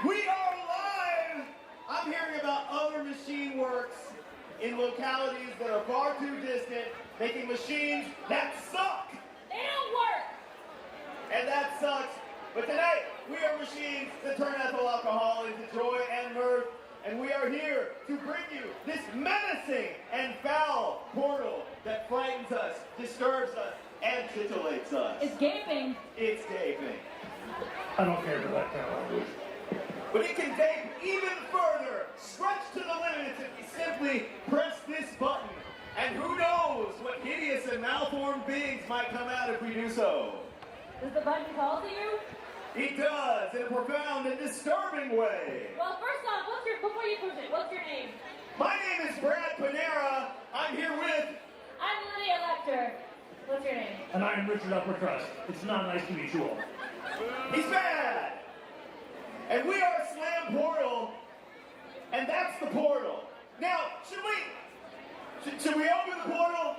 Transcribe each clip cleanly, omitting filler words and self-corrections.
We are live! I'm hearing about other machine works in localities that are far too distant, making machines that suck! They don't work! And that sucks. But tonight, we are machines that turn ethyl alcohol into joy and mirth, and we are here to bring you this menacing and foul portal that frightens us, disturbs us, and titillates us. It's gaping. It's gaping. I don't care for that kind of language. But it can gape even further, stretched to the limits if we simply press this button. And who knows what hideous and malformed beings might come out if we do so. Does the button call to you? It does, in a profound and disturbing way. Well, first off, before you push it, what's your name? My name is Brad Panera. I'm here with... I'm Lydia Lecter. What's your name? And I am Richard Uppercrust. It's not nice to meet you all. He's bad! And we are Slam Portal, and that's the portal. Now, should we open the portal?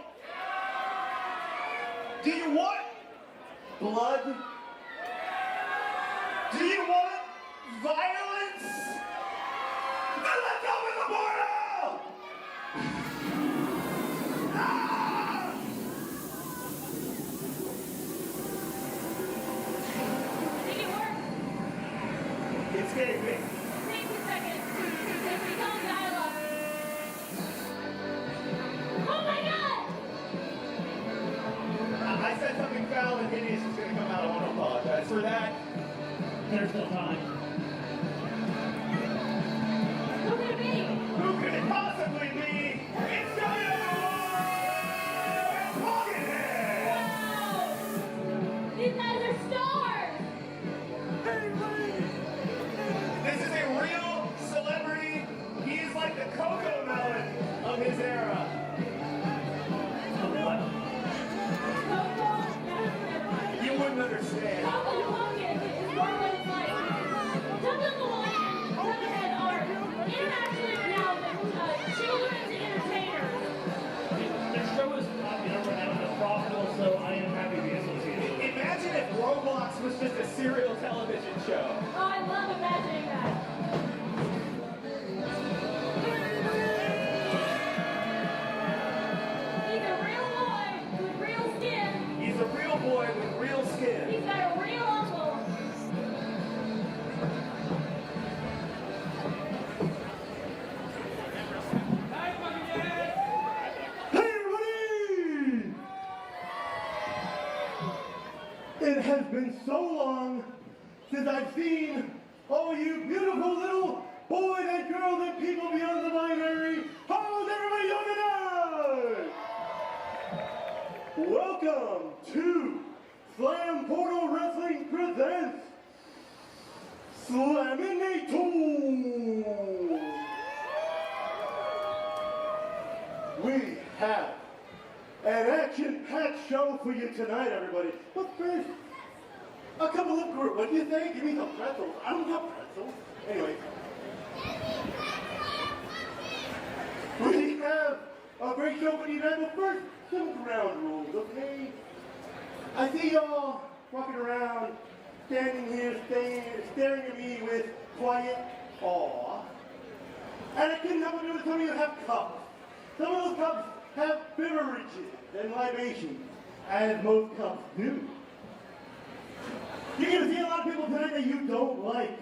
Do you want blood? Do you want violence? Then let's open the portal! Ah! Make it work. It's gaping. Take 2 seconds. It's become dialogue. Oh my god! I said something foul and hideous is going to come out. I want to apologize for that. There's no time. Who could it be? Who could it possibly be? It's Wow! These guys are stars! This is a real celebrity. He is like the Coco Melon of his era. You wouldn't understand. Coco Pumpkin is more what it's like. Duncan Malone, Lemonhead art, internationally renowned children's entertainer. The show is popular and it's profitable, so I am happy to be associated. Imagine if Roblox was just a serial television show. Oh, I love imagining that. He's a real boy with real skin. He's a real boy with real skin. He's got a real uncle. Hey everybody! It has been so long since I've seen all you beautiful little boys and girls and people beyond the binary. How's everybody doing tonight? Welcome to Slam Portal Wrestling presents SLAMINATOR! We have an action-packed show for you tonight, everybody. But first, a couple of group. What do you think? Give me some pretzels. I don't have pretzels. Anyway. We have a great show for you tonight, but first, some ground rules, okay? I see y'all walking around, standing here, staring at me with quiet awe. And I couldn't help but notice some of you have cups. Some of those cups have beverages and libations, as most cups do. You're going to see a lot of people tonight that you don't like.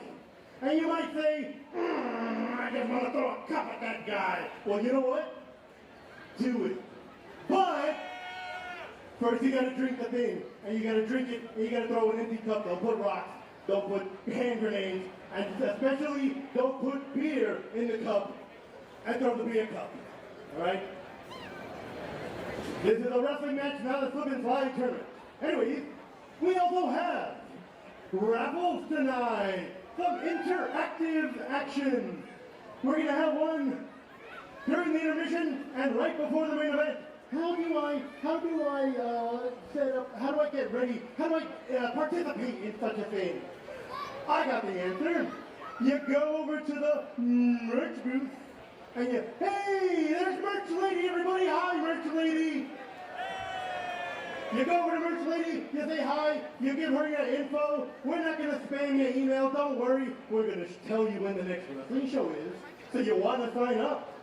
And you might say, I just want to throw a cup at that guy. Well, you know what? Do it. But first you got to drink the thing. And you got to drink it, and you got to throw an empty cup. Don't put rocks. Don't put hand grenades. And especially don't put beer in the cup and throw the beer cup. Alright? This is a wrestling match, not a slip and slide tournament. Anyways, we also have raffles tonight. Some interactive action. We're going to have one during the intermission and right before the main event. How do I set up, how do I get ready? How do I participate in such a thing? I got the answer. You go over to the merch booth and you, hey, there's Merch Lady, everybody. Hi, Merch Lady. You go over to Merch Lady, you say hi, you give her your info. We're not going to spam your email, don't worry. We're going to tell you when the next wrestling show is, so you want to sign up.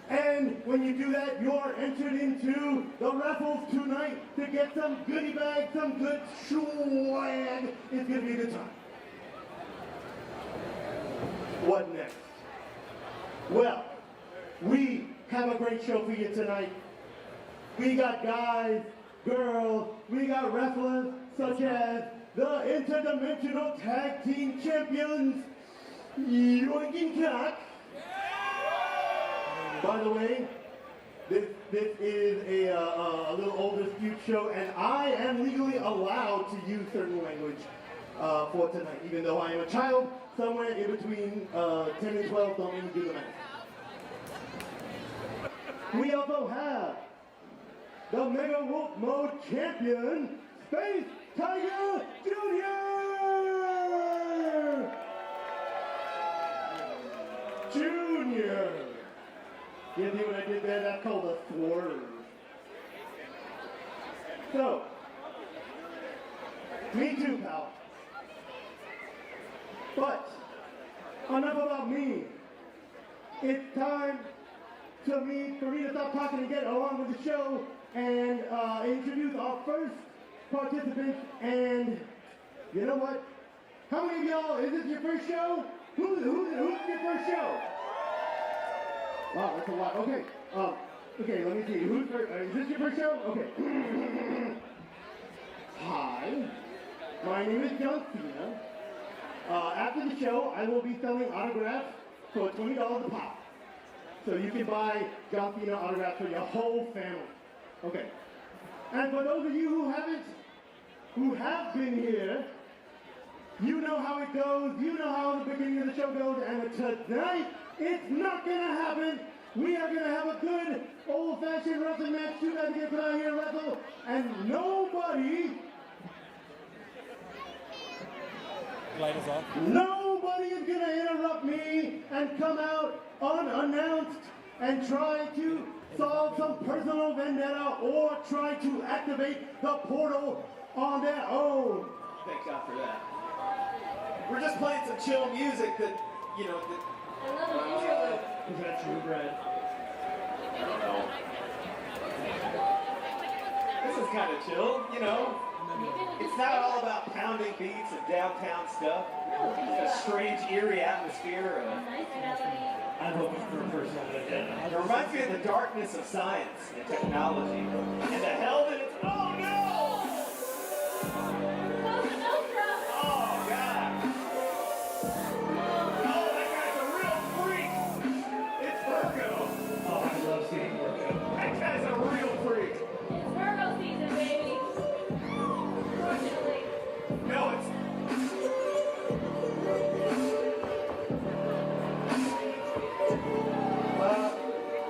And when you do that, you're entered into the raffles tonight to get some goodie bags, some good swag. It's going to be a good time. What next? Well, we have a great show for you tonight. We got guys, girls, we got wrestlers such as the Interdimensional Tag Team Champions, Yoinking Cock. By the way, this is a little older skewed show, and I am legally allowed to use certain language for tonight, even though I am a child, somewhere in between 10 and 12, don't even do the math. We also have the Mega Wolf Mode Champion, Space Tiger Jr. Junior. You see what I did there? That's called a swerve. So, me too, pal. But, enough about me. It's time for me to stop talking and get along with the show and introduce our first participant. And you know what? How many of y'all, is this your first show? Who's your first show? Wow, that's a lot. Okay, okay, let me see. Who's first? Is this your first show? Okay. Hi, my name is John Cena. After the show, I will be selling autographs for $20 a pop. So you can buy John Cena autographs for your whole family. Okay. And for those of you who have been here, you know how it goes. You know how the beginning of the show goes. And tonight, it's not going to happen. We are going to have a good old-fashioned wrestling match. You guys get out here and wrestle. And nobody... Light is off. Nobody is going to interrupt me and come out unannounced and try to solve some personal vendetta or try to activate the portal on their own. Thank God for that. We're just playing some chill music that, you know, I love an intro. Is that true, Brad? I don't know. This is kind of chill, you know. It's not all about pounding beats and downtown stuff. It's a strange, eerie atmosphere. Nice melody. I'm hoping for a personal vendetta. It reminds me of the darkness of science and technology. And the hell that it's... Oh, no! Cosa Nostra. Oh, God. Oh, that guy's a real freak. It's Virgo. Oh, I love seeing Virgo. That guy's a real freak. It's Virgo season, baby. Fortunately. No, it's...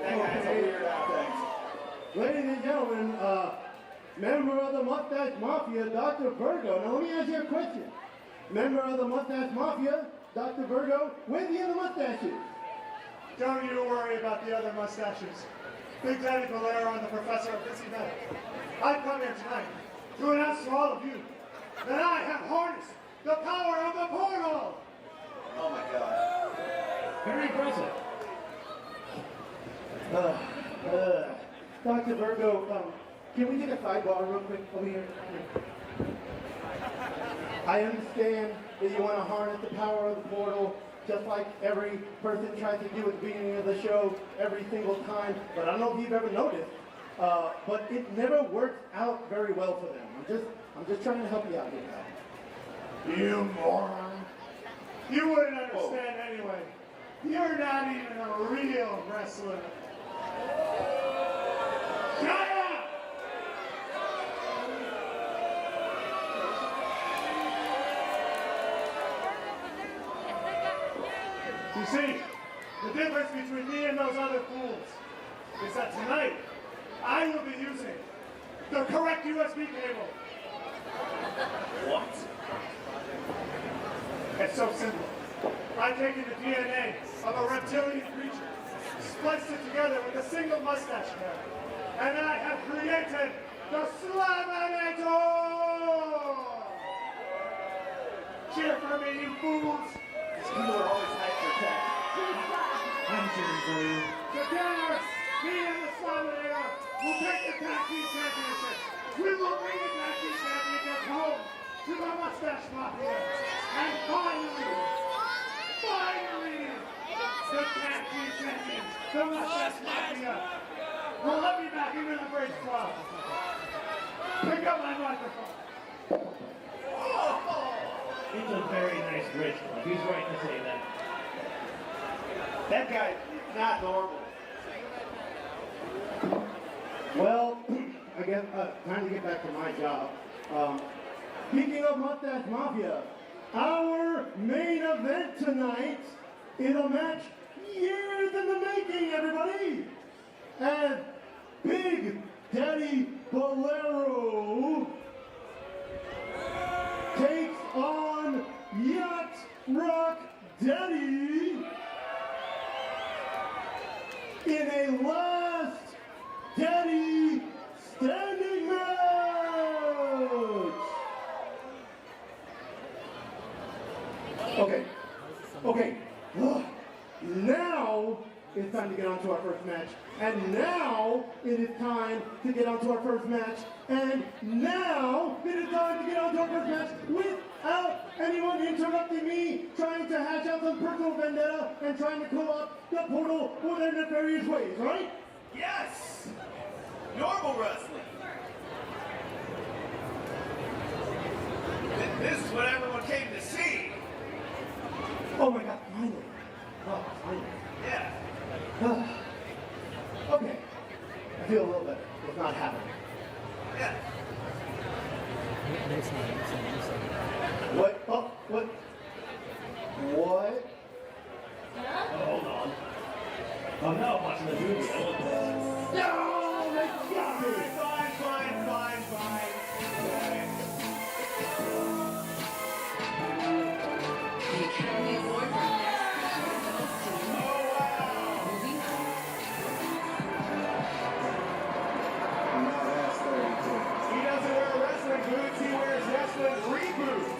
That guy's a weird outfit. Ladies and gentlemen, member of the Mustache Mafia, Dr. Virgo. Now let me ask you a question. Member of the Mustache Mafia, Dr. Virgo, where's the other mustaches? Don't you worry about the other mustaches. Big Daddy Valero and the professor are busy men. I've come here tonight to announce to all of you that I have harnessed the power of the portal! Oh, my God. Very impressive. Dr. Virgo, can we take a sidebar real quick over here? I understand that you want to harness the power of the portal, just like every person tries to do at the beginning of the show every single time, but I don't know if you've ever noticed, but it never works out very well for them. I'm just trying to help you out here, pal. You moron. You wouldn't understand anyway. You're not even a real wrestler. Shut up! You see, the difference between me and those other fools is that tonight, I will be using the correct USB cable. What? It's so simple. I've taken the DNA of a reptilian creature, spliced it together with a single mustache hair, and I have created the SLAMINATOR! Cheer for me, you fools! People are always hyped for tech. I'm cheering for you. Together, me and the SLAMINATOR will take the tag team championship. We will bring the tag team championship home to the Mustache Mafia. And finally, the tag team champions, the Mustache Mafia, will let me back into the Bridge Club. Pick up my microphone. It's a very nice bridge club. He's right to say that. That guy is not normal. Well, I guess time to get back to my job. Speaking of Mustache Mafia, our main event tonight is a match years in the making, everybody. As Big Daddy Bolero takes on Yacht Rock Daddy in a last Daddy standing match. Okay. Now it's time to get on to our first match. And now it is time to get on to our first match. And now it is time to get on to our first match without anyone interrupting me, trying to hash out some personal vendetta and trying to call up the portal for their nefarious ways, right? Yes! Normal wrestling. This is what everyone came to see. Oh my God, finally. Oh, finally. Yeah. Okay. I feel a little better. It's not happening. Yeah. What? Oh, what? What? Oh, hold on. I'm now watching the movie. No! They got me! Fine. The Academy Award for Best Special goes to Movie Night. He doesn't wear wrestling boots, he wears wrestling reboots.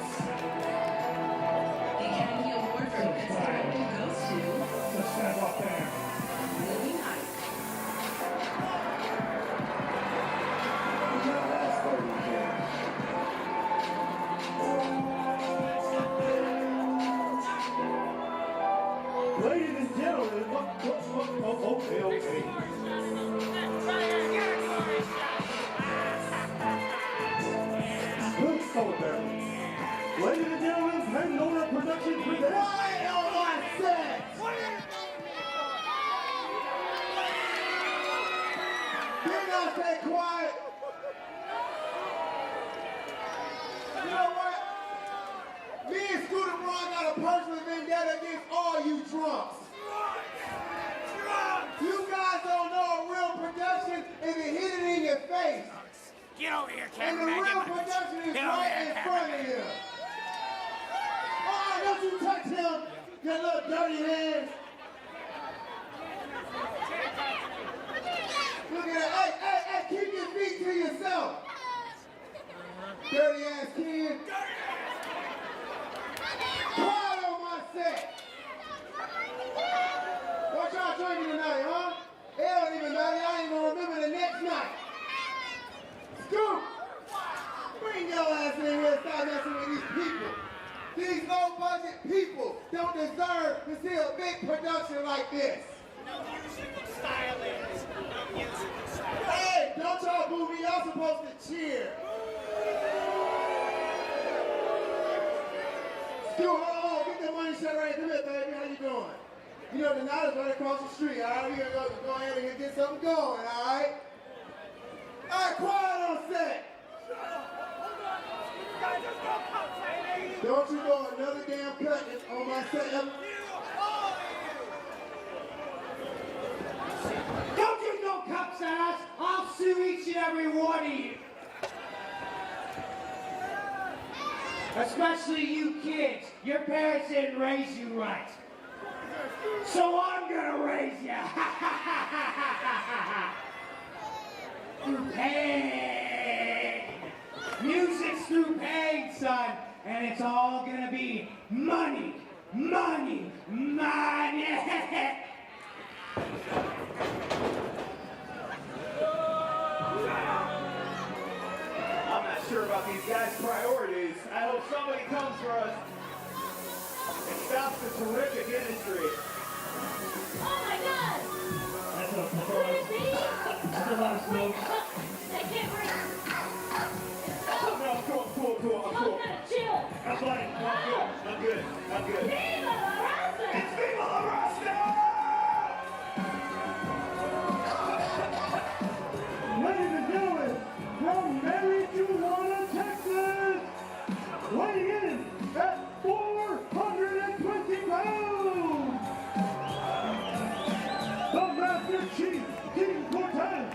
The Academy Award for Best Director goes to Let's step up there. Movie Night. Ladies and gentlemen, okay. Oh, there. Ladies and gentlemen, Pandora Productions presents... Why on my set? You're gonna stay quiet. You know what? Me and Scooter Braun got a personal vendetta against all you drunks. You guys don't know a real production if it hit it in your face. Get over here, And the cameraman. real production is Get over right here, in front of you. Oh, don't you touch him, you little dirty hands. Look at that. Hey, keep your feet to yourself. Dirty ass kid. Quiet on my set. What y'all drinking tonight, huh? It don't even matter. Y'all ain't gonna remember the next night. Scoop! Bring your ass in here and start messing with these people. These low-budget people don't deserve to see a big production like this. No musical stylist. No musical stylist. Hey, don't y'all boo me. Y'all supposed to cheer. Scoop, hold on. Get that money shut right in the middle, baby. How you doing? You know, the night is right across the street, all right? We're going to go ahead and get something going, all right? All right, quiet on set. Don't you go another damn cut on my set. Don't get no cups at us. I'll sue each and every one of you. Especially you kids. Your parents didn't raise you right. So I'm gonna raise you. Through pain. Music's through pain, son. And it's all gonna be money, money, money. I'm not sure about these guys' priorities. I hope somebody comes for us and stops the terrific industry. Oh my God! That's a Could it be? that's a lot of smoke. I can't breathe. Oh, no, I'm cool, I'm cool. I'm gonna chill. I'm fine. I'm good. Viva la raza! It's Viva la Rasta! Ladies and gentlemen, from Marijuana, Texas, weighing in at 420 pounds, the Master Chief, King Cortez,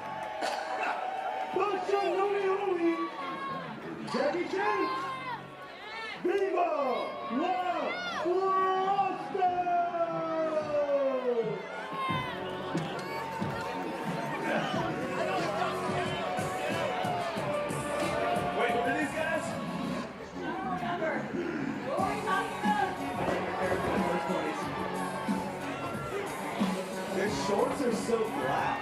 the Shononi Jackie Chan, Viva la Rasta! Wait, what are these guys? Remember, what are we talking about? Their shorts are so black.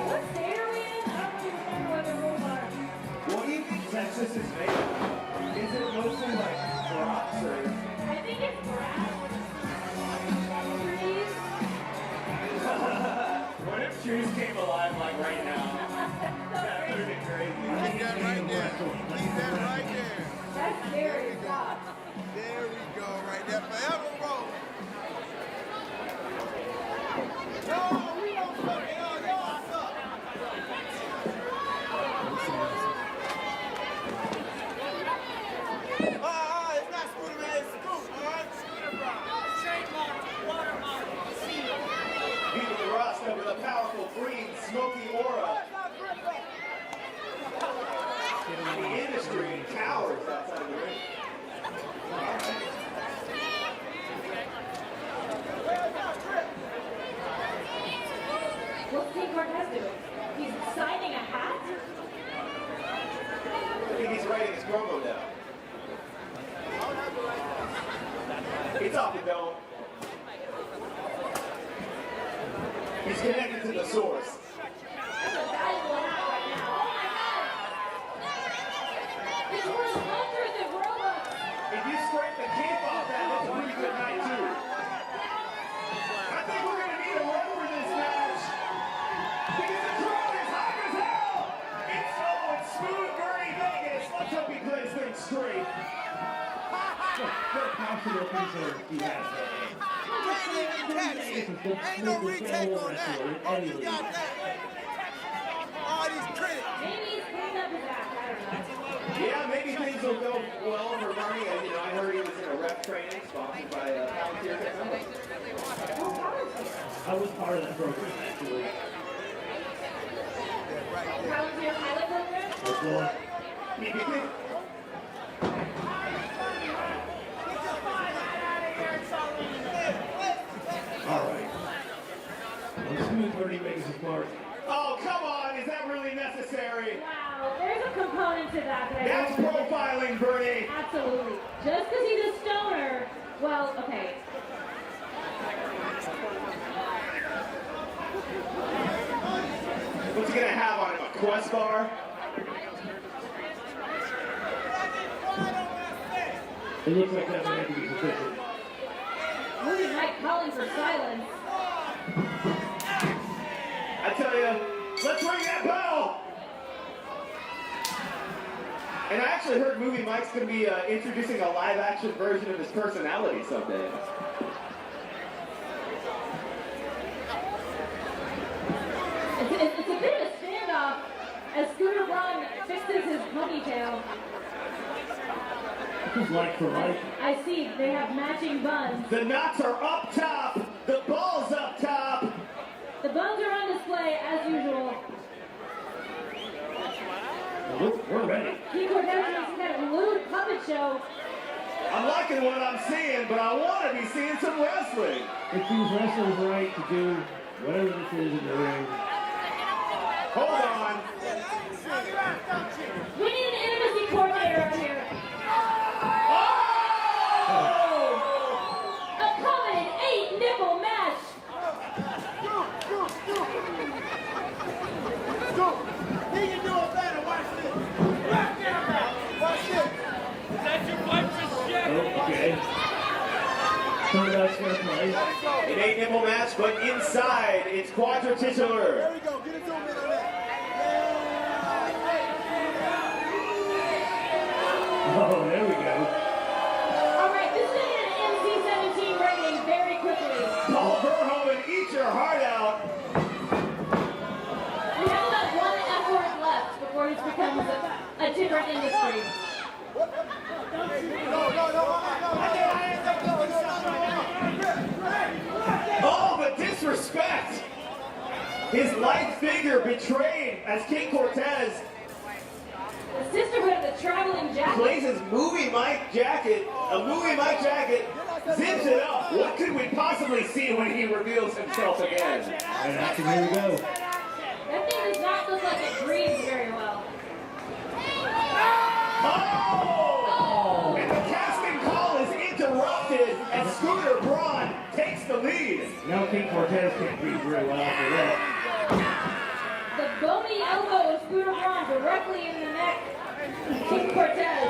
What state are we in? I don't even remember what the rules are. What do you think Texas is made of? Is it mostly like rocks or? I think it's grass. Trees. What if trees came alive like right now? That would be crazy. Leave that right there. Leave that right there. That's scary stuff. There we go, right there. Forever roll. No, we don't fuck it all. Y'all suck. It's not Scooter Man, it's Scoop, all right? Trademark, watermark, seal. Viva la Rasta with a powerful green, smoky aura. The industry cowers outside the ring. What's King Cortez doing? He's signing a hat? I think he's writing his promo down. He's off the dome. He's connected to the source. That's a valuable hat right now. Oh my God! It's worth hundreds of Robux. If you scrape the cape off that, that's a pretty good night too. I think we're gonna need a run for this match. Because the crowd is hot as hell! It's smooth Bernie Vegas. Let's hope he plays things straight. What possible things he has there. Can't even catch it. Ain't no retake on that. Oh, you got that. All these critics. Maybe he's cleaned up his act. I don't know. Yeah, maybe things will go well for Bernie. I heard he was in a rep training sponsored by Palantir Technologies. I was part of that program, actually. How's your pilot program? Before. All right. Let's move Bernie Vegas apart. Oh, come on. Is that really necessary? Wow, there's a component to that that I That's don't think- profiling, Bernie. Absolutely. Just because he's a stoner, well, okay. What's he gonna have on him? A Quest bar? It looks like that might be sufficient. Movie Mike calling for silence. I tell you, let's ring that bell! And I actually heard Movie Mike's gonna be introducing a live-action version of his personality someday. It's a bit of a standoff as Scooter Braun fixes his ponytail. Just like for life. I see, they have matching buns. The knots are up top, the ball's up top. The buns are on display as usual. We're ready. King Cortez is some kind of lewd puppet show. I'm liking what I'm seeing, but I want to be seeing some wrestling. It's these wrestlers' right to do whatever this is in the ring. Hold on. We need an intimacy coordinator out here. A coveted 8-nipple match. He can do it better. Watch this. Back down now. Watch this. Is that your wife just shit? Okay. Somebody's gonna play. An 8-nipple match, but inside it's quadratitular. There we go. Get a zoom in on that. Oh, there we go. All right, this is going to get an MC-17 rating very quickly. Paul Verhoeven, eat your heart out. We have about 1 effort left before this becomes a different industry. Oh, the disrespect! His light figure betrayed as King Cortez The Sisterhood of the Traveling Jacket. plays his movie Mike jacket, zips it up. What could we possibly see when he reveals himself again? And after here we go. That thing does not look like it breathes very well. Oh! And the casting call is interrupted as Scooter Braun takes the lead. No, King Cortez can't beat very well after that. The bony elbow of Scooter Braun directly in the neck. King Cortez.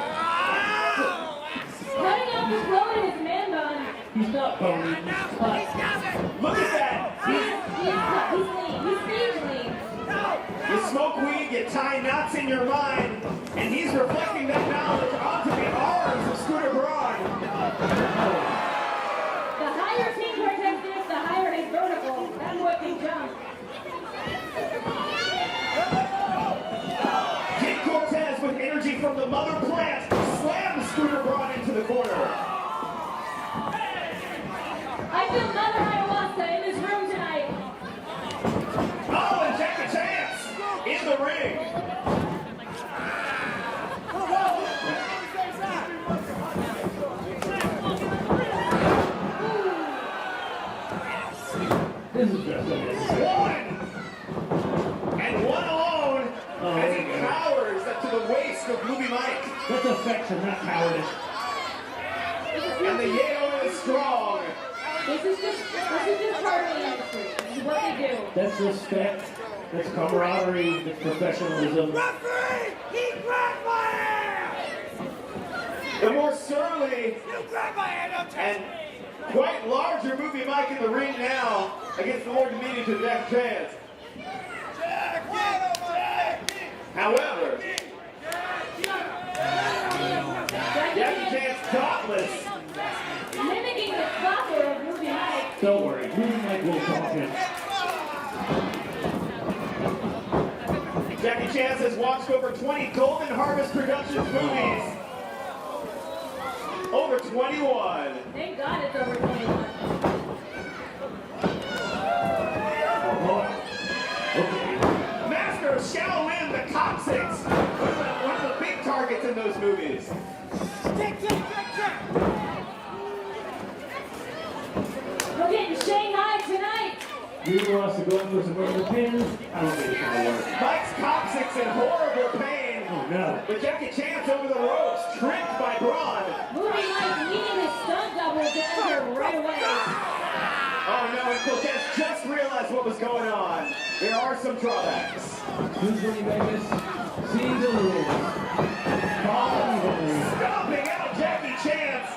Cutting off the flow in his man bun. He's not bony, he's cut. Look at that! He's lean. He's stage lean. You smoke weed, you tie knots in your mind, and he's reflecting that knowledge onto the arms of Scooter Braun. The higher King Cortez gets, the higher his vertical. That boy can jump. King Cortez with energy from the mother plant slams Scooter Braun into the corner. I feel Mother Ayahuasca in this room tonight. Oh, and Jackie Chance in the ring. This is just unnecessary. One! And one alone Oh, as he there we go. cowers up to the waist of Movie Mike. That's affection, not cowardice. And the Yale is strong. This is just part of the industry. This is what they do. That's respect, that's camaraderie, that's professionalism. Referee! He grabbed my hand! The more surly You grabbed my hand, I'm and quite larger Movie Mike in the ring now against the more diminutive Jack Chance. However, Jackie Chance dauntless. Mimicking the clapper of Movie Mike. Don't worry, Movie Mike will talk him. Jackie Chance has watched over 20 Golden Harvest Productions movies. Over 21. Thank God it's over 21. Oh boy. Okay. Master of Shaolin, the Coccyx. One of the big targets in those movies. We're getting Shanghai tonight. You wants to go in for some rubber pins? I don't think it's gonna work. Mike's Coccyx in horrible pain. Oh no. But Jackie Chance over the ropes, tricked by Braun. Movie Mike needing his stunt double to enter right away. Oh no, and Cortez just realized what was going on. There are some drawbacks. Who's winning Vegas? Seeing the rules. Stomping out Jackie Chance.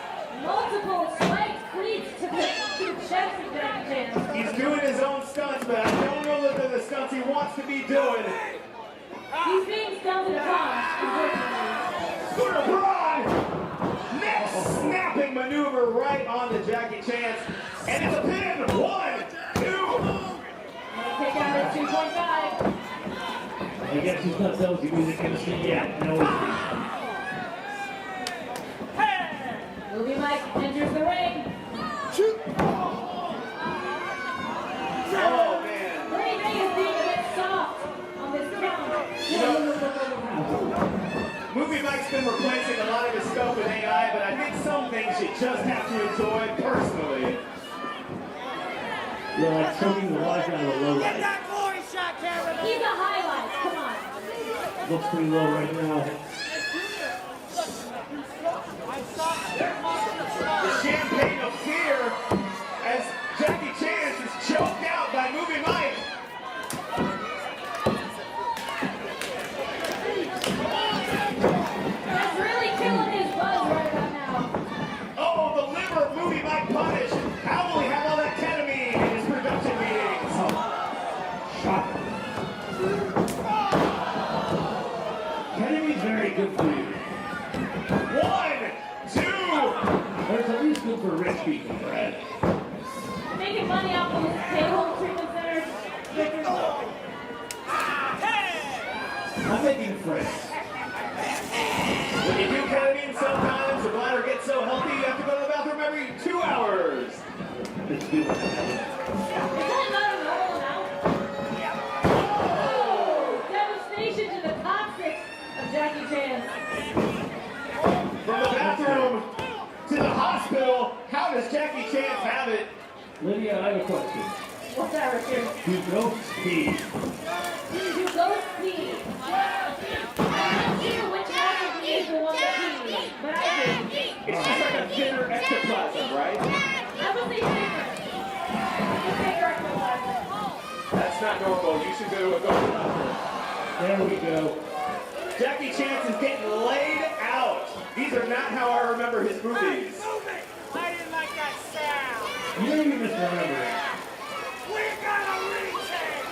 Multiple spiked cleats to the chest of Jackie Chan. He's doing his own stunts, but I don't know that they're the stunts he wants to be doing. He's being stunted upon, unfortunately. Scooter Braun! Next snapping maneuver right on to Jackie Chance. And it's a pin. 1, 2. Take out at 2.5. I guess he's not telling you music industry yet. No. Movie Mike enters the ring. Oh man. Movie Mike is being a bit soft on this count. Movie Mike's been replacing a lot of his stuff with AI, but I think some things you just have to enjoy personally. You're like choking the life out of a low life. That glory shot, Cameron! He's a highlight. Looks pretty low right now. The champagne of fear as Jackie Chance is choked out by Movie Mike. That's really killing his buzz right about now. Oh, the liver of Movie Mike punished. How will he have all that ketamine in his production meetings? Shocking. Kennedy's very good for you. 1, 2. There's at least good for rich people, Brad. Making money off of his payroll treatment centers. I'm making friends. When you do ketamine sometimes, the bladder gets so healthy you have to go to the bathroom every 2 hours. Let's do it. Is that not a normal amount? Oh! Devastation to the coccyx of Jackie Chan. From the bathroom to the hospital, how does Jackie Chance have it? Lydia, I have a question. What's that, Richard? Do ghosts pee? You go see. I'm not sure which one of me is the one that pees, but I do. It's just like a thinner ectoplasm, right? I would say bigger. Bigger ectoplasm. That's not normal. You should go to a ghost doctor. There we go. Jackie Chance is getting laid out. These are not how I remember his movies. I didn't like that sound. You may be misremembering. We got a retake.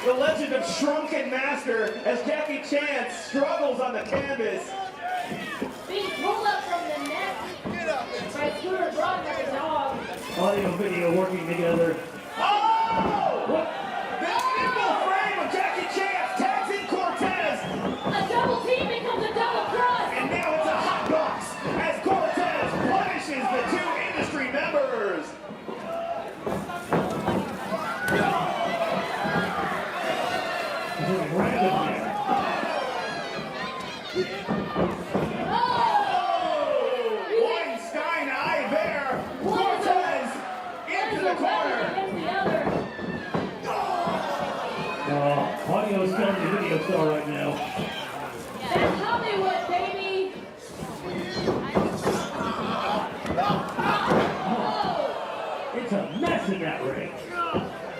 The legend of Shrunken Master as Jackie Chance struggles on the canvas. Being pulled up from the neck by Scooter Braun like a dog. Audio and video working together. Oh! What? The nimble frame of Jackie Chance tags in Cortez. A double team becomes a double cross. And now it's a hot box as Cortez punishes the two industry members. Random there. Weinstein eye there. Cortez into the corner. Against the other. Audio is telling the video star right now. That's Hollywood, baby. It's a mess in that ring.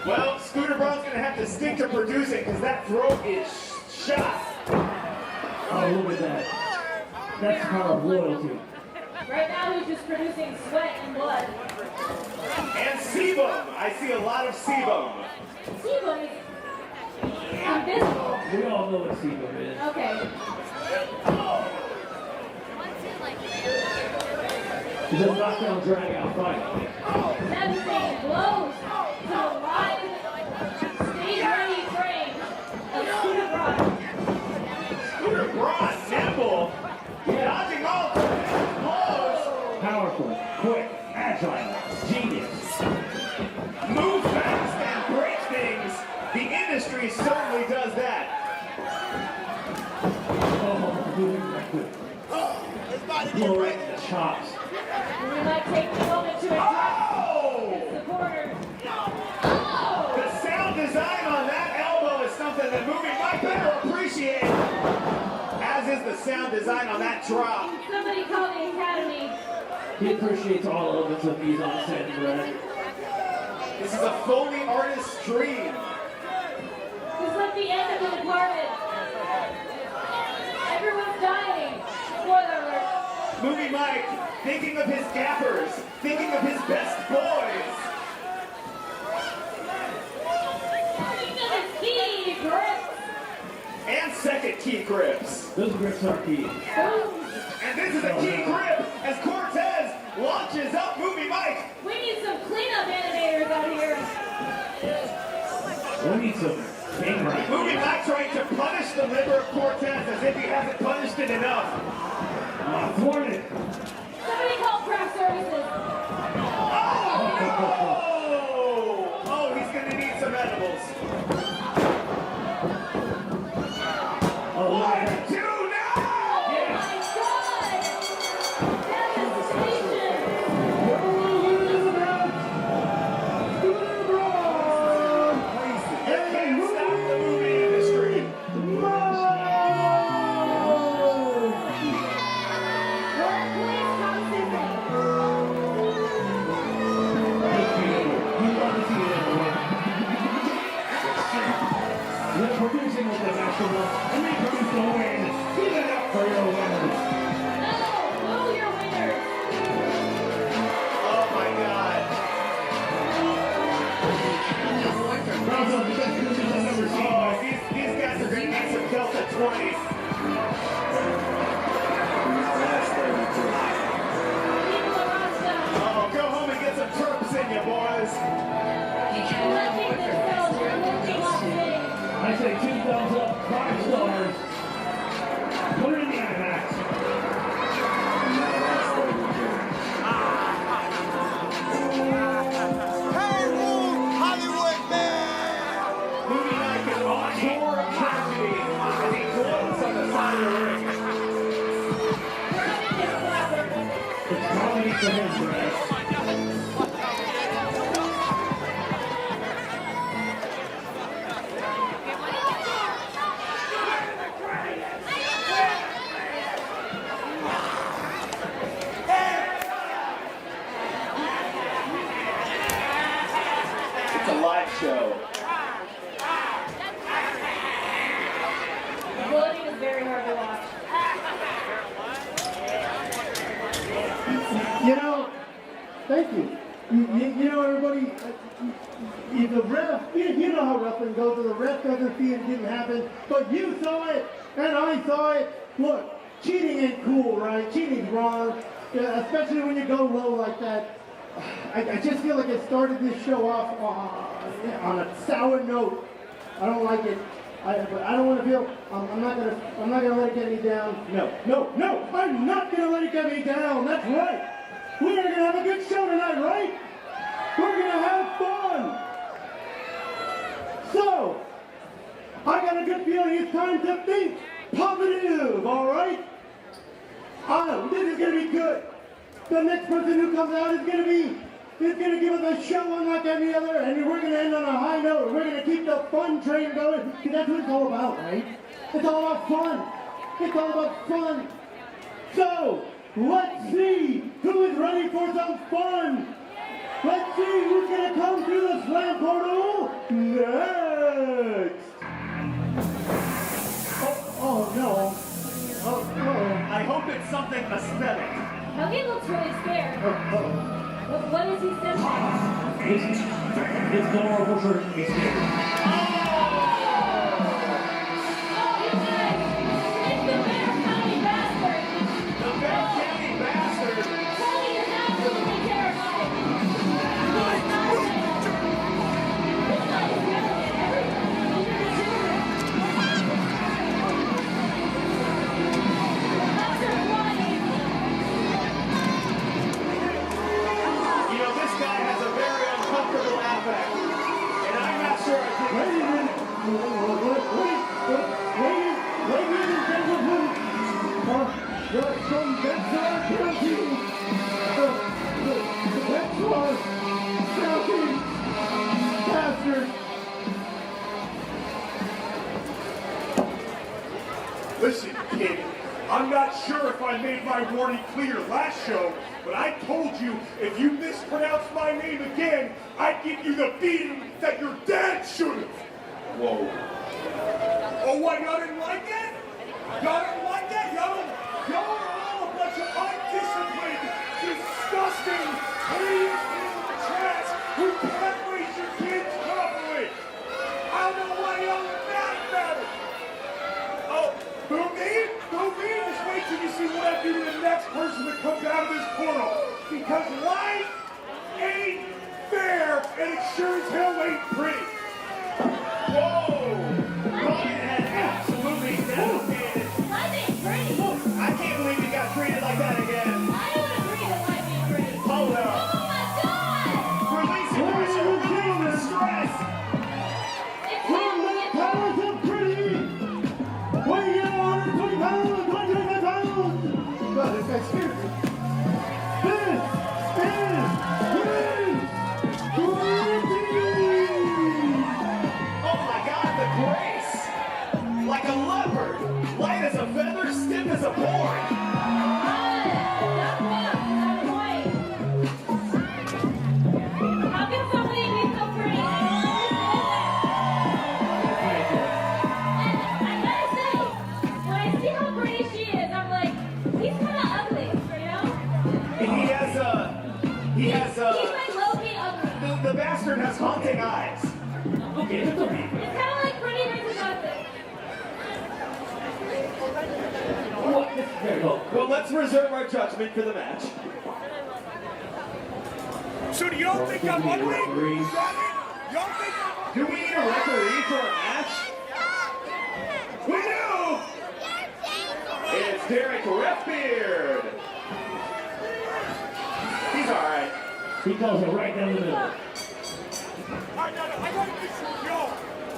Well, Scooter Braun's gonna have to stick to producing because that throat is shot. Oh, look at that. That's the power of loyalty. Right now he's just producing sweat and blood. And sebum. I see a lot of sebum. Sebum is invisible. We all know what sebum is. Okay. It's a knockdown, drag out fight. Devastating blows to the live stage-ready frame of Scooter Braun. Scooter Braun, nimble, dodging all Cortez's blows. Powerful, quick, agile, genius. Move fast and break things. The industry certainly does that. Oh, moving quick. It's about to get Glory ready. in the chops. We might take a moment to address Oh! the corner. The sound design on that elbow is something that Movie Mike better appreciate. As is the sound design on that drop. Somebody call the Academy. He appreciates all elements of these on set, Brad. This is a Foley artist's dream. It's like the end of The Departed. Everyone's dying. Spoiler alert. Movie Mike, thinking of his gappers, thinking of his best boys. Thinking of his key grips. And second key grips. Those grips are key. Boom. And this is a key grip as Cortez launches up Movie Mike. We need some cleanup animators out here. We need some camera. Movie Mike trying to punish the liver of Cortez as if he hasn't punished it enough. Thwarted. Somebody call craft services. Oh, he's going to need some edibles. Oh, look at 1, 2, now! Oh my God! fighting for him, Brad. It's a live show. Bulleting is very hard to watch. You know, thank you. You know, everybody, the ref, you know how wrestling goes. The ref doesn't see it didn't happen, but you saw it, and I saw it. Look, cheating ain't cool, right? Cheating's wrong, especially when you go low like that. I just feel like it started this show off on a sour note. I don't like it. But I don't want to feel. I'm not gonna let it get me down. No. I'm not gonna let it get me down. That's right. We are gonna have a good show tonight, right? We're gonna have fun. So, I got a good feeling it's time to think positive. All right. This is gonna be good. The next person who comes out is gonna give us a show unlike any other, and we're gonna end on a high note. We're gonna keep the fun train going, because that's what it's all about, right? It's all about fun. It's all about fun. So, let's see who is ready for some fun. Let's see who's gonna come through the slam portal next. Oh no. Oh. I hope it's something aesthetic. He looks really scared. What is he saying? It's normal for him to be scared. Oh, you guys! It's the Bear County Bastard! The Bear County Bastard! Tony is absolutely terrified! He is not safe. This guy is yelling at everybody, even the children. Cops are flying. You know, this guy has a very uncomfortable affect. And I'm not sure I think Ladies and gentlemen, from Bexar County, the Bexar County Bastard. Listen, kid, I'm not sure if I made my warning clear last show, but I told you if you mispronounce my name again, I'd give you the beating that your dad should have. Whoa. Oh, what, y'all didn't like that? Y'all didn't like that? Y'all are all a bunch of undisciplined, disgusting, hideous little trash who can't raise your kids properly. I don't know why y'all are mad about it. Oh, who me? Just wait till you see what I do to the next person that comes out of this portal. Because life ain't fair, and it sure as hell ain't pretty. Whoa! Ryan had absolutely devastated. Life ain't pretty. I can't believe he got treated like that again. I don't agree that life ain't pretty. Hold up. Oh my God! Releasing pressure, releasing stress. It's From the palace of pretty, weighing in 120 pounds, 125 pounds. God, this guy's scared me. This is Oh my God, the grace! Like a leopard, light as a feather, stiff as a board. How can somebody be so pretty? And I gotta say, when I see how pretty she is, I'm like, he's kind of ugly, you know? He has He's like low-key ugly. the bastard has haunting eyes. Okay, that's okay. It's kind of like pretty versus ugly. There you go. Well, let's reserve our judgment for the match. So do y'all think I'm ugly? Is that it? Y'all think I'm Do we need a referee for a match? We do! It's Derek Refbeard. He's alright. He calls it right down the middle. I gotta be sure.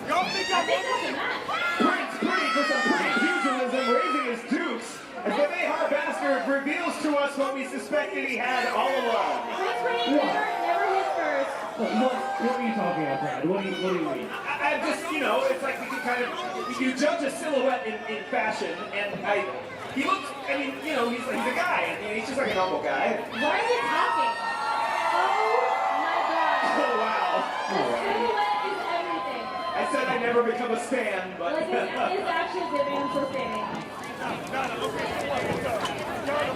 Y'all think I I'm think that's ugly? a match. Prince pretty for some pretty pugilism, raising his dukes. as the Mayhar bastard reveals to us what we suspected he had all along. Prince Pretty never hit first. What are you talking about, Brad? What do you mean? I just, you know, it's like you can kind of, you judge a silhouette in fashion, and he looks, I mean, you know, he's a guy, and he's just like a normal guy. Why are you talking? Oh my god. Oh, wow. The silhouette is everything. I said I'd never become a stan, but... Like, it's actually a good man still standing.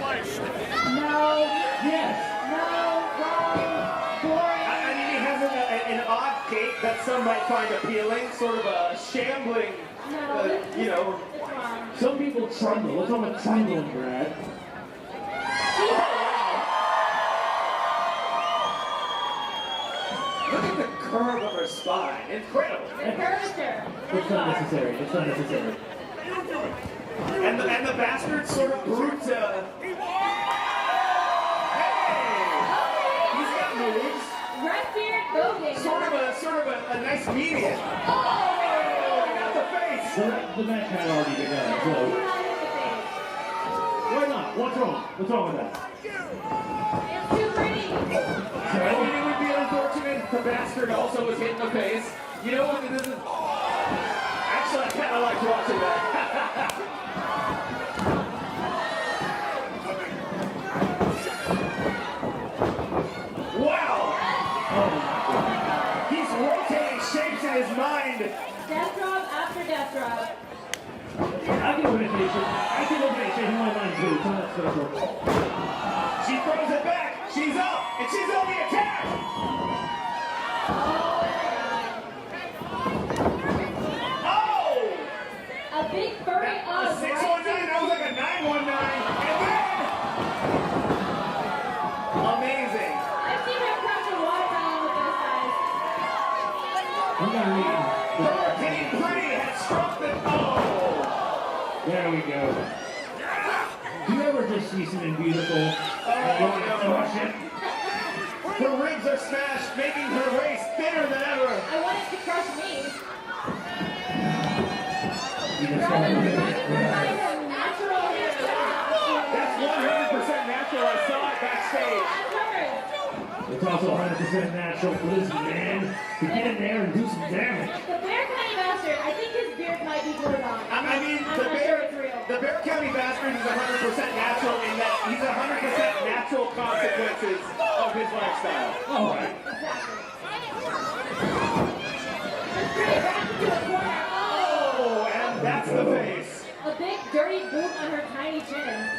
No. Yes. No. Wrong. Boring. I mean, he has an odd gait that some might find appealing, sort of a shambling, you know... It's wrong. Some people trundle. What's wrong with trundling, Brad? Look at the curve of her spine. Incredible. The curvature. It's not necessary. It's not necessary. And the bastard sort of brute. Hey! He's got moves. Red beard, Bogan. Sort of a nice median. Oh! Got the face. The match had already begun, so... Why not? What's wrong? What's wrong with that? It's too pretty. I mean, it would be unfortunate if the bastard also was hit in the face. You know what? This is... Actually, I kind of liked watching that. Wow! He's rotating shapes in his mind. Death drop after death drop. I can eliminate in my mind too. It's not special. She throws it back. She's up, and she's on the attack. Oh! A big furry A up. 619. That was like a 919. And then, amazing. I've seen him crush a watermelon with those guys. I'm gonna read. Hurricane Pretty has struck the... Oh! There we go. Do you ever just see something beautiful and go and crush it? Her ribs are smashed, making her waist thinner than ever. I want it to crush me. You just Rather gotta than do it. find a natural hair. That's 100% natural. I saw it backstage. It's also 100% natural for this man to get in there and do some damage. The Bear County Bastard, I think his beard might be glued on. I mean, I'm not sure it's real. the Bear County Bastard is 100% natural in that he's 100% natural consequences of his lifestyle. All right. Exactly. Let's bring it back into a corner. Oh, and that's the face. A big dirty boot on her tiny chin.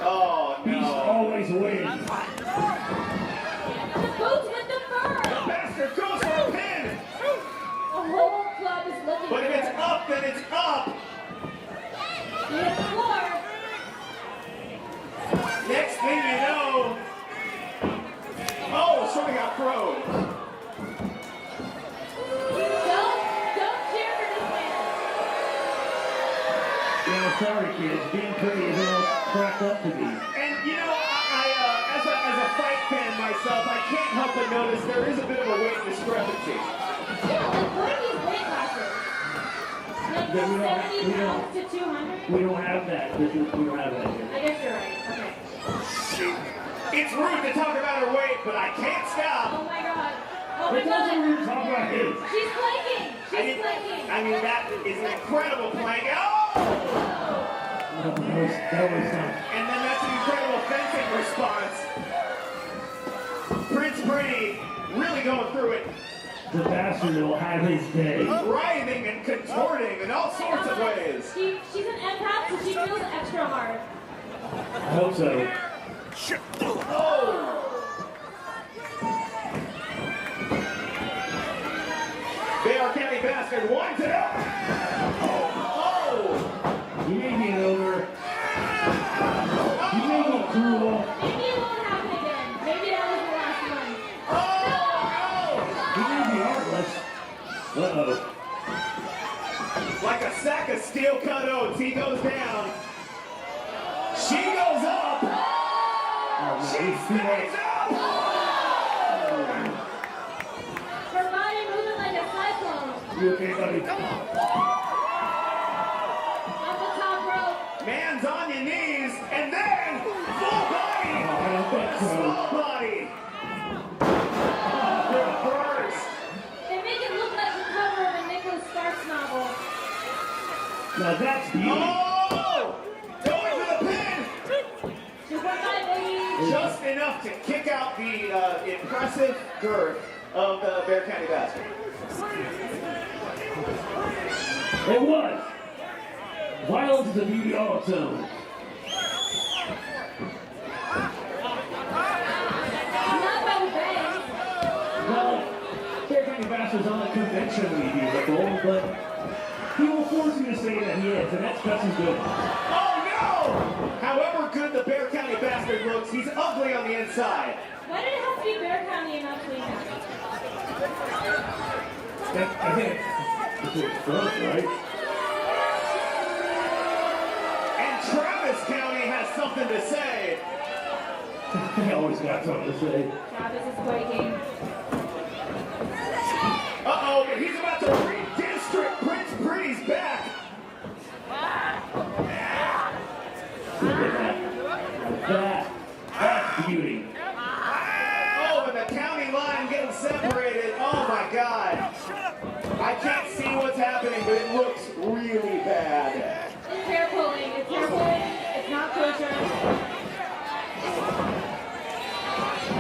Oh, Beast no. always wins. The boots with the fur. The bastard goes for a pin. The whole club is looking But if it's up, then it's up. He hit the floor. Next thing you know... Oh, something got thrown. Don't cheer for this man. Yeah, sorry, kids. Being pretty is all cracked up to be. And you know, as a fight fan myself, I can't help but notice there is a bit of a weight discrepancy. Yeah, like what are these weight classes? Like Yeah, we don't- 70 pounds to 200? We don't have that. We don't have that here. I guess you're right. Okay. It's rude to talk about her weight, but I can't Oh stop. my god. Oh my It's also god. rude to talk about his. She's planking. She's planking. I mean, that is an incredible plank. Oh! That was And then that's an incredible fencing response. Prince Pretty really going through it. the bastard will have his day. Writhing and contorting in all sorts of ways. She's an empath, so she feels extra hard. I hope so. Oh! They are County Bastard winds it up. Oh! You may be an ogre. You may be cruel. Maybe it won't happen again. Maybe that was the last one. Oh! You may be heartless. Uh-oh. Like a sack of steel-cut oats, he goes down. She goes up. She stays up. Her body moving like a cyclone. You okay, buddy? Off the top rope. Man's your knees, and then full body, I don't think so. small body. Oh, first. They make it look like the cover of a Nicholas Sparks novel. Now that's beauty. Oh! Going for the pin! Super high, baby. Just enough to kick out the impressive girth of the Bear County Bastard. It was. Violence is a beauty all its own. Not by the bang. Well, Bear County Bastard's not conventionally beautiful, but he will force you to say that he is, and that's just as good. Oh no! However good the Bear County Bastard looks, he's ugly on the inside. Why did it have to be Bear County and not Toledo? I think it's front, right? And Travis County has something to say. He always got something to say. Travis is quaking. Uh-oh, but he's about to redistrict Prince Pretty's back. Look at that. That's beauty. Oh, and the county line getting separated. Oh my God. I can't see what's happening, but it looks really bad. It's hair pulling. It's hair pulling. It's not kosher.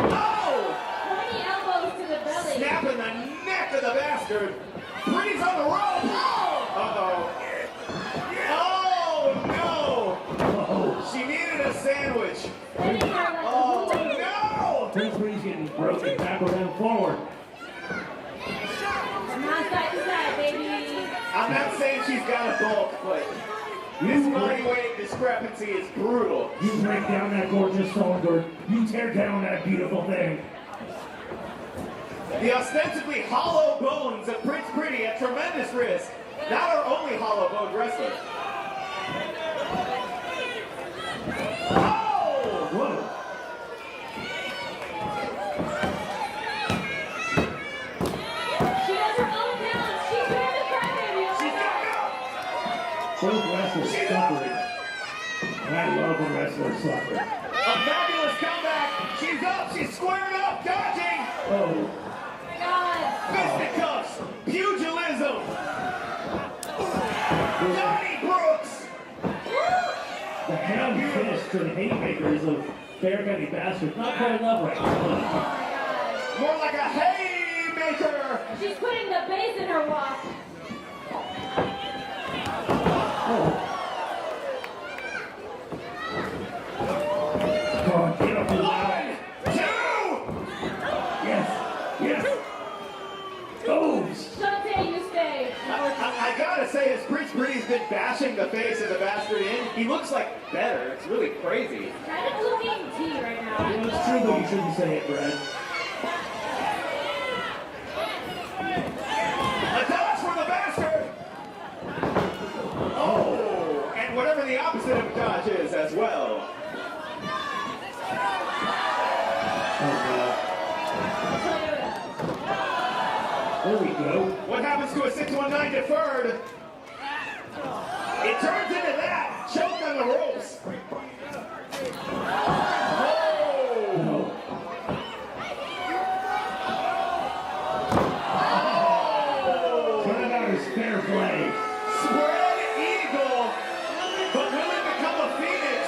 Oh! Pointy elbows to the belly. Snapping the neck of the bastard. Pretty's on the rope. Uh-oh. Oh, no. Oh, She needed a sandwich. Spinning her like a Oh, hula hoop. no. Prince Pretty's getting broken backward and forward. Not side to side, baby. I'm not saying she's got a bulk, but this body weight discrepancy is brutal. You break down that gorgeous songbird. You tear down that beautiful thing. The ostensibly hollow bones of Prince Pretty at tremendous risk. Not our only hollow boned wrestler. Oh! Whoa. She does her own dance. She's doing the crybaby. She's got up! Both wrestlers suffering. And I love when wrestlers suffer. A fabulous comeback. She's up. She's squared up. Dodging. Oh. Oh my God. Fisticuffs. Pugilism. Donnie Brooks. The hand fists and haymakers of Bear County Bastards. Not quite enough right Oh now. my God. More like a haymaker. She's putting the bass in her walk. Oh. Come on, get up and loud. 1, 2. Yes. Yes. Oh. Shante, you stay. I gotta say, as Prince Pretty's been bashing the face of the bastard in, he looks like better. It's really crazy. Kind of looking tea right now. It's true, but you shouldn't say it, Brad. A dodge for the bastard! Oh, and whatever the opposite of dodge is as well. Oh, God. There we go. What happens to a 619 deferred? It turns into that. Choke on the ropes. Oh! No. Oh! Turnabout is fair play. Spread eagle, but will it become a phoenix?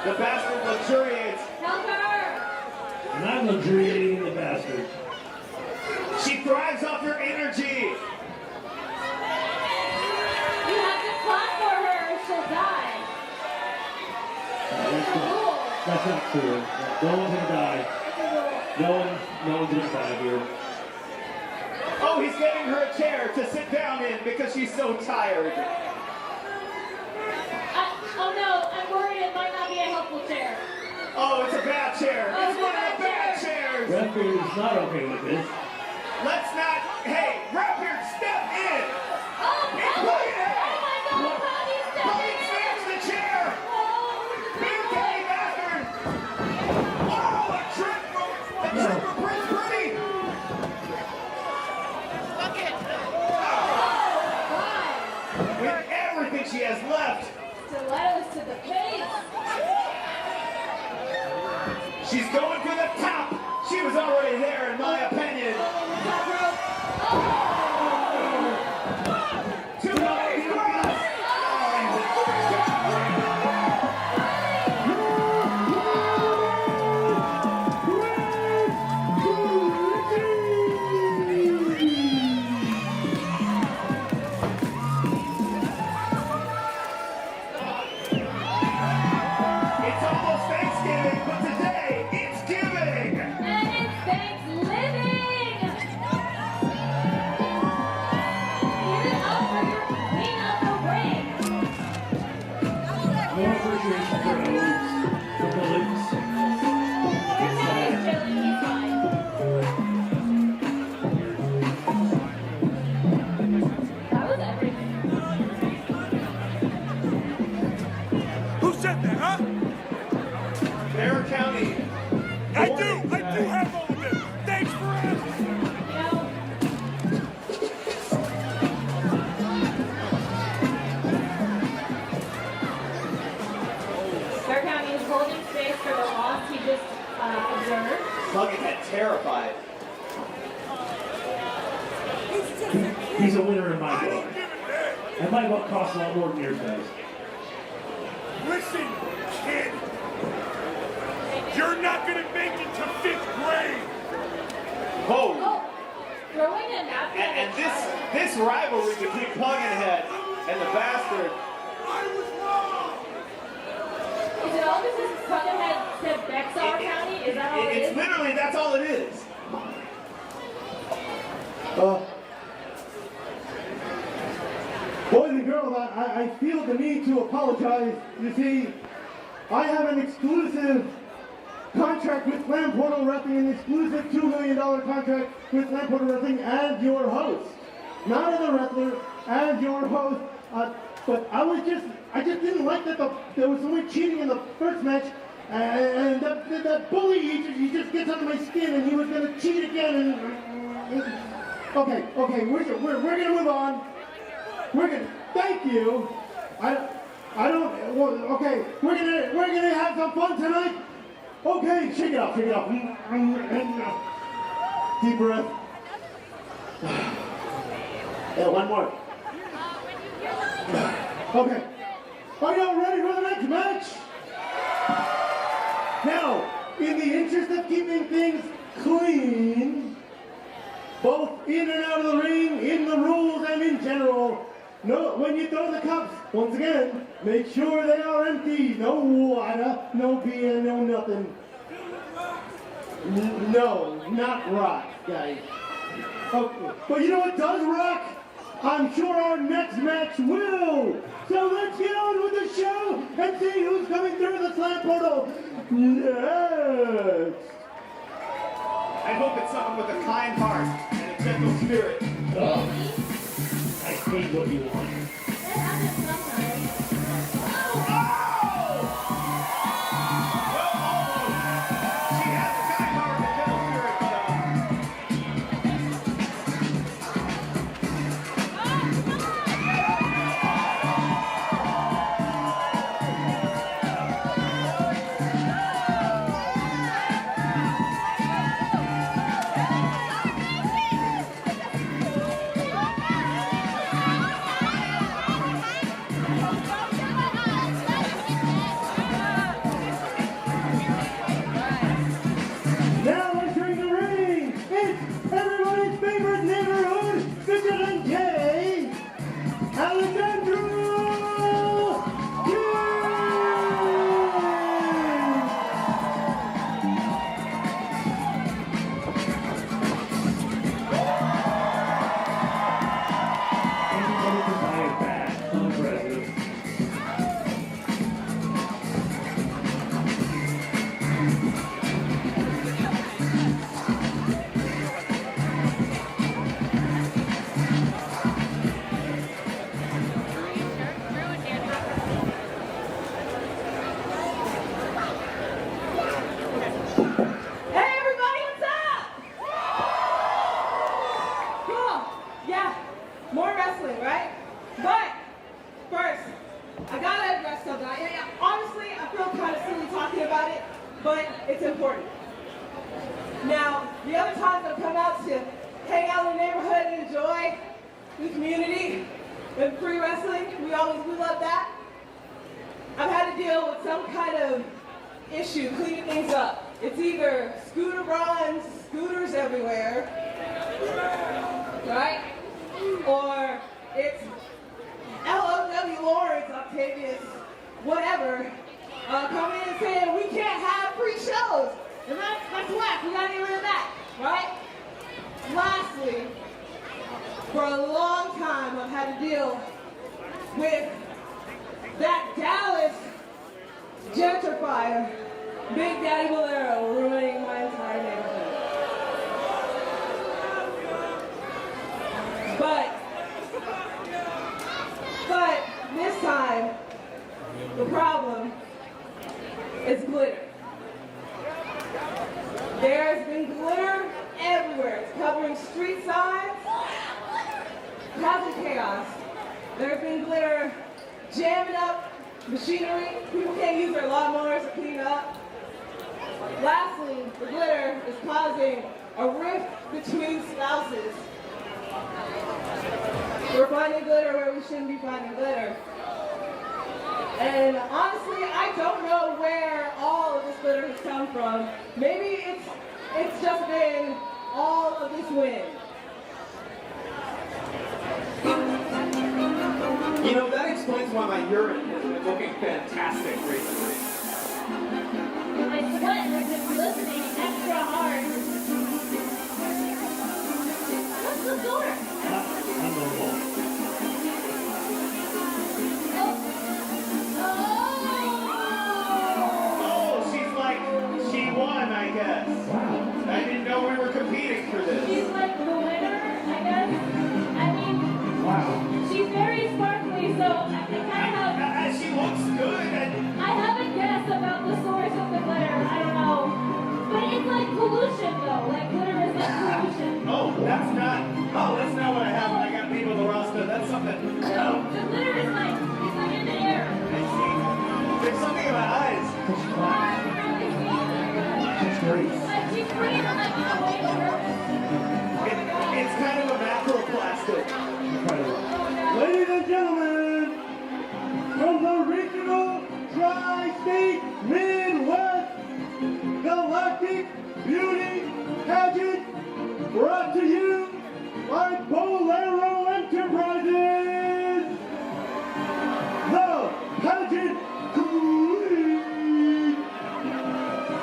The bastard luxuriates. Help her. And I'm luxuriating the bastard. She thrives off your energy. You have to clap for her or she'll die. That's not true. No one's gonna die. No one's gonna die here. Oh, he's getting her a chair to sit down in because she's so tired. Oh no, I'm worried it might not be a helpful chair. Oh, it's a bad chair. Oh, It's one of the bad chairs. Referee is not okay with this. Let's not. Hey, Redbeard, step in. Oh, It's oh, right oh there. my God, Bobby, step Bobby in. slams the chair. Oh, Bear County bastard. Oh, a trick for Prince Pretty. God. Stilettos to the face. She's going for the top. She was already there, in my opinion. Top rope. Oh! Two legs, It's almost Thanksgiving, but today it's giving. And it's Thanksgiving! Give it up for your queen of the ring! More appreciation for Oates, for Balloons. Your daddy's chilling, he's fine. That was everything. Who said that, huh? Bear County. I do have all of it. Thanks for asking. You know, Bear County is holding space for the loss he just observed. Buckethead terrified. He's a winner in my I book. don't give a damn. And my book costs a lot more than yours does. Listen, kid. You're not gonna make it to 5th grade. Oh, Oh, throwing a napkin at and a child. this rivalry between Pumpkinhead and the Bastard. I was wrong. Is it all because Pumpkinhead said Bexar County? Is that all it It's is? literally, that's all it is. Boys and girls, I feel the need to apologize. You see, I have an exclusive contract with Slam Portal Wrestling, an exclusive $2 million contract with Slam Portal Wrestling as your host. Not as a wrestler, as your host. But I just didn't like that there was so much cheating in the first match. And that bully, he just gets under my skin, and he was going to cheat again. Okay, we're going to move on. Thank you. Okay, we're gonna have some fun tonight. Okay, shake it off. Deep breath. Yeah, one more. Okay. Are y'all ready for the next match? Now, in the interest of keeping things clean, both in and out of the ring, in the rules and in general, no, when you throw the cups, once again, make sure they are empty. No water, no beer, no nothing. No, not rock, guys. Okay. But you know what does rock? I'm sure our next match will. So let's get on with the show and see who's coming through the Slam Portal next. I hope it's someone with a kind heart and a gentle spirit. I hate what you want. That happens sometimes. Well, almost. She has a kind heart and a gentle spirit, but it's important. Now, the other times I've come out to hang out in the neighborhood and enjoy the community and free wrestling, we love that. I've had to deal with some kind of issue cleaning things up. It's either scooter runs, scooters everywhere, right? Or it's LOW Lawrence, Octavius, whatever, coming in and saying we can't have free shows. And that's whack, we gotta get rid of that, right? Lastly, for a long time I've had to deal with that Dallas gentrifier, Big Daddy Bolero, ruining my entire neighborhood. But this time, the problem is glitter. There's been glitter everywhere. It's covering street signs, causing chaos. There's been glitter jamming up machinery. People can't use their lawnmowers to clean up. Lastly, the glitter is causing a rift between spouses. We're finding glitter where we shouldn't be finding glitter. And honestly, I don't know where all of this glitter has come from. Maybe it's just been all of this wind. You know, that explains why my urine has been looking fantastic recently. My sweat has been glistening extra hard. What's the door? Unbelievable. Oh, she's like, she won, I guess. Wow. I didn't know we were competing for this. She's like the winner, I guess. I mean, Wow. she's very sparkly, so I kind of have. She looks good. I have a guess about the source of the glitter. I don't know. But it's like pollution, though. Like glitter is like pollution. Oh, that's not what I have when I got people the roster. That's something. No. The glitter is like, it's like in the air. I see. There's something in my eyes. That's great. Like she's bringing it like in a way to hurt. It's kind of a macroplastic. Incredible. Ladies and gentlemen, from the regional Tri-State Midwest Galactic Beauty Pageant, brought to you by Bolero Enterprises, the pageant queen,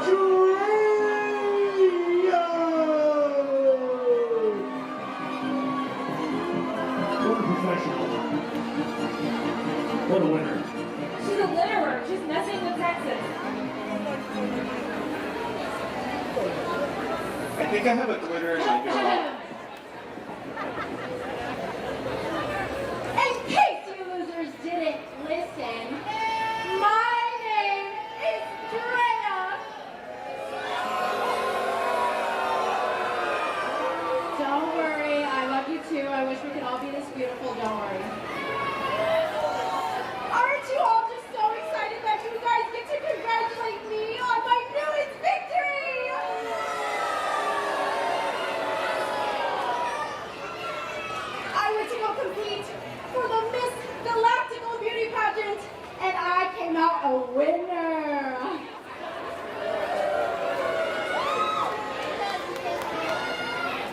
Trio. What a professional. What a winner. She's a glitterer. She's messing with Texas. I think I have a glitter in my jaw. In case you losers didn't listen, my name is Drea. Don't worry, I love you too. I wish we could all be this beautiful. Don't worry. Aren't you all just so excited that you guys get to congratulate me on my newest victory? I went to go compete for the Miss Galactical Beauty Pageant, and I came out a winner.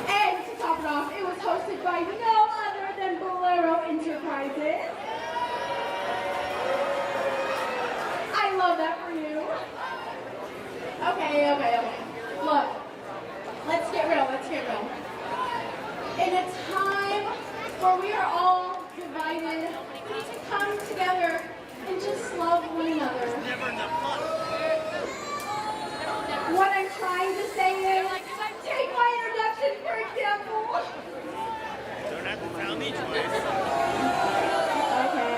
And to top it off, it was hosted by no other than Bolero Enterprises. I love that for you. Okay. Look, let's get real. In a time where we are all divided, we need to come together and just love one another. What I'm trying to say is, take my introduction for example. Don't have to tell me twice. Okay.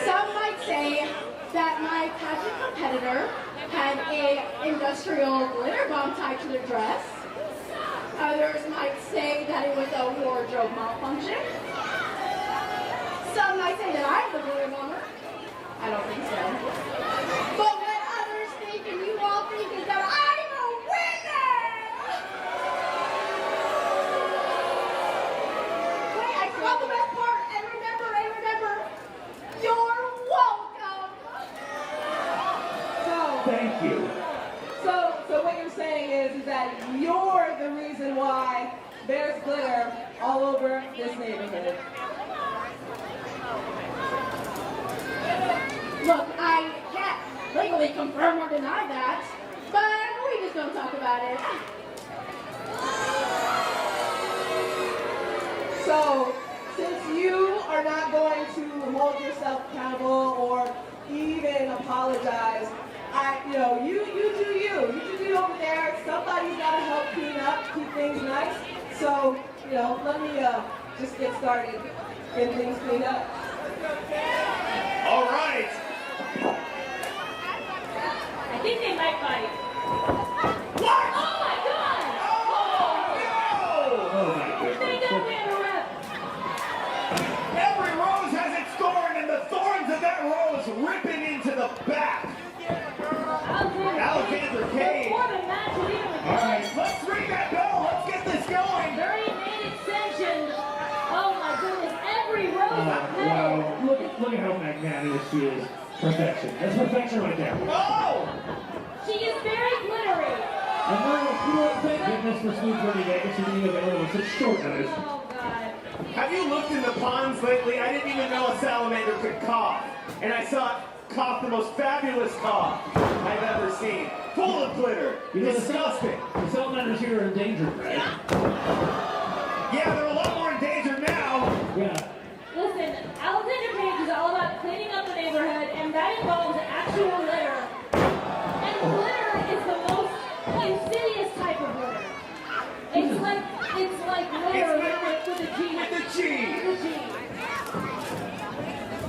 Some might say that my pageant competitor had a industrial glitter bomb tied to their dress. Others might say that it was a wardrobe malfunction. Some might say that I'm the glitter bomber. I don't think so. But what others thank you. So what you're saying is that you're the reason why there's glitter all over this neighborhood. Look, I can't legally confirm or deny that, but we just don't talk about it. So, since you are not going to hold yourself accountable or even apologize, you do you over there. Somebody's got to help clean up, keep things nice. So, let me just get started, get things cleaned up. All right. I think they might fight. What? Oh my God! Oh my They goodness. got me in a rep. Every rose has its thorn, and the thorns of that rose ripping into the back. Alexander Cage. Before the match was even All right, let's ring that bell. Let's get this going. 30-minute sanctioned. Oh my goodness, every rose Wow. held. Look at how magnanimous she is. Perfection. That's perfection right there. Oh! She is very glittery. And now, thank goodness for Smooth Bernie Vegas who being available with such short notice. Oh God. Have you looked in the ponds lately? I didn't even know a salamander could cough. And I saw it cough the most fabulous cough I've ever seen. Full of glitter. Disgusting. The salamanders here are endangered, right? Yeah, they're a lot more endangered now. Yeah. Listen, Alexander Page is all about cleaning up the neighborhood, and that involves actual litter. And glitter is the most insidious type of litter. It's like litter with a G. With the G. With a G.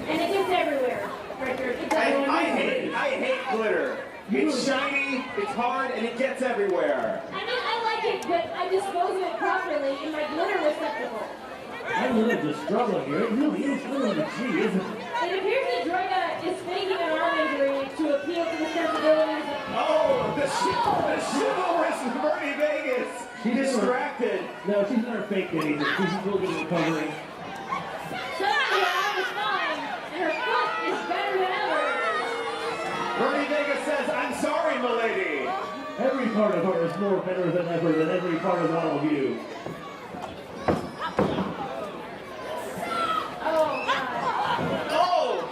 And it gets everywhere, Richard. It does. I hate glitter. It's shiny, it's hard, and it gets everywhere. I mean, I like it, but I dispose of it properly in my glitter receptacle. I'm really just struggling here. It really is really the G, isn't it? It appears that Drega is faking an arm injury to appeal to the sensibilities of... Oh, the chivalrous Bernie Vegas. She's Distracted. No, she's not fake anything. She's still getting recovering. Suddenly her arm is fine, and her foot is better than ever. Bernie Vegas says, I'm sorry, milady. Every part of her is more better than ever than every part of all of you. Oh, God. Oh!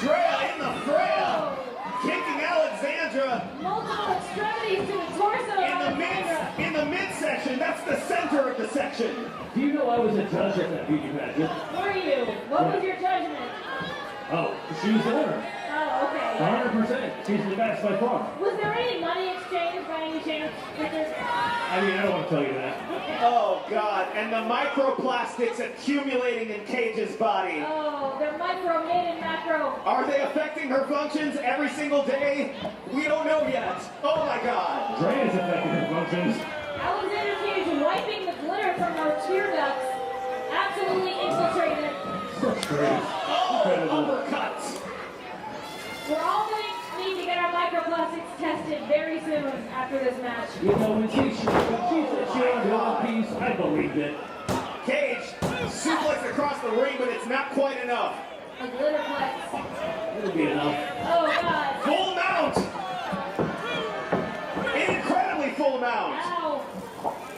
Drea in the frail. Kicking Alexandra Multiple extremities to the torso of Alexandra. in the midsection. That's the center of the section. Do you know I was a judge at that beauty pageant? Were you? What was your judgment? Oh, she was the winner. Oh, okay. 100%. She's the best by far. Was there any money exchange by any chance? I mean, I don't want to tell you that. Oh, God. And the microplastics accumulating in Cage's body. Oh, they're micro, made in macro. Are they affecting her functions every single day? We don't know yet. Oh, my God. Drea's affecting her functions. Alexander Cage wiping the glitter from her tear ducts. Absolutely infiltrated. Such grace. Oh, Incredible. uppercuts. We're all going to need to get our microplastics tested very soon after this match. You know, when she said she wanted one piece, I believed it. Cage suplex across the ring, but it's not quite enough. A glitterplex. It'll be enough. Oh, God. Full mount. Incredibly full mount. Ow.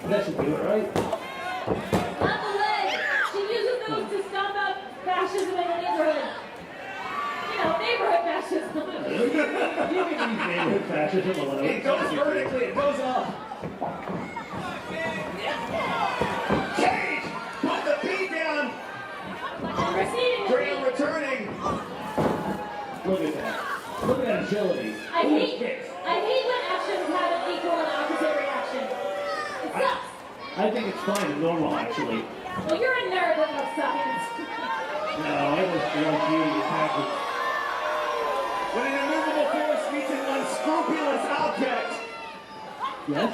That should do it, right? Not the leg. She uses those to stomp out fascism in the neighborhood. You know, neighborhood fascism. You can use neighborhood fascism alone. It goes vertically, it goes up. Cage, put the beat down. And receiving the Drea beat. returning. Look at that. Look at that agility. I hate when actions have an equal and opposite reaction. It sucks. I think it's fine and normal, actually. Well, you're a nerd that loves science. No, I just want you to attack it. When an immovable force meets an unscrupulous object. Yes?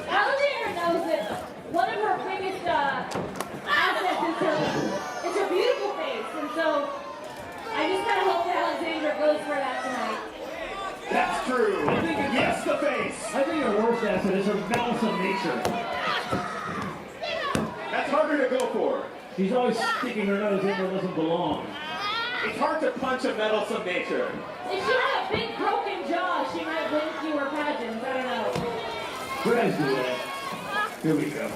Alexandra knows that one of her biggest assets is her beautiful face, and so I just kind of hope that Alexandra goes for that tonight. That's true. Yes, the face. I think her worst asset is her meddlesome nature. That's harder to go for. She's always sticking her nose in where it doesn't belong. It's hard to punch a meddlesome nature. If she had a big broken jaw, she might win fewer pageants. I don't know. Brad's doing it. Here we go.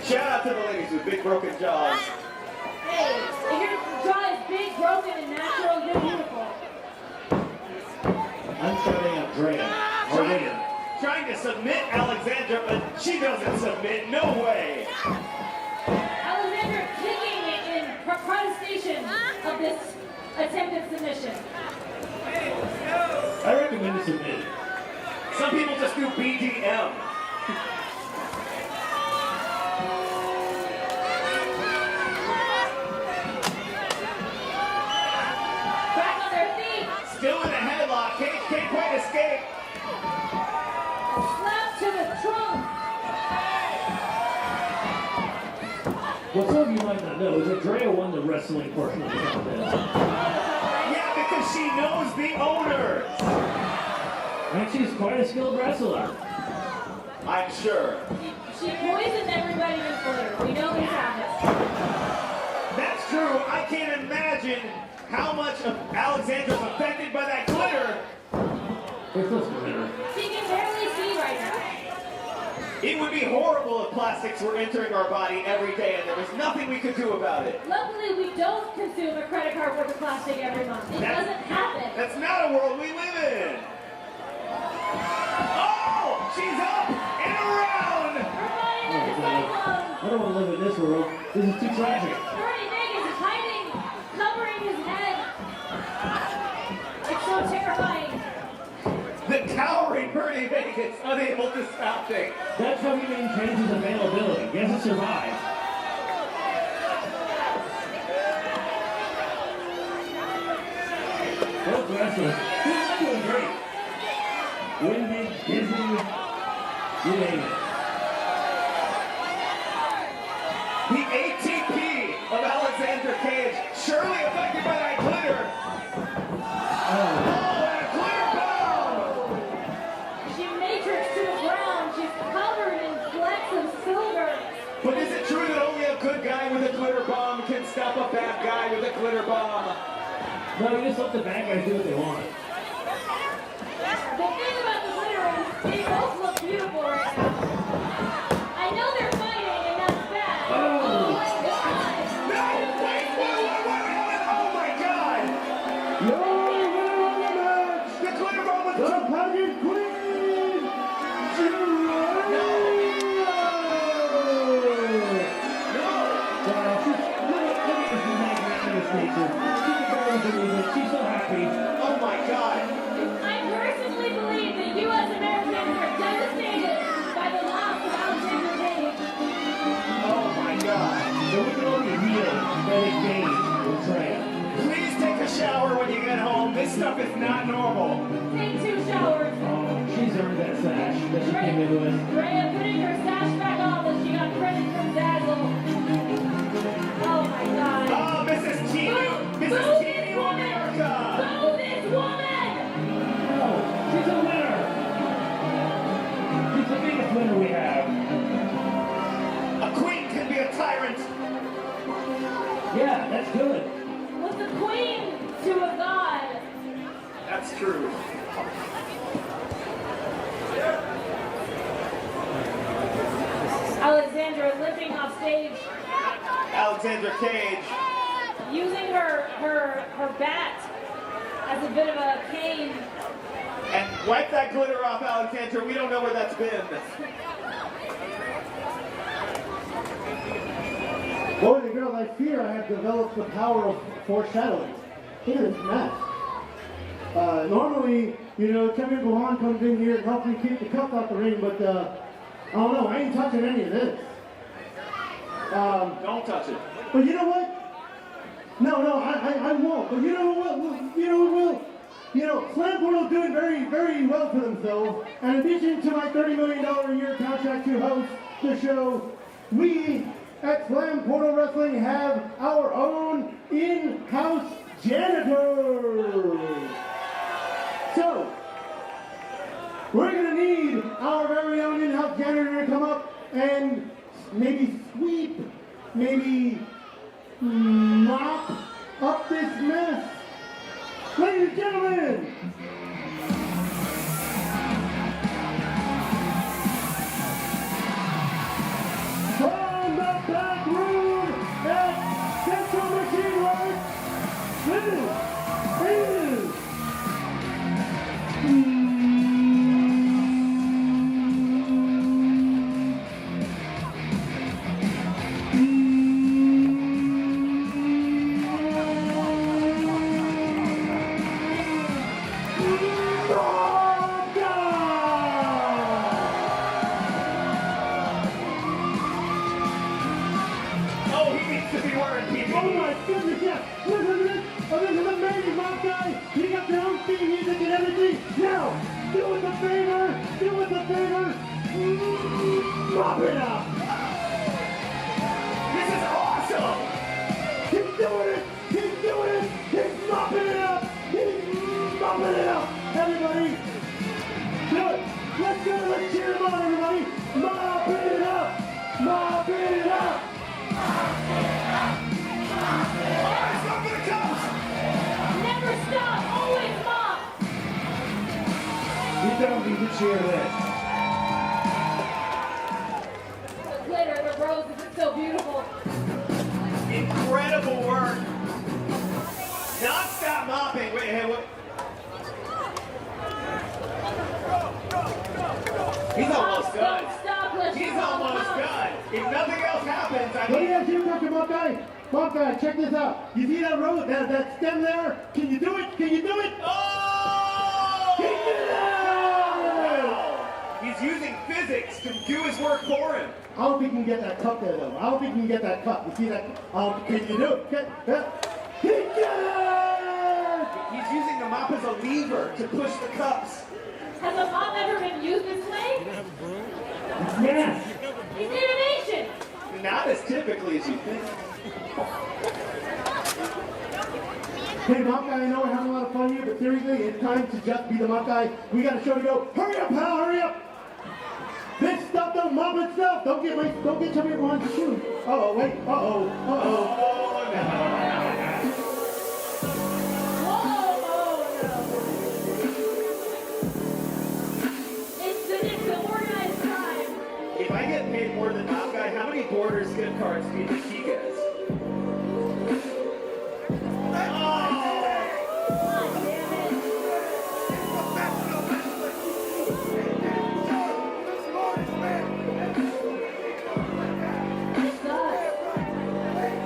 Shout out to the ladies with big broken jaws. Hey, if your jaw is big, broken, and natural, you're beautiful. I'm shouting out Drea, our winner. Trying to submit Alexandra, but she doesn't submit. No way. Alexandra kicking in protestation of this attempted submission. I recommend to submit. Some people just do BDM. Back on their feet. Still in a headlock. Cage can't quite escape. Slap to the trunk. What some of you might not know is that Drea won the wrestling portion of the contest. Yeah, because she knows the owners. And she's quite a skilled wrestler. I'm sure. She poisoned everybody with glitter. We know this happened. That's true. I can't imagine how much of Alexandra's affected by that glitter. It's just glitter. She can barely see right now. It would be horrible if plastics were entering our body every day and there was nothing we could do about it. Luckily, we don't consume a credit card worth of plastic every month. It doesn't happen. That's not a world we live in. Oh, she's up and around. I don't want to live in this world. This is too tragic. Bernie Vegas is hiding, covering his head. It's so terrifying. The cowering Bernie Vegas, unable to stop things. That's how he maintains his availability. He hasn't survived. Both wrestlers, he's doing great. Winded, dizzy, you name it. The ATP of Alexandra Cage, surely affected by that glitter. Oh, that glitter bomb! She matrixed to the ground. She's covered in flecks of silver. But is it true that only a good guy with a glitter bomb can stop a bad guy with a glitter bomb? No, you just let the bad guys do what they want. The thing about the glitter is they both look beautiful right now. I know they're fighting, and that's bad. Oh my God! No! Wait! Oh my God! Your winner of the match, The glitter bomb was the pageant queen, She's so happy. Oh my God! I personally believe that U.S. Americans are devastated by the loss of Alexandra Cage. Oh my God! So we can only heal that engage with Drea. Please take a shower when you get home. This stuff is not normal. Take 2 showers. Oh, she's earned that sash that she came in with. Drea putting her sash back on that she got credit from Dazzle. Oh my God. Oh, Mrs. Teeny! Mrs. Teeny of America! Boo this woman! Oh, she's a winner. She's the biggest winner we have. A queen can be a tyrant. Yeah, that's good. What's a queen to a god? That's true. Alexandra limping off stage, Alexandra Cage. using her bat as a bit of a cane. And wipe that glitter off, Alexandra. We don't know where that's been. boys and girls, I fear I have developed the power of foreshadowing. Look at this mess. Normally, you know, Kevin Gohan comes in here and helps me keep the cup out the ring, but I don't know, I ain't touching any of this. Don't touch it. But you know what? No, I won't. But you know what? You know what will? You know, Slam Portal's doing very, very well for themselves. And in addition to my $30 million a year contract to host the show, we at Slam Portal Wrestling have our own in-house janitor. So, we're going to need our very own in-house janitor to come up and maybe sweep, maybe mop up this Oh, he needs to be wearing PPE. Oh my goodness, yes! Listen to this! Oh, this is amazing, Mob Guy! You got your own theme music and everything! Now, do us a favor! Do us a favor! Mop it up! This is awesome! He's doing it! He's doing it! He's mopping it up! He's mopping it up! Everybody! Do it! Let's go! Let's cheer him on, everybody! Mop it up! Mop it up! Alright, stop for the cops! Never stop, always mop. You don't need to cheer this. The glitter, the roses, it's so beautiful. Incredible work. Non-stop mopping. Wait, hey, what? He's almost done. Stop, let's He's go. almost done. If nothing else happens, I What do mean... you guys hear, Dr. Mob Guy? Mob Guy, check this out. You see that road, that stem there? Can you do it? Can you do it? Oh! He did it! He's using physics to do his work for him. I hope he can get that cup there, though. I hope he can get that cup. You see that? Can you do it? He did it! He's using the mop as a lever to push the cups. Has a mop ever been used this way? Yes! It's innovation. Not as typically as you think. Hey, Mob Guy, I know we're having a lot of fun here, but seriously, it's time to just be the Mob Guy. We got a show to go. Hurry up, pal, hurry up! This stuff don't mop itself. Don't get somebody on the shoes. Uh-oh, wait. Uh-oh. Uh-oh. Oh, no. It's the organized crime. If I get paid more than that guy, how many Borders gift cards do you think he gets?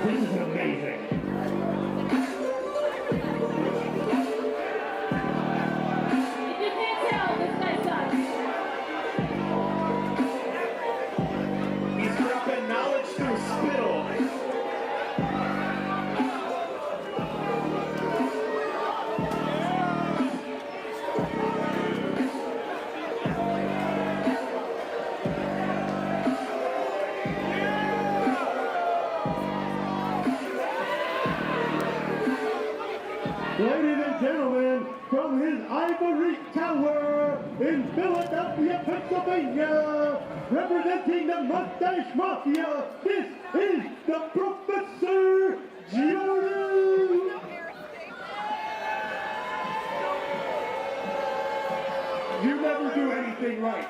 This is amazing. If you can't tell, this guy sucks. He's dropping knowledge through spittle. Ladies and gentlemen, from his ivory tower in Philadelphia, Pennsylvania, representing the Mustache Mafia, this is the Professor Jordan! You never do anything right.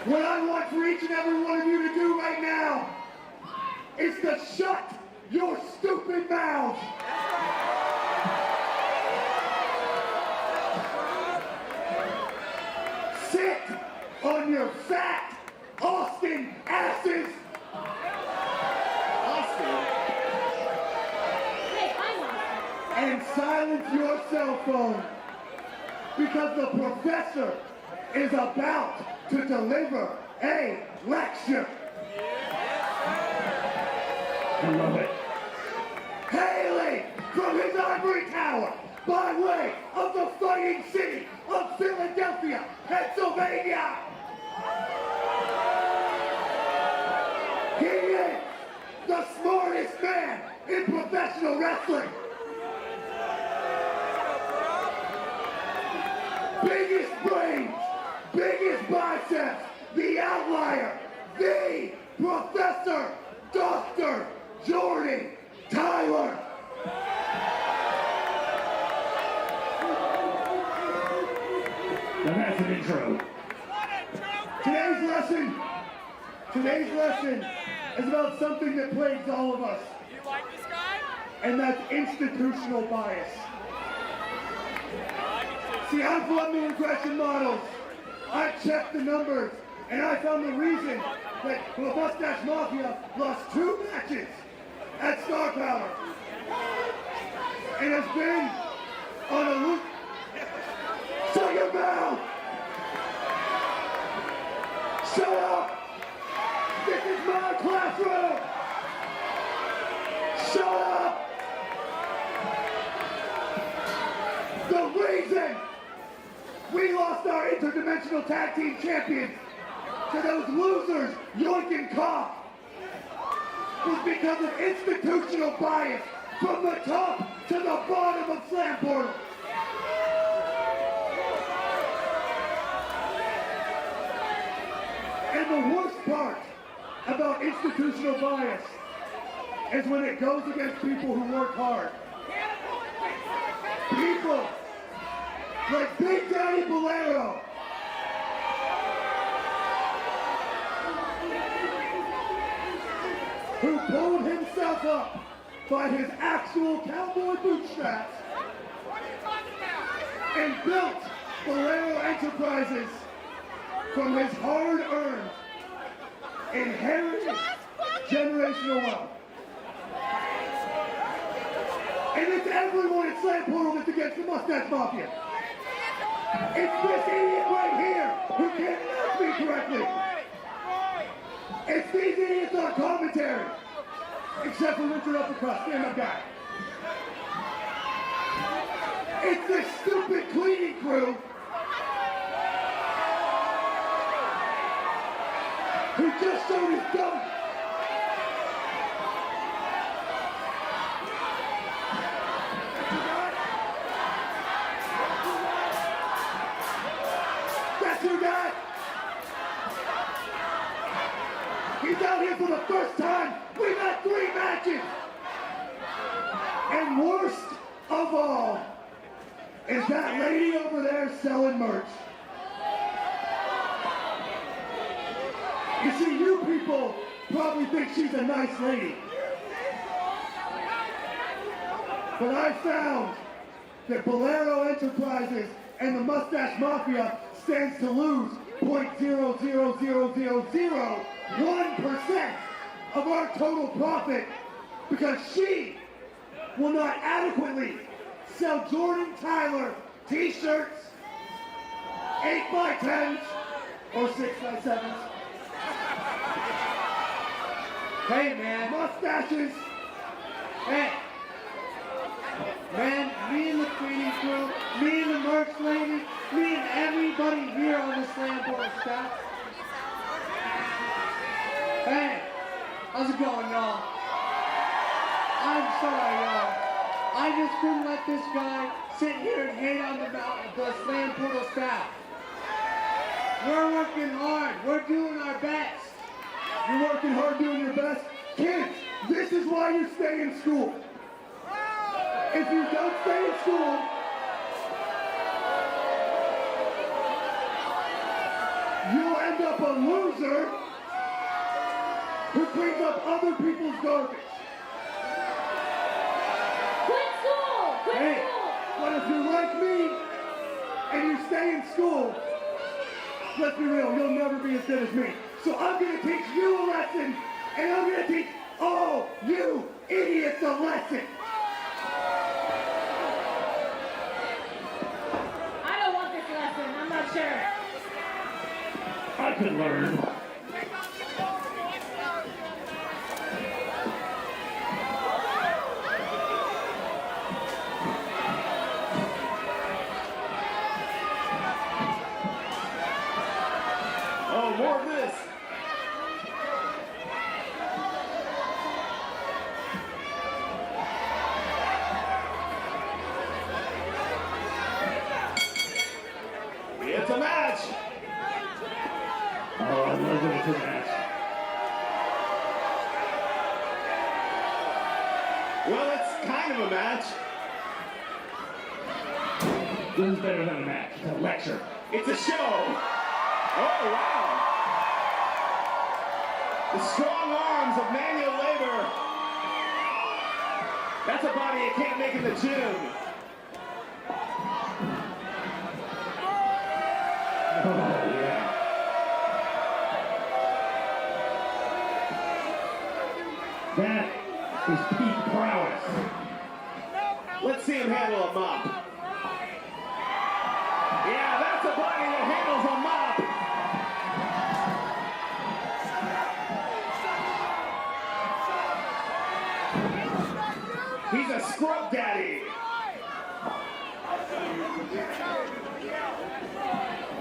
What I want for each and every one of you to do right now is to shut your stupid mouths. Sit on your fat Austin asses. Hey, I'm Austin. And silence your cell phone because the professor is about to deliver a lecture. I love it. Hailing from his ivory tower by way of the fighting city of Philadelphia, Pennsylvania. He is the smartest man in professional wrestling. Biggest brains, biggest biceps, the outlier, the Professor Dr. Jordan Tyler. Now that's an intro. Today's lesson is about something that plagues all of us. You like this guy? And that's institutional bias. See, I've run the regression models. I've checked the numbers, and I found the reason that the Mustache Mafia lost 2 matches at Star Power. And has been on a loop. Shut your mouth! Shut up! This is my classroom! Shut up! The reason we lost our interdimensional tag team champions to those losers, Yoink and Cough, was because of institutional bias from the top to the bottom of Slam Portal. And the worst part about institutional bias is when it goes against people who work hard. People like Big Daddy Bolero. Who pulled himself up by his actual cowboy bootstraps and built Bolero Enterprises from his hard-earned, inherited generational wealth. And it's everyone at Slam Portal that's against the Mustache Mafia. It's this idiot right here who can't announce me correctly. It's these idiots on commentary. Except for Richard Uppercut, stand-up guy. It's this stupid cleaning crew who just showed his gun. That's your guy. He's out here for the first time. We've had 3 matches. And worst of all is that lady over there selling merch. You see, you people probably think she's a nice lady. But I found that Bolero Enterprises and the Mustache Mafia stands to lose 0.00001% of our total profit because she will not adequately sell Jordan Tyler t-shirts, 8x10s or 6x7s. Hey, man. Mustaches. Hey. Man, me and the cleaning crew, me and the merch lady, me and everybody here on the Slam Portal staff. Hey, how's it going, y'all? I'm sorry, y'all. I just couldn't let this guy sit here and hate on the Slam Portal staff. We're working hard. We're doing our best. You're working hard doing your best. Kids, this is why you stay in school. If you don't stay in school, you'll end up a loser who cleans up other people's garbage. Quit school! Quit Hey, school! but if you're like me and you stay in school, let's be real, you'll never be as good as me. So I'm going to teach you a lesson, and I'm going to teach all you idiots a lesson. I don't want this lesson. I'm not sure. I could learn. Oh, more of this. It's a match. Oh, I love Well, it's kind of a match. This is better than a match. It's a lecture. It's a show. Oh, wow. The strong arms of manual labor. That's a body you can't make in the gym. Oh, yeah. That is peak prowess. Let's see him handle a mop. Yeah, that's a body that handles a mop. He's a scrub daddy.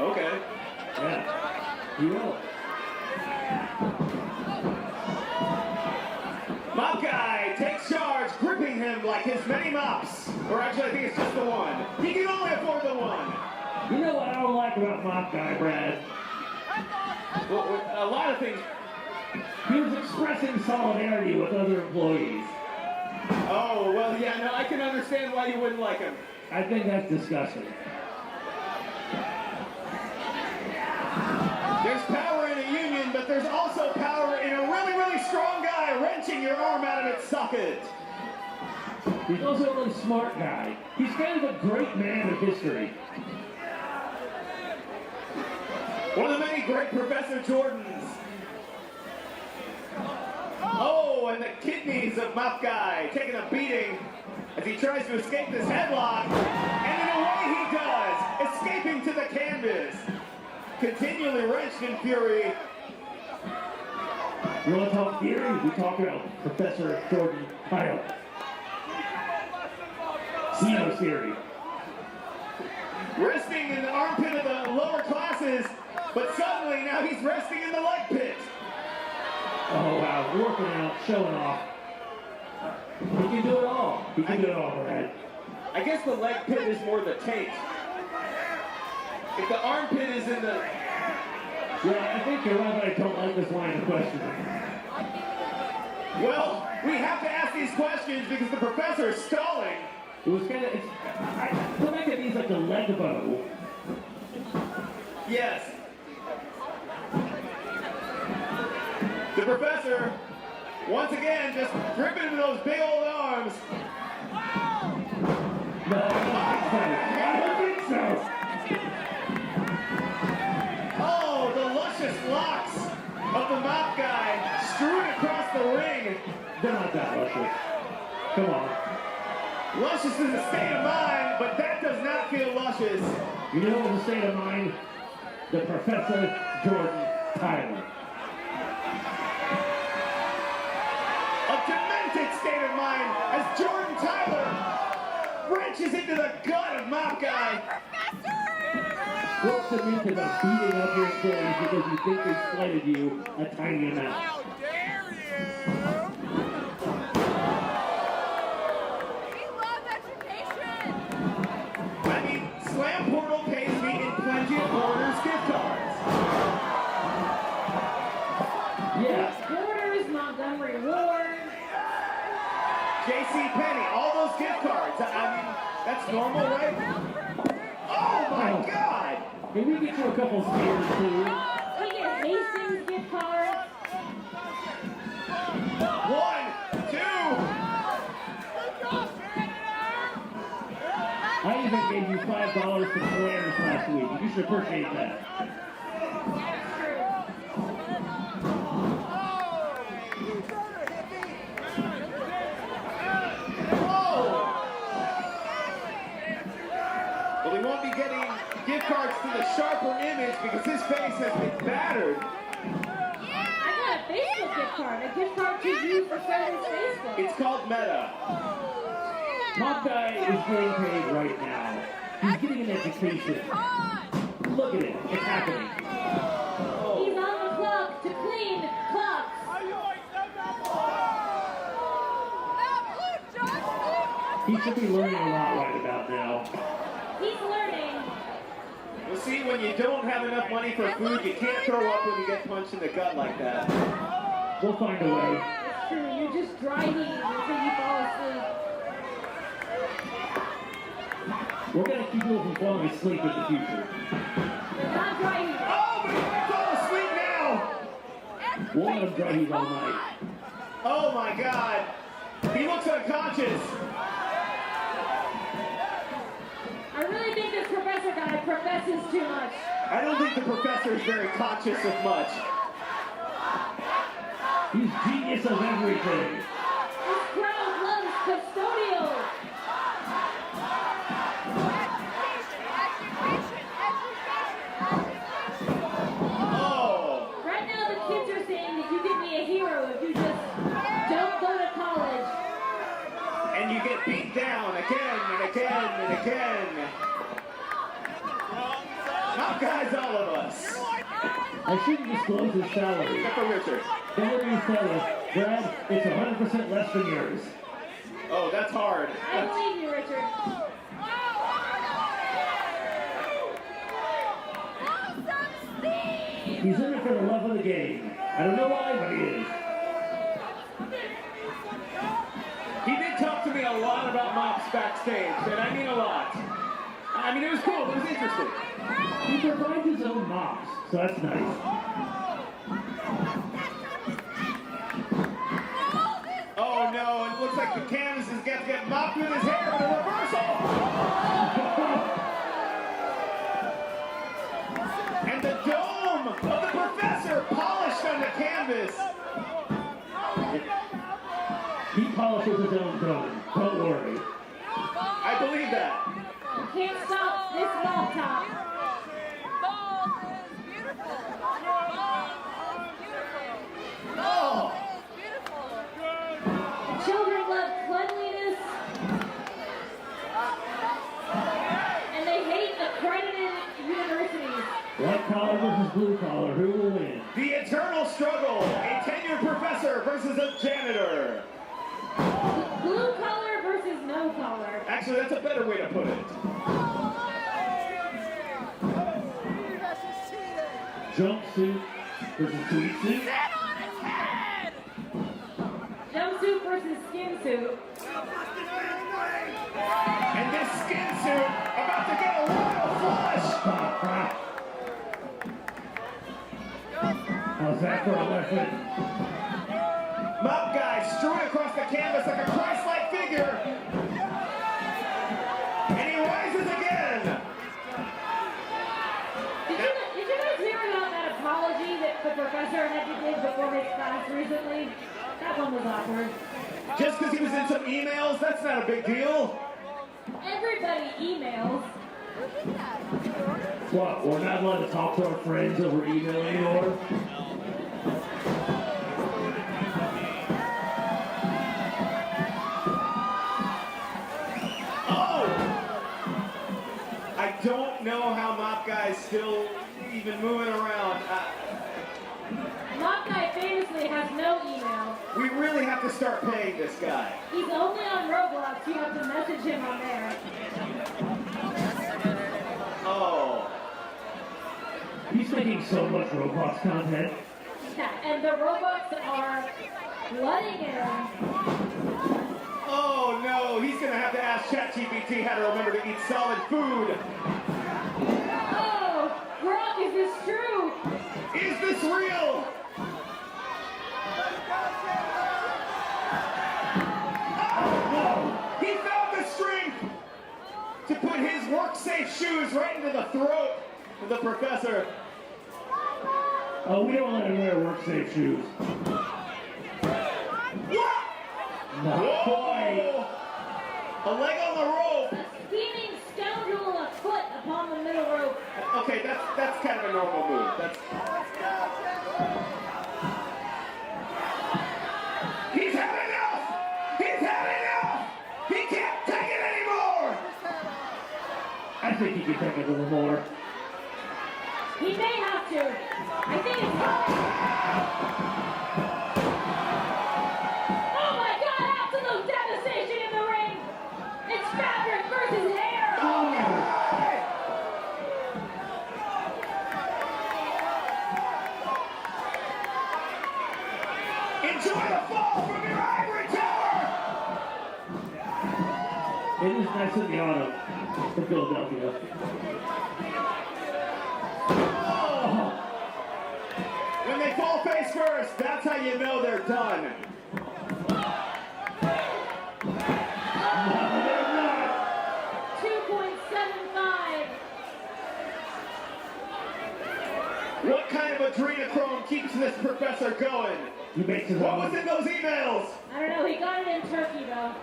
Okay. Yeah. He will. Mop guy takes charge, gripping him like his many mops. Or actually, I think it's just the one. He can only afford the one. You know what I don't like about Mop Guy, Brad? Well, a lot of things. He was expressing solidarity with other employees. Oh, well, yeah, no, I can understand why you wouldn't like him. I think that's disgusting. There's power in a union, but there's also power in a really, really strong guy wrenching your arm out of its socket. He's also a really smart guy. He's kind of a great man of history. One of the many great Professor Jordans. Oh, and the kidneys of Mop Guy taking a beating as he tries to escape this headlock. And in a way he does, escaping to the canvas. Continually wrenched in fury. You want to talk theory? We talk about Professor Jordan Tyler. Zeno theory. Resting in the armpit of the lower classes, but suddenly now he's resting in the leg pit. Oh wow, working out, showing off. He can do it all. He can do it all, Brad. I guess the leg pit is more the taint. If the armpit is in the... Yeah, I think you're right, but I don't like this line of questioning. Well, we have to ask these questions because the professor is stalling. It was kind of... The fact that he's like a leg bow. Yes. The professor, once again, just gripping into those big old arms. No, I don't think so. Oh, the luscious locks of the Mop Guy strewn across the ring. They're not that luscious. Come on. Luscious is a state of mind, but that does not feel luscious. You know what the state of mind? The Professor Jordan Tyler. A demented state of mind as Jordan Tyler wrenches into the gut of Mop Guy. What's the myth about beating up your employees because you think they slighted you a tiny amount? How dare you! We love education. I mean, Slam Portal pays me in plenty of Borders gift cards. Yeah. Borders, Montgomery Ward. J.C. Penney, all those gift cards. I mean, that's normal, right? Oh my God! Can we get you a couple spears too? We get Hastings gift cards. 1, 2. I even gave you $5 for Claire's last week. You should appreciate that. Well, he won't be getting gift cards to the sharper image because his face has been battered. I got a Facebook gift card. A gift card to you for friends Facebook. It's called Meta. Mop Guy is getting paid right now. He's getting an education. Look at it. It's happening. He's on the clock to clean cups. He should be learning a lot right about now. He's learning. Well, see, when you don't have enough money for food, you can't throw up when you get punched in the gut like that. We'll find a way. It's true. You're just dry heaving until you fall asleep. keep people from falling asleep in the future. Not right. Oh, but he might fall asleep now! We'll let him dry heat all night. Oh my God! He looks unconscious! I really think this professor guy professes too much. I don't think the professor is very conscious of much. He's genius of everything. This crowd loves custodial. Oh! Right now the kids are saying that you can be a hero if you just don't go to college. And you get beat down again and again and again. Top guys, all of us. I shouldn't disclose his salary. Except for Richard. Whatever you tell us, Brad, it's 100% less than yours. Oh, that's hard. I believe you, Richard. He's in it for the love of the game. I don't know why, but he is. He did talk to me a lot about mops backstage, and I mean a lot. I mean, it was cool. It was interesting. He provides his own mops, so that's nice. Oh no, it looks like the canvas is going to get mopped with his hair in a reversal. And the dome of the professor polished on the canvas. He polishes his own dome. Don't worry. I believe that. You can't stop this ball top. Oh! Children love cleanliness. And they hate accredited universities. White collar versus blue collar. Who will win? The eternal struggle. A tenured professor versus a janitor. Blue collar versus no collar. Actually, that's a better way to put it. Jumpsuit versus tweed suit. Jumpsuit versus skin suit. And this skin suit about to get a royal flush. How's that for a weapon? Mop guy strewing across the canvas like a Christ-like figure. And he rises again. Did you guys hear about that apology that the professor had to give before his class recently? That one was awkward. Just because he was in some emails, that's not a big deal. Everybody emails. What, we're not allowed to talk to our friends over email anymore? Oh! I don't know how Mop Guy's still even moving around. Mop Guy famously has no email. We really have to start paying this guy. He's only on Roblox. You have to message him on there. Oh. He's making so much Roblox content. Yeah, and the Robux are flooding him. Oh no, he's gonna have to ask ChatGPT how to remember to eat solid food. Oh, Brock, is this true? Is this real? Oh, he found the strength to put his work-safe shoes right into the throat of the professor. Oh, we don't let him wear work-safe shoes. What? Not quite. A leg on the rope. A scheming scoundrel and a foot upon the middle rope. Okay, that's kind of a normal move. He's had enough! He's had enough! He can't take it anymore! I think he can take a little more. He may have to. I think it's coming. Oh my God! Absolute devastation in the ring. It's fabric versus hair. Oh God! Enjoy the fall from your ivory tower! It is nice in the auto. from Philadelphia. When they fall face first, that's how you know they're done. No, they're not. 2.75. What kind of adrenochrome keeps this professor going? He makes his What own. was in those emails? I don't know, he got it in Turkey though.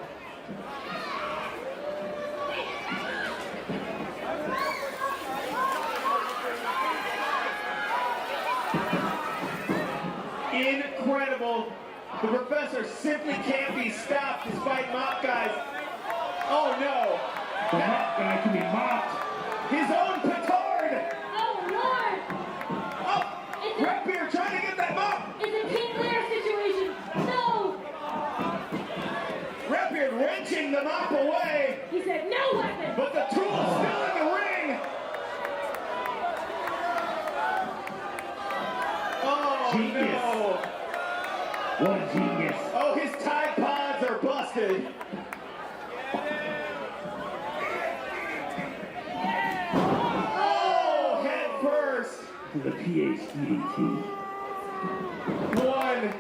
Incredible. The professor simply can't be stopped despite mop guys. Oh no. The mop guy can be mopped. His own petard. Oh Lord! Oh, Redbeard trying to get that mop. It's a King Lear situation. No! Redbeard wrenching the mop away. He said no weapon! But the tool's still in the ring. Oh Genius. no. What a genius. Oh, his Tide Pods are busted. Oh, head first. To the PhDT. 1,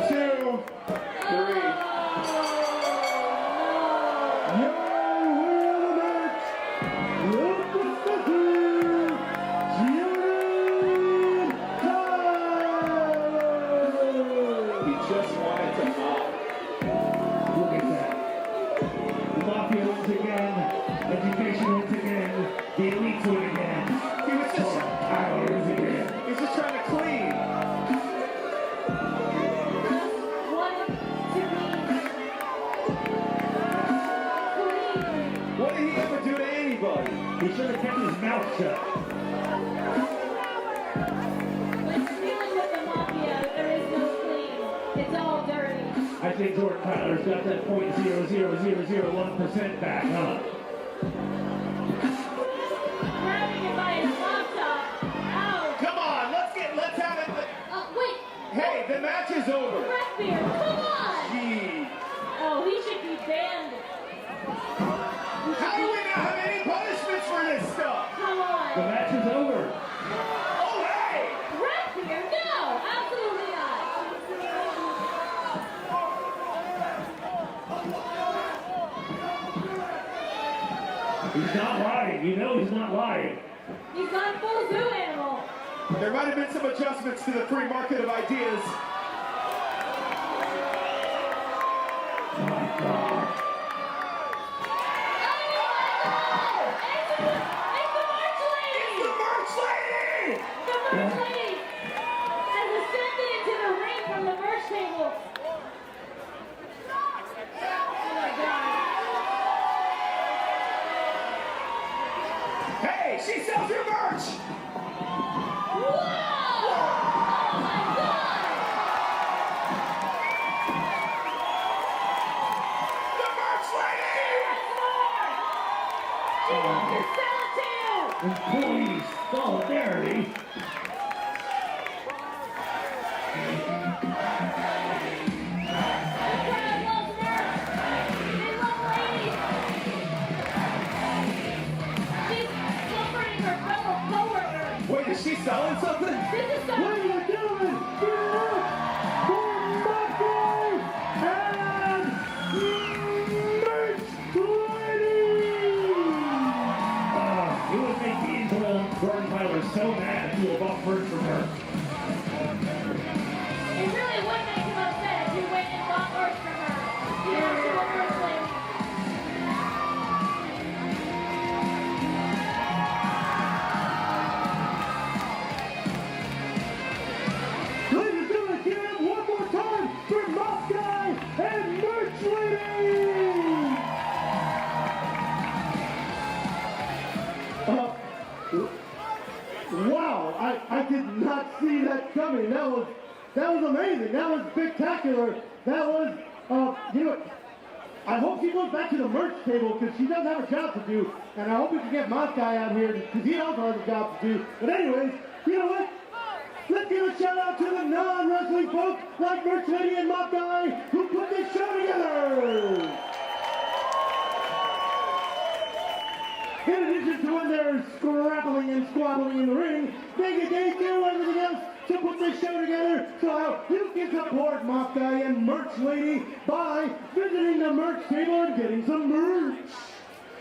2, 3. He just wanted to mop. Look at that. The Mafia wins again. Education wins again. The Elites win again. He was just, Tyler wins again. he's just trying to clean. What did he ever do to anybody? He should have kept his mouth shut. When dealing with the Mafia, there is no clean. It's all dirty. I think Jordan Tyler's got that .00001% back, huh? Grabbing him by his laptop. Ow! Come on, let's have it. Wait! Hey, the match is over. Redbeard, come on! Gee. Oh, he should be banned. How do we not have any punishments for this stuff? Come The on! match is over. Oh, hey! Redbeard, no! Absolutely not! He's not lying. You know he's not lying. He's gone full zoo animal. There might have been some adjustments to the free market of ideas. Oh my God. It's the March Lady! The March Lady! The March Lady has ascended into the ring from the merch table. Oh my God. Hey, she sells your merch! Whoa! Oh my God! The Merch Lady! She wants to sell it to you! Employee solidarity. The crowd loves merch. They love ladies. She's comforting her fellow coworkers. Wait, is she selling something? This is so What are you doing? Give it up for Bucky and Merch Lady! It would make me and Jordan Tyler so mad if you bought merch from her. It really would make him upset if you went and bought merch from her. You know, she will first lady. Ladies and gentlemen, give it up one more time for Mop Guy and Merch Lady! Wow, I did not see that coming. That was amazing. That was spectacular. That was, you know, I hope she goes back to the merch table because she does have a job to do. And I hope we can get Mop Guy out here because he also has a job to do. But anyways, you know what? Let's give a shout out to the non-wrestling folks like Merch Lady and Mop Guy who put this show together. In addition to when they're scrappling and squabbling in the ring, they do everything else to put this show together. So you can support Mock Guy and Merch Lady by visiting the merch table and getting some merch.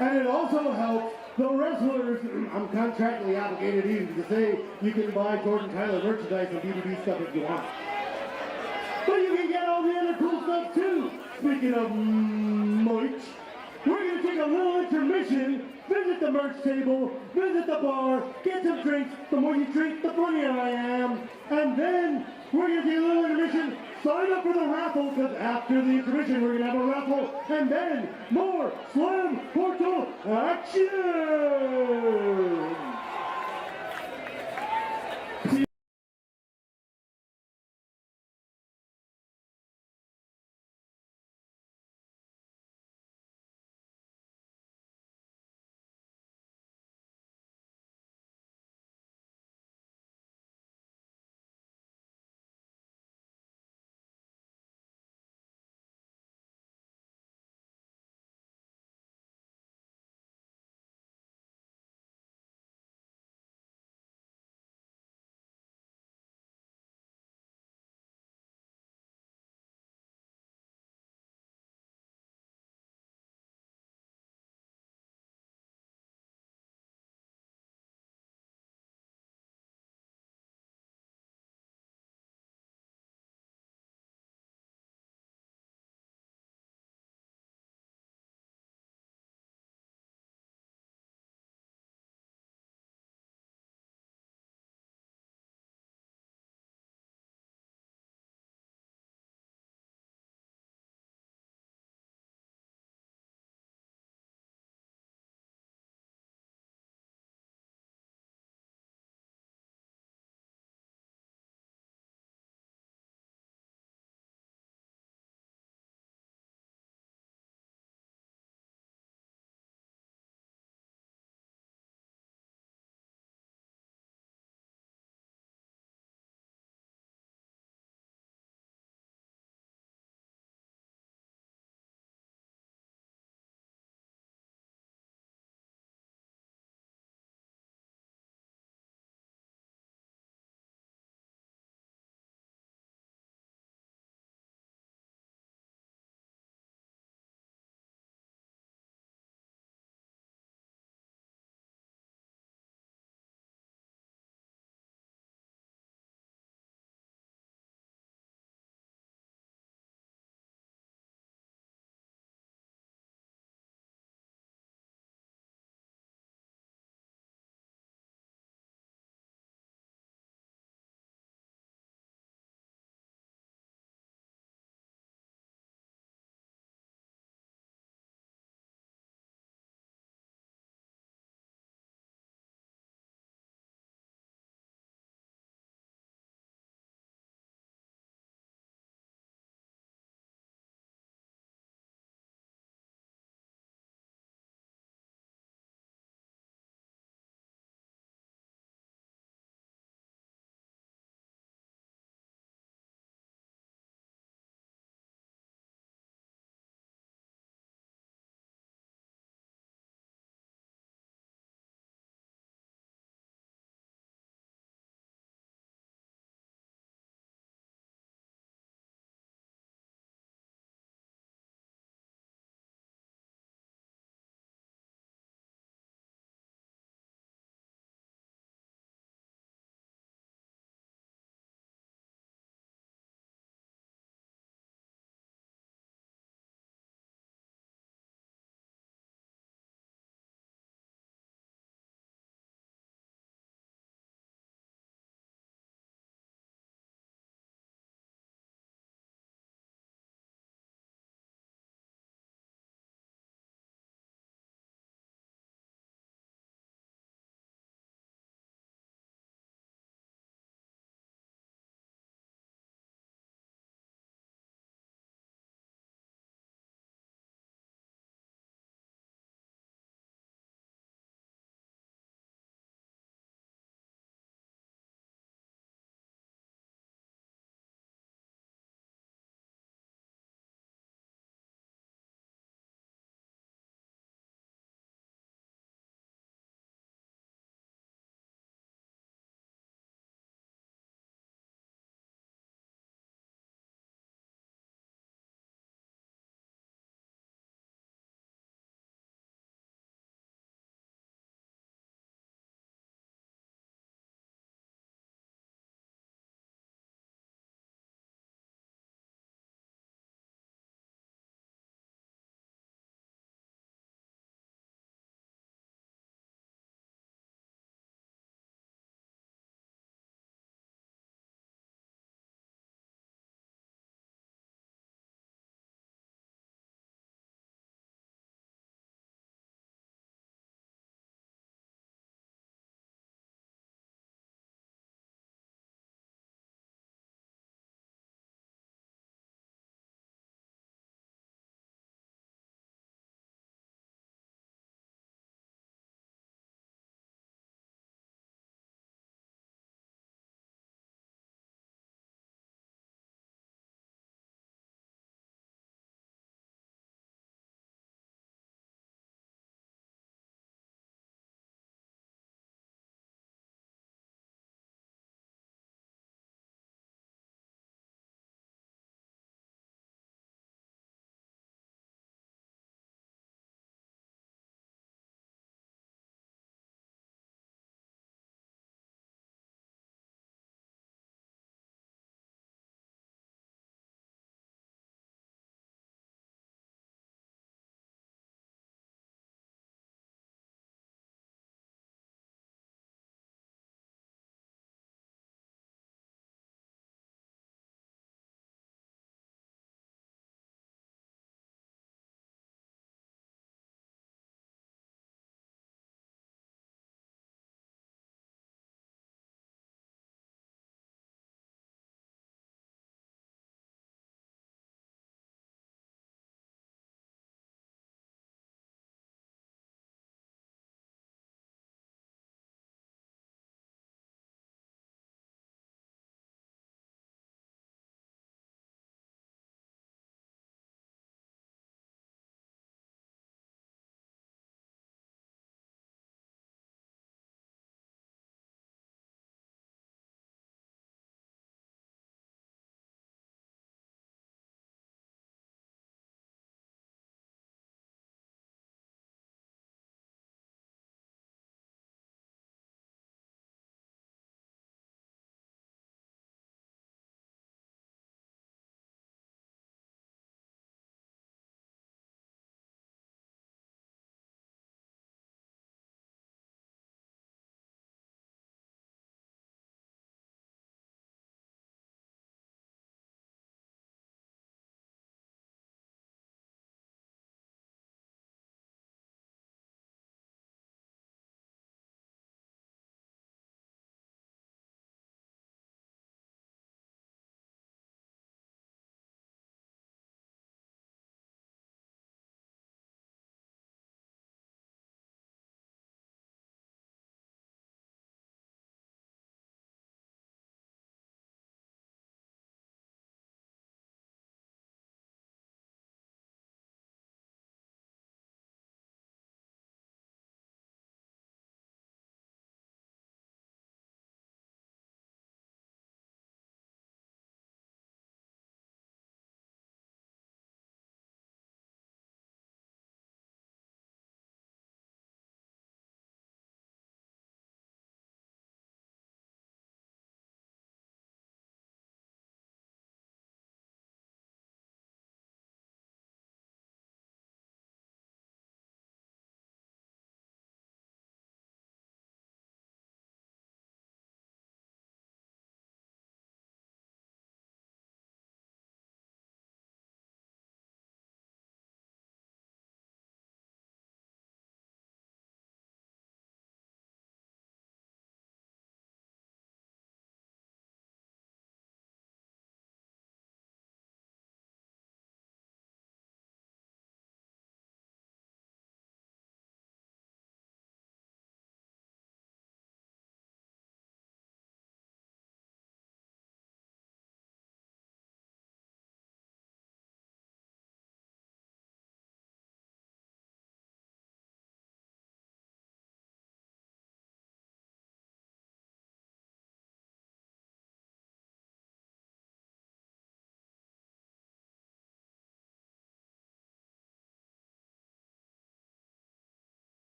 And it also helps the wrestlers. I'm contractually obligated even to say you can buy Jordan Tyler merchandise and DVD stuff if you want. But you can get all the other cool stuff too. Speaking of merch, we're going to take a little intermission, visit the merch table, visit the bar, get some drinks. The more you drink, the funnier I am. And then we're going to take a little intermission, sign up for the raffle, because after the intermission, we're going to have a raffle. And then more Slam Portal action!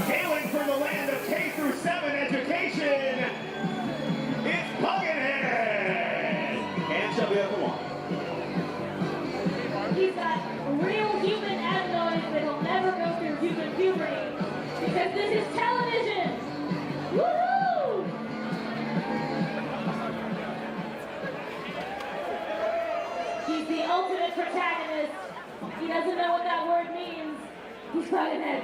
Hailing from the land of K through 7 education, it's Pumpkinhead! And shall be up the one. He's got real human adenoids that'll never go through human puberty because this is television! Woohoo! He's the ultimate protagonist. He doesn't know what that word means. He's Pumpkinhead.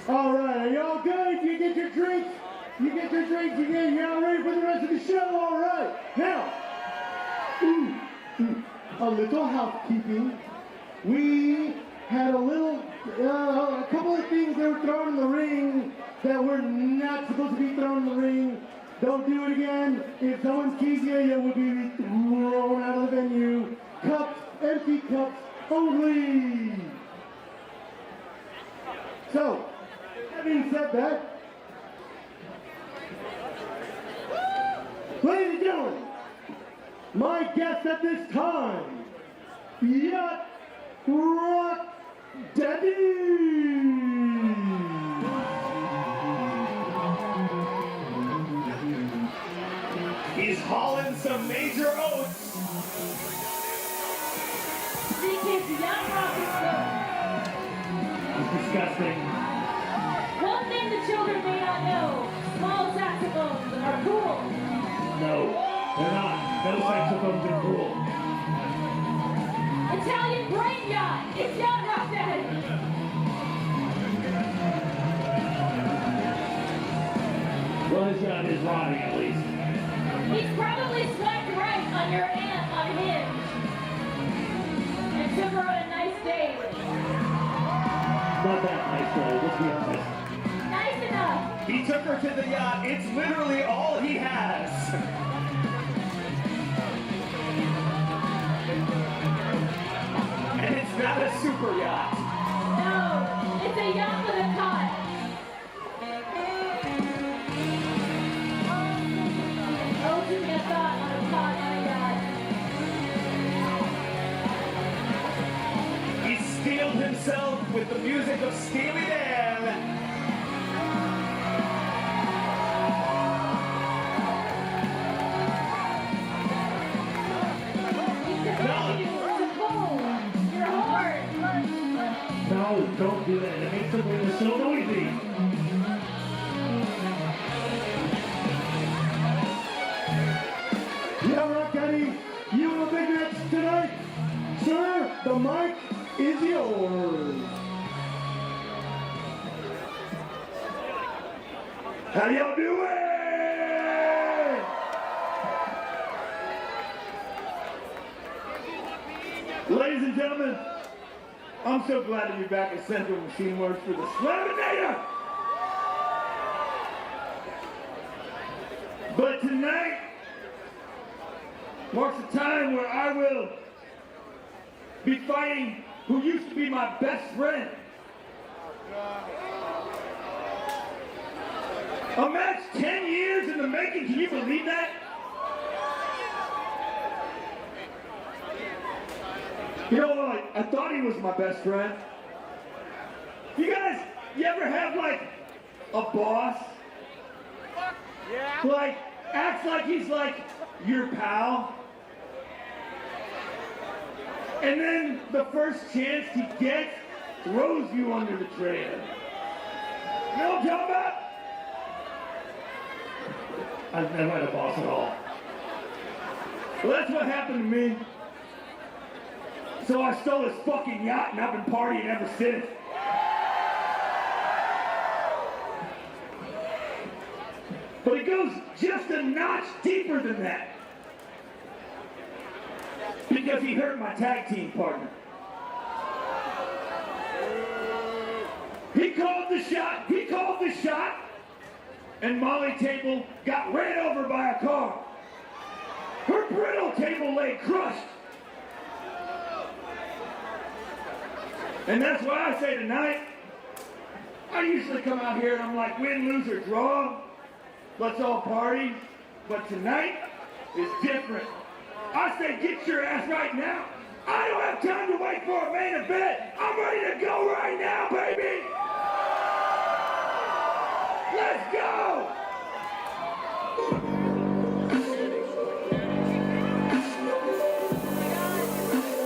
All right, are y'all good? You get your drinks? You get your drinks, y'all ready for the rest of the show? All right. Now, a little housekeeping. We had a couple of things that were thrown in the ring that were not supposed to be thrown in the ring. Don't do it again. If someone keys you, you will be thrown out of the venue. Cups, empty cups only. So, having said that, ladies and gentlemen, my guest at this time, Yacht Rock Daddy. He's hauling some major oats. Three kids, Yacht Rock is good. Disgusting. One thing the children may not know, small saxophones are cool. No, they're not. No saxophones are cool. Italian brain yacht, it's Yacht Rock Daddy. Well, his yacht is rotting at least. He's probably swiped right on your aunt on Hinge and took her on a nice date. Not that nice though, let's be honest. Nice enough. He took her to the yacht. It's literally all he has. And it's not a super yacht. No, it's a yacht with a cot. Oh, give me a thought on a cot on a yacht. He steeled himself with the music of Steely Dan. No, don't do that. It makes the room so noisy. Yeah, Rock Daddy, you have a big match tonight. Sir, the mic is yours. How y'all doing? Ladies and gentlemen, I'm so glad to be back at Central Machine Works for the SLAMINATOR. But tonight marks a time where I will be fighting who used to be my best friend. A match 10 years in the making, can you believe that? You know what, I thought he was my best friend. You guys, you ever have like a boss? Yeah. Like, acts like he's like your pal? And then the first chance he gets, throws you under the trailer. You know what I'm talking about? I've never had a boss at all. Well, that's what happened to me. So I stole his fucking yacht and I've been partying ever since. But it goes just a notch deeper than that. Because he hurt my tag team partner. He called the shot, and Molly Table got ran over by a car. Her brittle table lay crushed. And that's why I say tonight, I usually come out here and I'm like, win, lose, or draw. Let's all party. But tonight is different. I say get your ass right now. I don't have time to wait for a main event. I'm ready to go right now, baby. Let's go.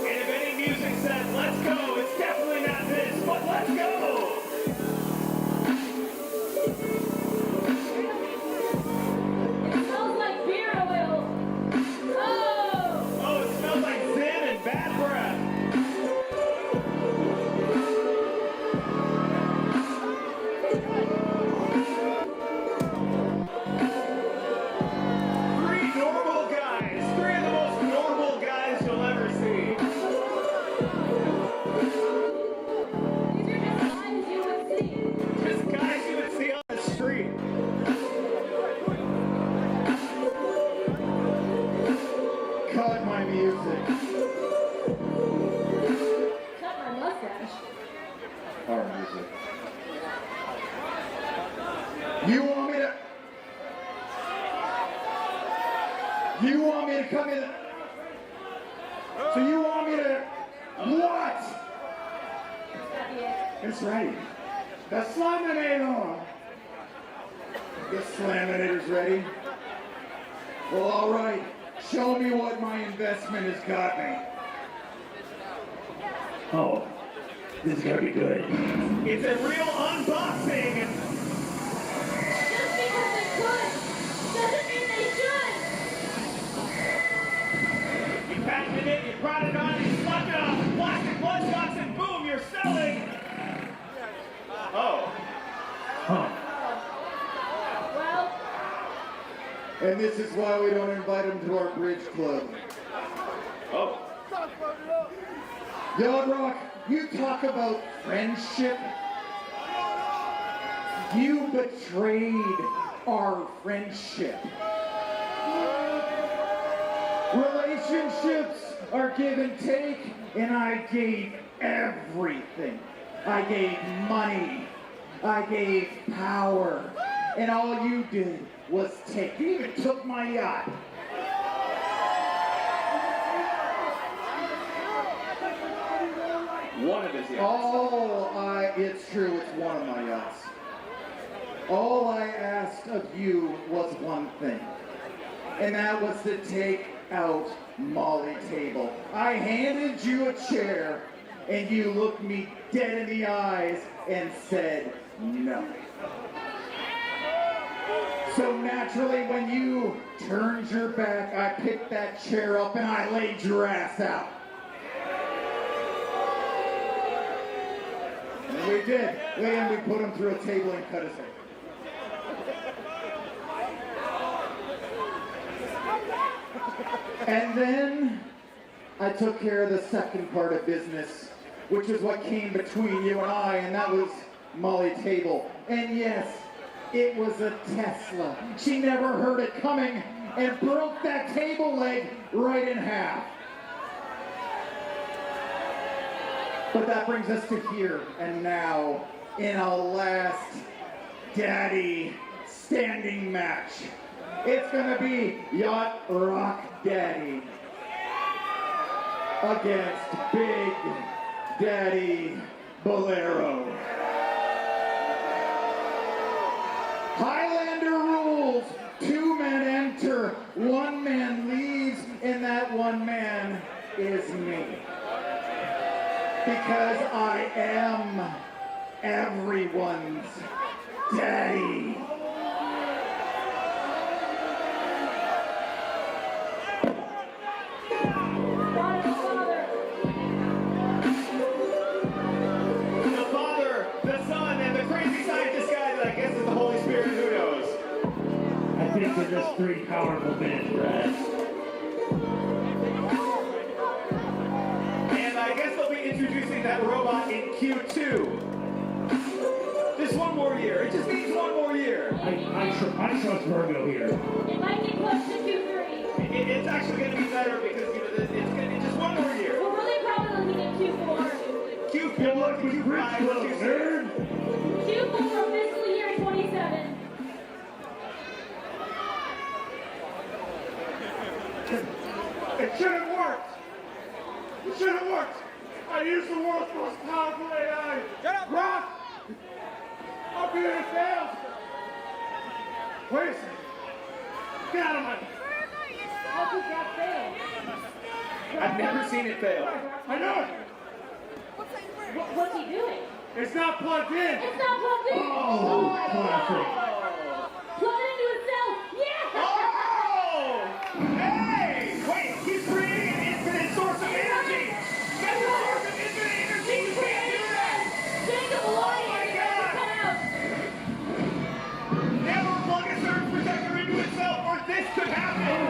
And if any music says let's go, it's definitely not this, but let's go. It smells like beer oil. Oh! Oh, it smells like sin and bad breath. Three normal guys. Three of the most normal guys you'll ever see. These are just lines you would see. Just guys you would see on the street. Cut my music. Cut my mustache. Our music. You want me to... You want me to come in... So you want me to... What? That'd be it. That's right. The SLAMINATOR. The SLAMINATOR's ready. Well, all right. Show me what my investment has got me. Oh, this is gonna be good. It's a real unboxing. Just because they could doesn't mean they should. You packed it in, you brought it on, you slapped it off with plastic lunchbox, and boom, you're selling. Oh. Huh. Well, And this is why we don't invite them to our bridge club. Oh. Young Rock, you talk about friendship. You betrayed our friendship. Relationships are give and take, and I gave everything. I gave money. I gave power. And all you did was take. You even took my yacht. One of his yachts. It's true, it's one of my yachts. All I asked of you was one thing, and that was to take out Molly Table. I handed you a chair, and you looked me dead in the eyes and said no. So naturally, when you turned your back, I picked that chair up and I laid your ass out. And we did. And we put him through a table and cut his head. And then I took care of the second part of business, which is what came between you and I, and that was Molly Table. And yes, it was a Tesla. She never heard it coming and broke that table leg right in half. But that brings us to here and now in a last Daddy standing match. It's gonna be Yacht Rock Daddy against Big Daddy Bolero. Highlander rules. 2 men enter, 1 man leaves, and that 1 man is me. Because I am everyone's daddy. The Father, the Son, and the crazy scientist guy that I guess is the Holy Spirit, who knows? I think they're just 3 powerful men, Brad. And I guess they'll be introducing that robot in Q2. Just 1 more year. It just needs 1 more year. I trust Virgo here. it might get close to Q3. It's actually going to be better because it's just 1 more year. We're really probably looking at Q4. Q4. Good luck fucking bridge club, nerd. Q4 fiscal year 27. It should have worked. It should have worked. I used the world's most powerful AI. Shut up. Rock. Up here it fails. Wait a second. Get out of my... How did that fail? I've never seen it fail. I know it. What's he doing? It's not plugged in. It's not plugged in. Oh, classic. Plug it into itself. Yeah. Oh! Hey! Wait, he's creating an infinite source of energy! That's a source of infinite energy! You can't do that! Jacob, Oh Lord, my God! cut out. Never plug a surge protector into itself or this could happen!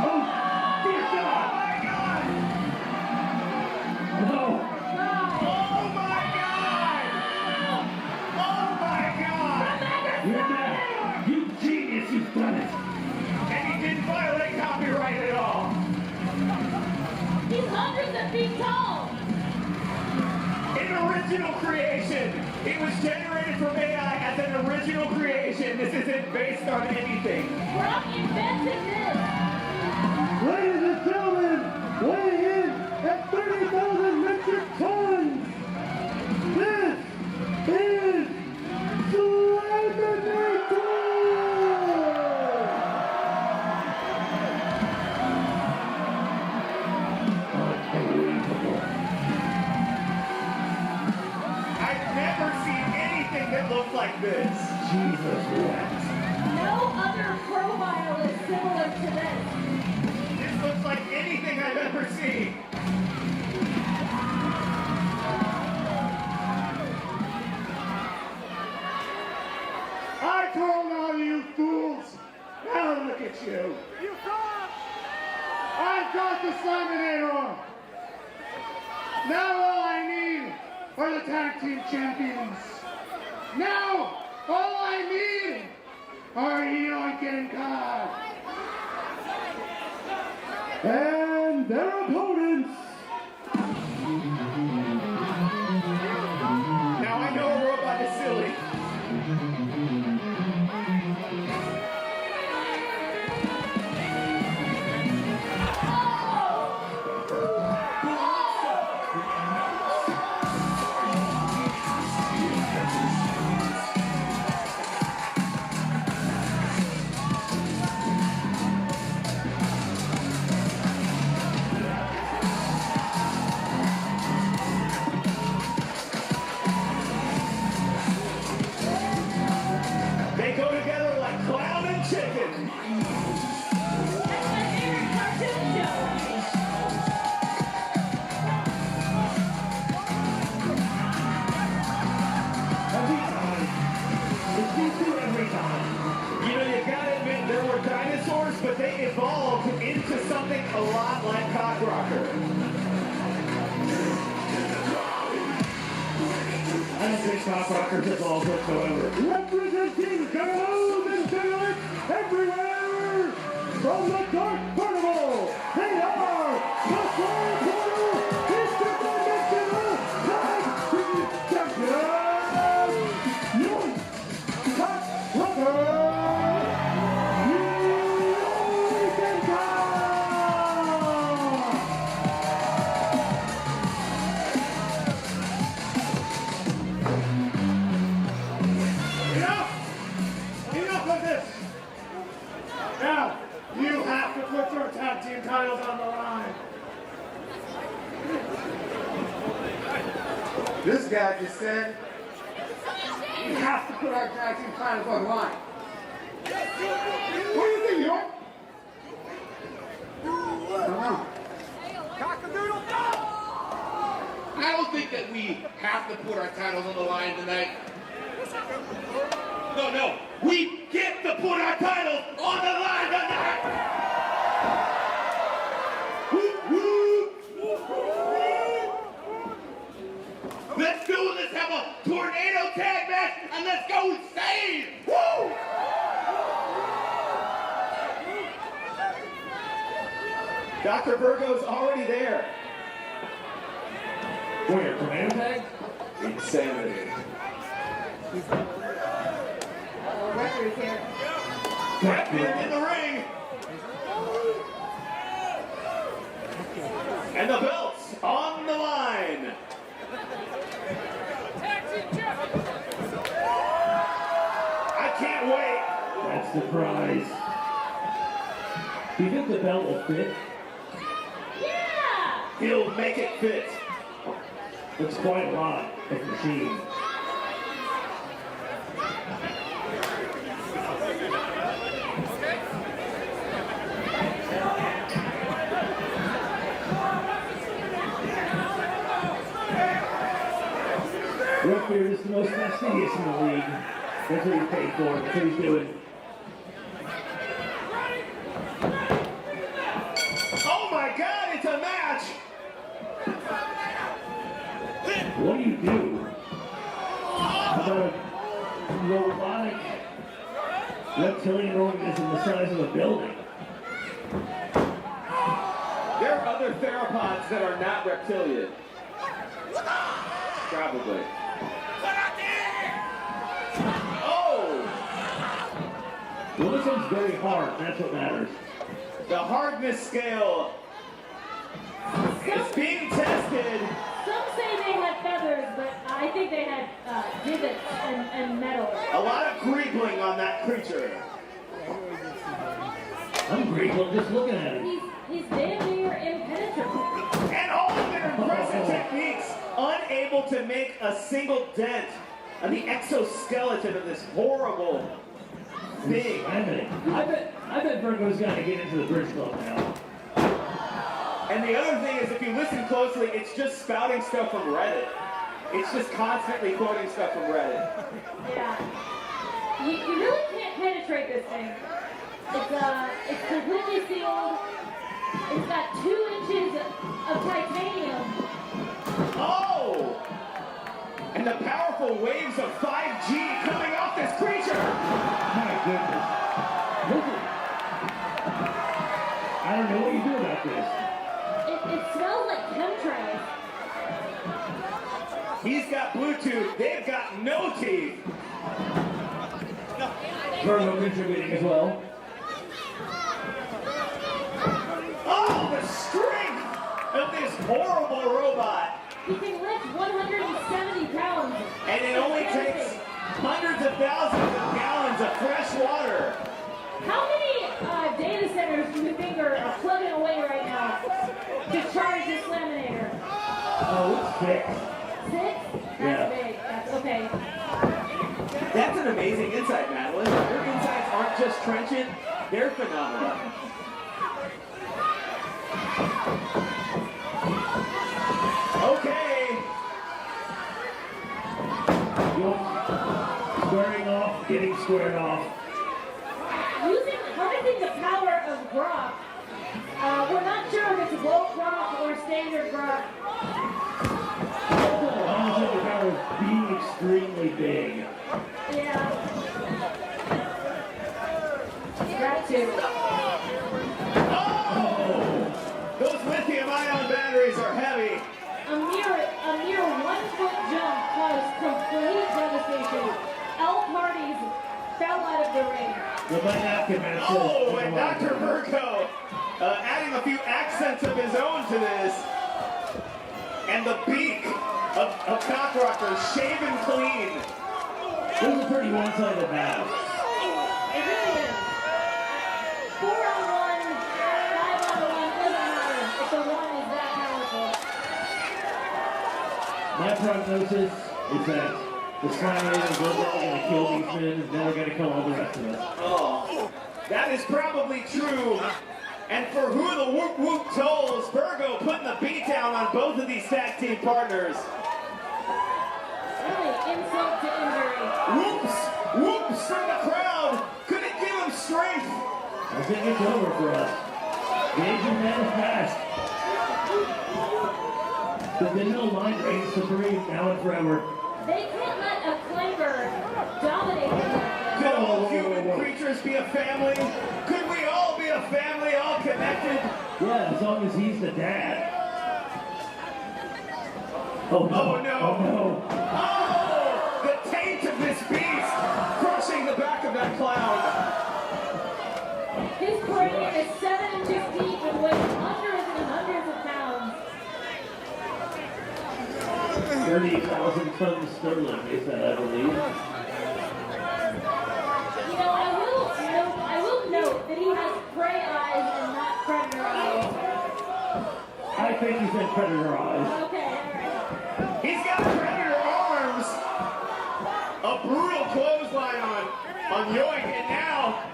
Oh, dear Oh God. my God! No. Oh my God! Oh my God! You're dead. You genius, you've done it. And he didn't violate copyright at all! He's hundreds of feet tall. An original creation! It was generated from AI as an original creation. This isn't based on anything. Brock invented this. Ladies and gentlemen, weighing in at 30,000 metric tons, this is SLAMINATOR! I've never seen anything that looked like this. Jesus wept. No other profile is similar to this. This looks like anything I've ever seen. I told all you fools. Now look at you. You come! I've got the SLAMINATOR. Now all I need are the tag team champions. Now all I need are Yoink and God. And their opponents, Now I know a robot is silly. They go together like clown and chicken. That's my favorite cartoon show. Every time. It's these two every time. You know, you gotta admit, there were dinosaurs, but they evolved into something a lot like Cockrocker. I don't think Cockrockers evolved whatsoever. representing girls and girls everywhere, from the Dark Carnival, they are the Slam Portal Interdimensional Tag Team Champions, Yoink, Cockrocker, Yoink and God! Enough of this. Now, you have to put your tag team titles on the line. This guy just said we have to put our tag team titles on the line. What do you think, York? I don't know. Cock-a-doodle dog! I don't think that we have to put our titles on the line tonight. No. We get to put our titles on the line tonight! Whoop, whoop. Let's do this. Have a tornado tag match and let's go insane! Woo! Dr. Virgo's already there. Wait, a tornado tag? insanity. Records here. Redbeard in the ring. And the belt's on the line. I can't wait. That's the prize. Do you think the belt will fit? Yeah! He'll make it fit. That's quite a lot of machine. Redbeard is the most fastidious in the league. That's what he's paid for. That's what he's doing. Oh my God, it's a match. What do you do? How about a robotic reptilian organism the size of a building? There are other theropods that are not reptilian. Probably. Oh! Well, this one's very hard. That's what matters. The hardness scale is being tested. Some say they had feathers, but I think they had divots and metal. A lot of greebling on that creature. I'm grateful just looking at it. He's damn near impenetrable. And all of their impressive techniques, unable to make a single dent on the exoskeleton of this horrible thing. I bet Virgo's got to get into the bridge club now. And the other thing is, if you listen closely, it's just spouting stuff from Reddit. It's just constantly quoting stuff from Reddit. Yeah. You really can't penetrate this thing. It's completely sealed. It's got 2 inches of titanium. Oh! And the powerful waves of 5G coming off this creature! My goodness. Listen. I don't know what you do about this. It smells like chemtrails. He's got Bluetooth, they've got no teeth. Virgo contributing as well. Oh, the strength of this horrible robot. He can lift 170 pounds. And it only takes hundreds of thousands of gallons of fresh water. How many data centers do you think are plugging away right now to charge this laminator? Oh, it's 6. 6? That's Yeah. big. That's okay. That's an amazing insight, Madeline. Your insights aren't just trenchant, they're phenomenal. Okay. Squaring off, getting squared off. Harnessing the power of Grok. We're not sure if it's woke Grok or standard Grok. Harnessing the power of being extremely big. Yeah. That too. Oh! Those lithium-ion batteries are heavy. A mere 1-foot jump caused complete devastation. All parties fell out of the ring. Oh, and Dr. Virgo adding a few accents of his own to this. And the beak of Cockrocker shaven clean. This is a pretty one-sided battle. It really is. 4-on-1, 5-on-1, doesn't matter if the one is that powerful. My prognosis is that the SLAMINATOR is going to kill these men, and then they're going to kill all the rest of us. Oh, that is probably true. And for who the whoop whoop tolls, Virgo putting the beat down on both of these tag team partners. Really, insult to injury. Whoops, whoops from the crowd. Could it give him strength? I think it's over for us. The Asian man is past. The digital line reigns supreme now and forever. They can't let a clanker dominate them. Could all human creatures be a family? Could we all be a family, all connected? Yeah, as long as he's the dad. Oh no. Oh no. Oh no. Oh! Son Sterling, is that, I believe. You know, I will note that he has prey eyes and not predator eyes. I think he said predator eyes. Okay, alright. He's got predator arms. A brutal clothesline on Yoink, and now.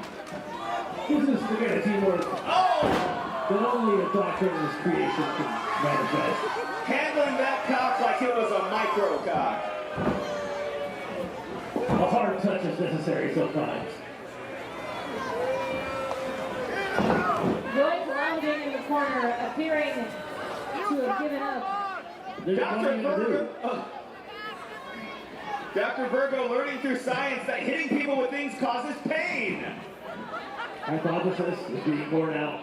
This is spaghetti teamwork Oh! that only a doctor in his creation can manifest. Handling that cock like it was a micro cock. A hard touch is necessary sometimes. Lloyd lounging in the corner, appearing to have given up. Dr. Virgo learning through science that hitting people with things causes pain. Hypothesis is being borne out.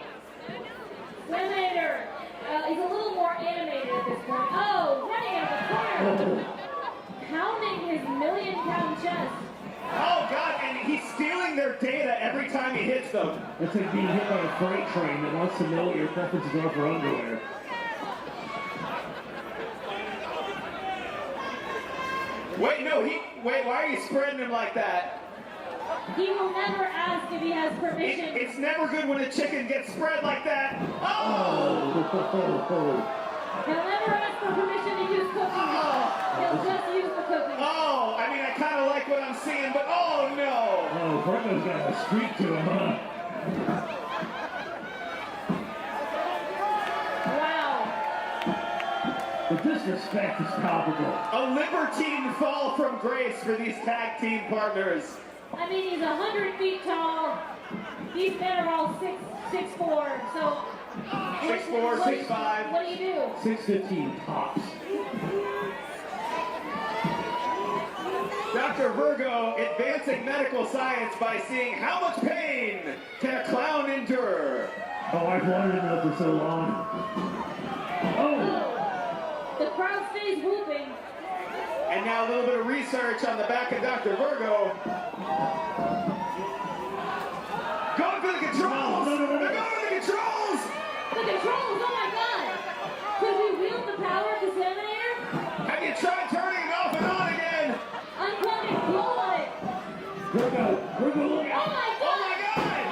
Slaminator is a little more animated at this point. Oh, running out of the corner. Pounding his million-pound chest. Oh, God, and he's stealing their data every time he hits them. It's like being hit by a freight train that wants to know what your preferences are for underwear. Wait, no, why are you spreading him like that? He will never ask if he has permission. It's never good when a chicken gets spread like that. Oh! He'll never ask for permission to use cooking oil. He'll just use the cooking oil. Oh, I mean, I kind of like what I'm seeing, but oh no! Oh, Virgo's got a streak to him, huh? Wow. The disrespect is palpable. A libertine fall from grace for these tag team partners. I mean, he's 100 feet tall. These men are all 6'4", so... 6'4", 6'5". What do you do? 6'15" tops. Dr. Virgo advancing medical science by seeing how much pain can a clown endure. Oh, I've wanted to know for so long. Oh! The crowd stays whooping. And now a little bit of research on the back of Dr. Virgo. Going for the controls! No. They're going for the controls! The controls, oh my god! Could we wield the power of the Slaminator? Have you tried turning it off and on again? Unplug it, blow on it! Virgo, look out! Oh my god!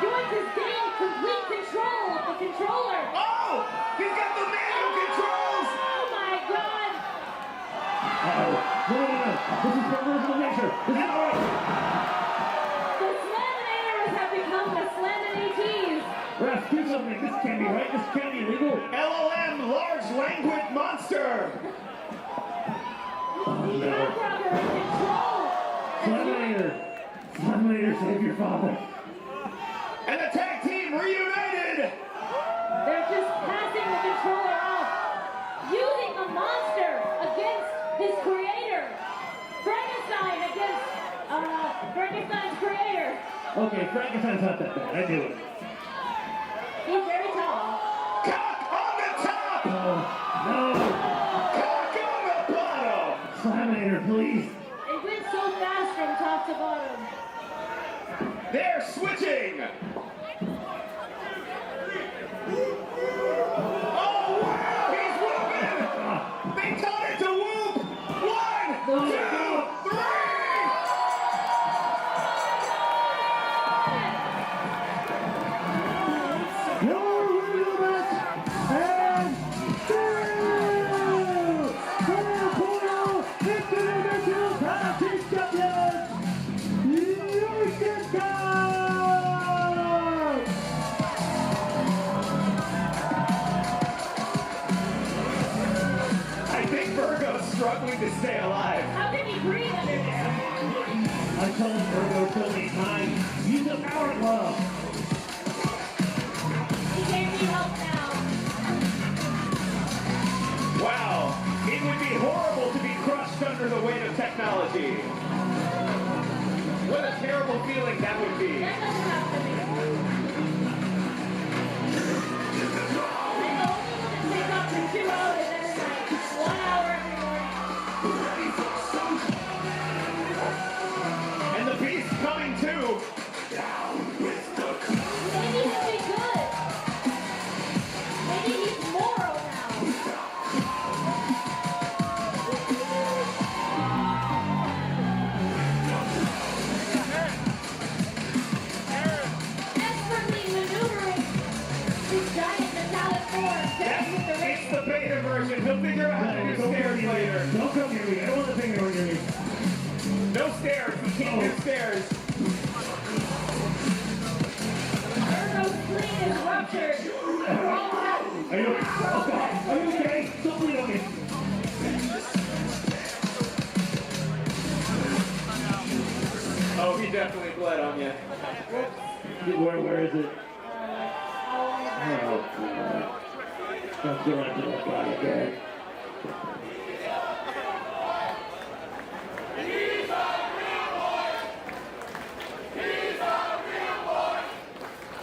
Yoink is getting complete control of the controller! Oh! He's got the manual controls! Oh my god! Uh-oh. No. This is perversion of nature. This is all right. The Slaminators have become the Slaminatees! Ref, do something. This can't be right. This can't be legal. LLM, large language monster! Oh, no. Brother in control! Slaminator, save your father. And the tag team reunited! They're just passing the controller off, using the monster against his creator. Frankenstein against Frankenstein's creator. Okay, Frankenstein's not that bad. I knew it. He's very tall. Cock on the top! Oh, no. Cock on the bottom! Slaminator, please. It went so fast from top to bottom. They're switching! Oh, wow! He's whooping! They taught it to whoop! 1, 2, 3! Your winner of the match, and Portal Interdimensional Tag Team Champions, Yoink! I think Virgo's struggling to stay alive. How can he breathe under there? I told Virgo so many times, use the power glove. He can't be helped now. Wow, it would be horrible to be crushed under the weight of technology. What a terrible feeling that would be. That doesn't happen to me. I'm the only one that stays up for 2 hours every night. 1 hour every morning. And the beast coming too. Maybe he'll be good. Maybe he's moral now. Don't come near me. I don't want a finger on your knee. No stairs. We can't do stairs. Ergo's screen is ruptured. We're all out. Are you okay? Oh, God. Are you okay? Don't bleed on me. Oh, he definitely bled on you. Where is it? Oh, God. Don't do it to that guy again.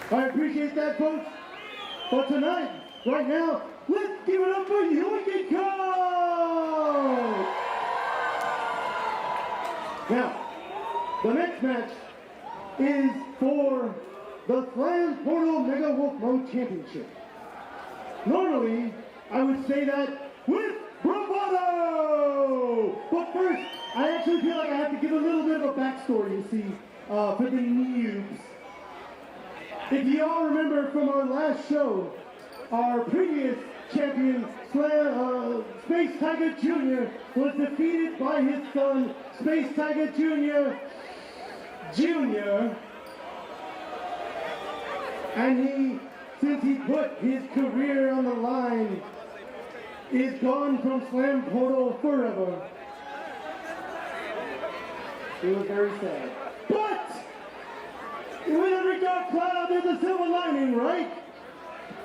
I appreciate that, folks. But tonight, right now, let's give it up for Yoink Code! Now, the next match is for the Slam Portal Mega Wolf Mode Championship. Normally, I would say that with bravado! But first, I actually feel like I have to give a little bit of a backstory, you see, for the noobs. If you all remember from our last show, our previous champion, Space Tiger Jr., was defeated by his son, Space Tiger Jr. And he, since he put his career on the line, is gone from Slam Portal forever. It was very sad. But with every dark cloud, there's a silver lining, right?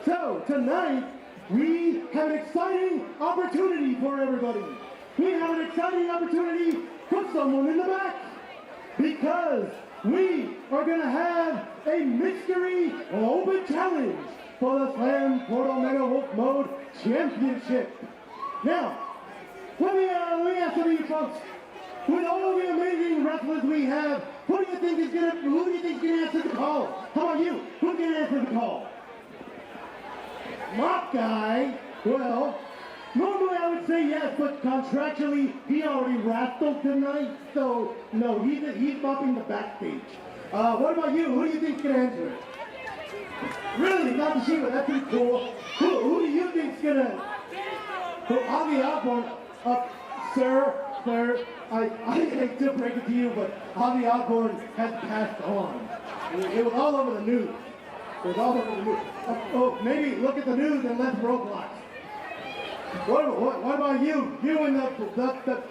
So, tonight, we have an exciting opportunity for everybody. We have an exciting opportunity for someone in the back. Because we are going to have a mystery open challenge for the Slam Portal Mega Wolf Mode Championship. Now, let me ask some of you folks, with all the amazing wrestlers we have, who do you think is gonna answer the call? How about you? Who can answer the call? Mop guy? Well, normally I would say yes, but contractually he already wrestled tonight, so no, he's mopping the backstage. What about you? Who do you think's gonna answer it? Really? Not the Shiva, that's pretty cool. Who do you think's gonna? Ozzy Osbourne, sir, I hate to break it to you, but Ozzy Osbourne has passed on. It was all over the news. It was all over the news. Oh, maybe look at the news and let's Roblox. What about you? You and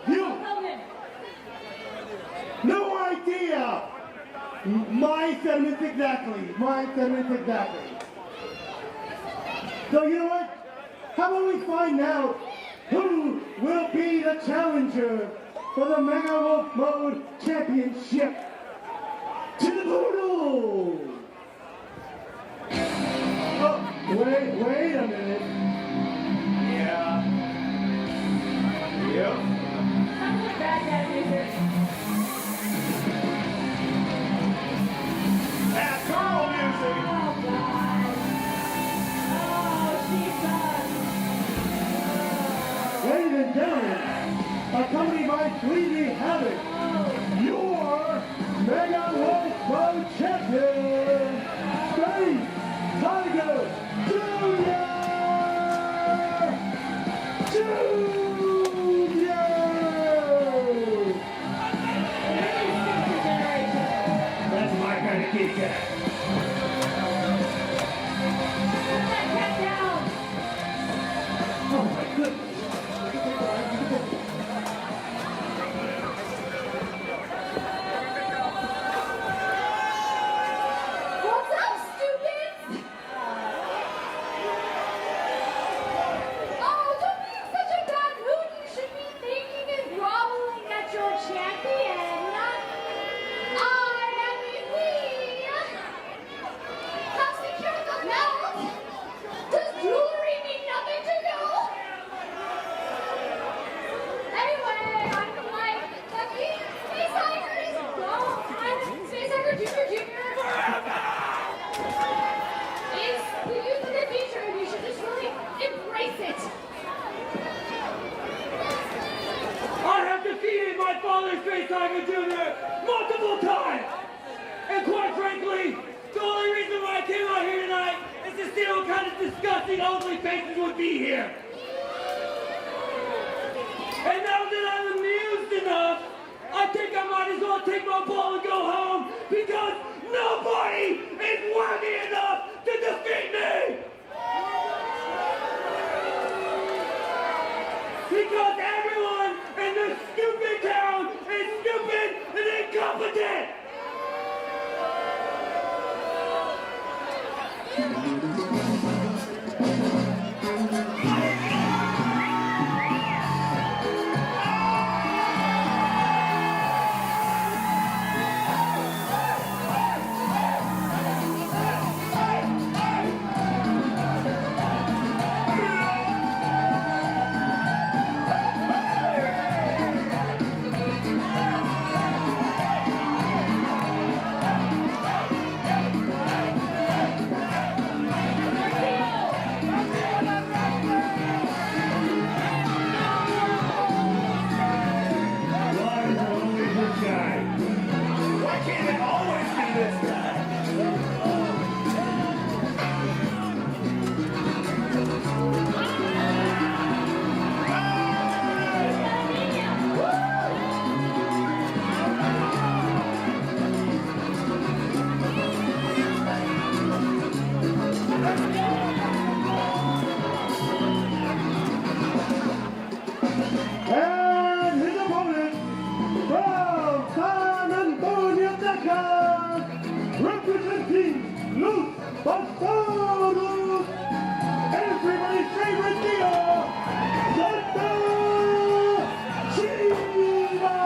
you? No idea! My sentiments exactly. So you know what? How about we find out who will be the challenger for the Mega Wolf Mode Championship? To the portal! Oh, wait a minute. Yeah. Yep. That's girl music. Oh, God. Oh, Ladies and gentlemen, accompanied by Sleepy Havoc, your Mega Wolf Mode Champion, Space Tiger Jr. That's my kind of Kit Kat. Oh my goodness. What's up, students? Oh, don't be in such a bad mood. You should be thanking and groveling at your champion. I am Lee. Have secured the belt. Does jewelry mean nothing to you? Anyway, I'm like, Space Tiger is gone. Space Tiger Jr. It's the youth of the future, and you should just really embrace it. I have defeated my father, Space Tiger Jr. multiple times! And quite frankly, the only reason why I came out here tonight is to see what kind of disgusting, ugly faces would be here. And now I'll take my ball and go home because nobody is worthy enough to defeat me! Because everyone in this stupid town is stupid and incompetent! And his opponent from San Antonio, Texas, representing Los Bastardos, everybody's favorite deal, Santa Chiva!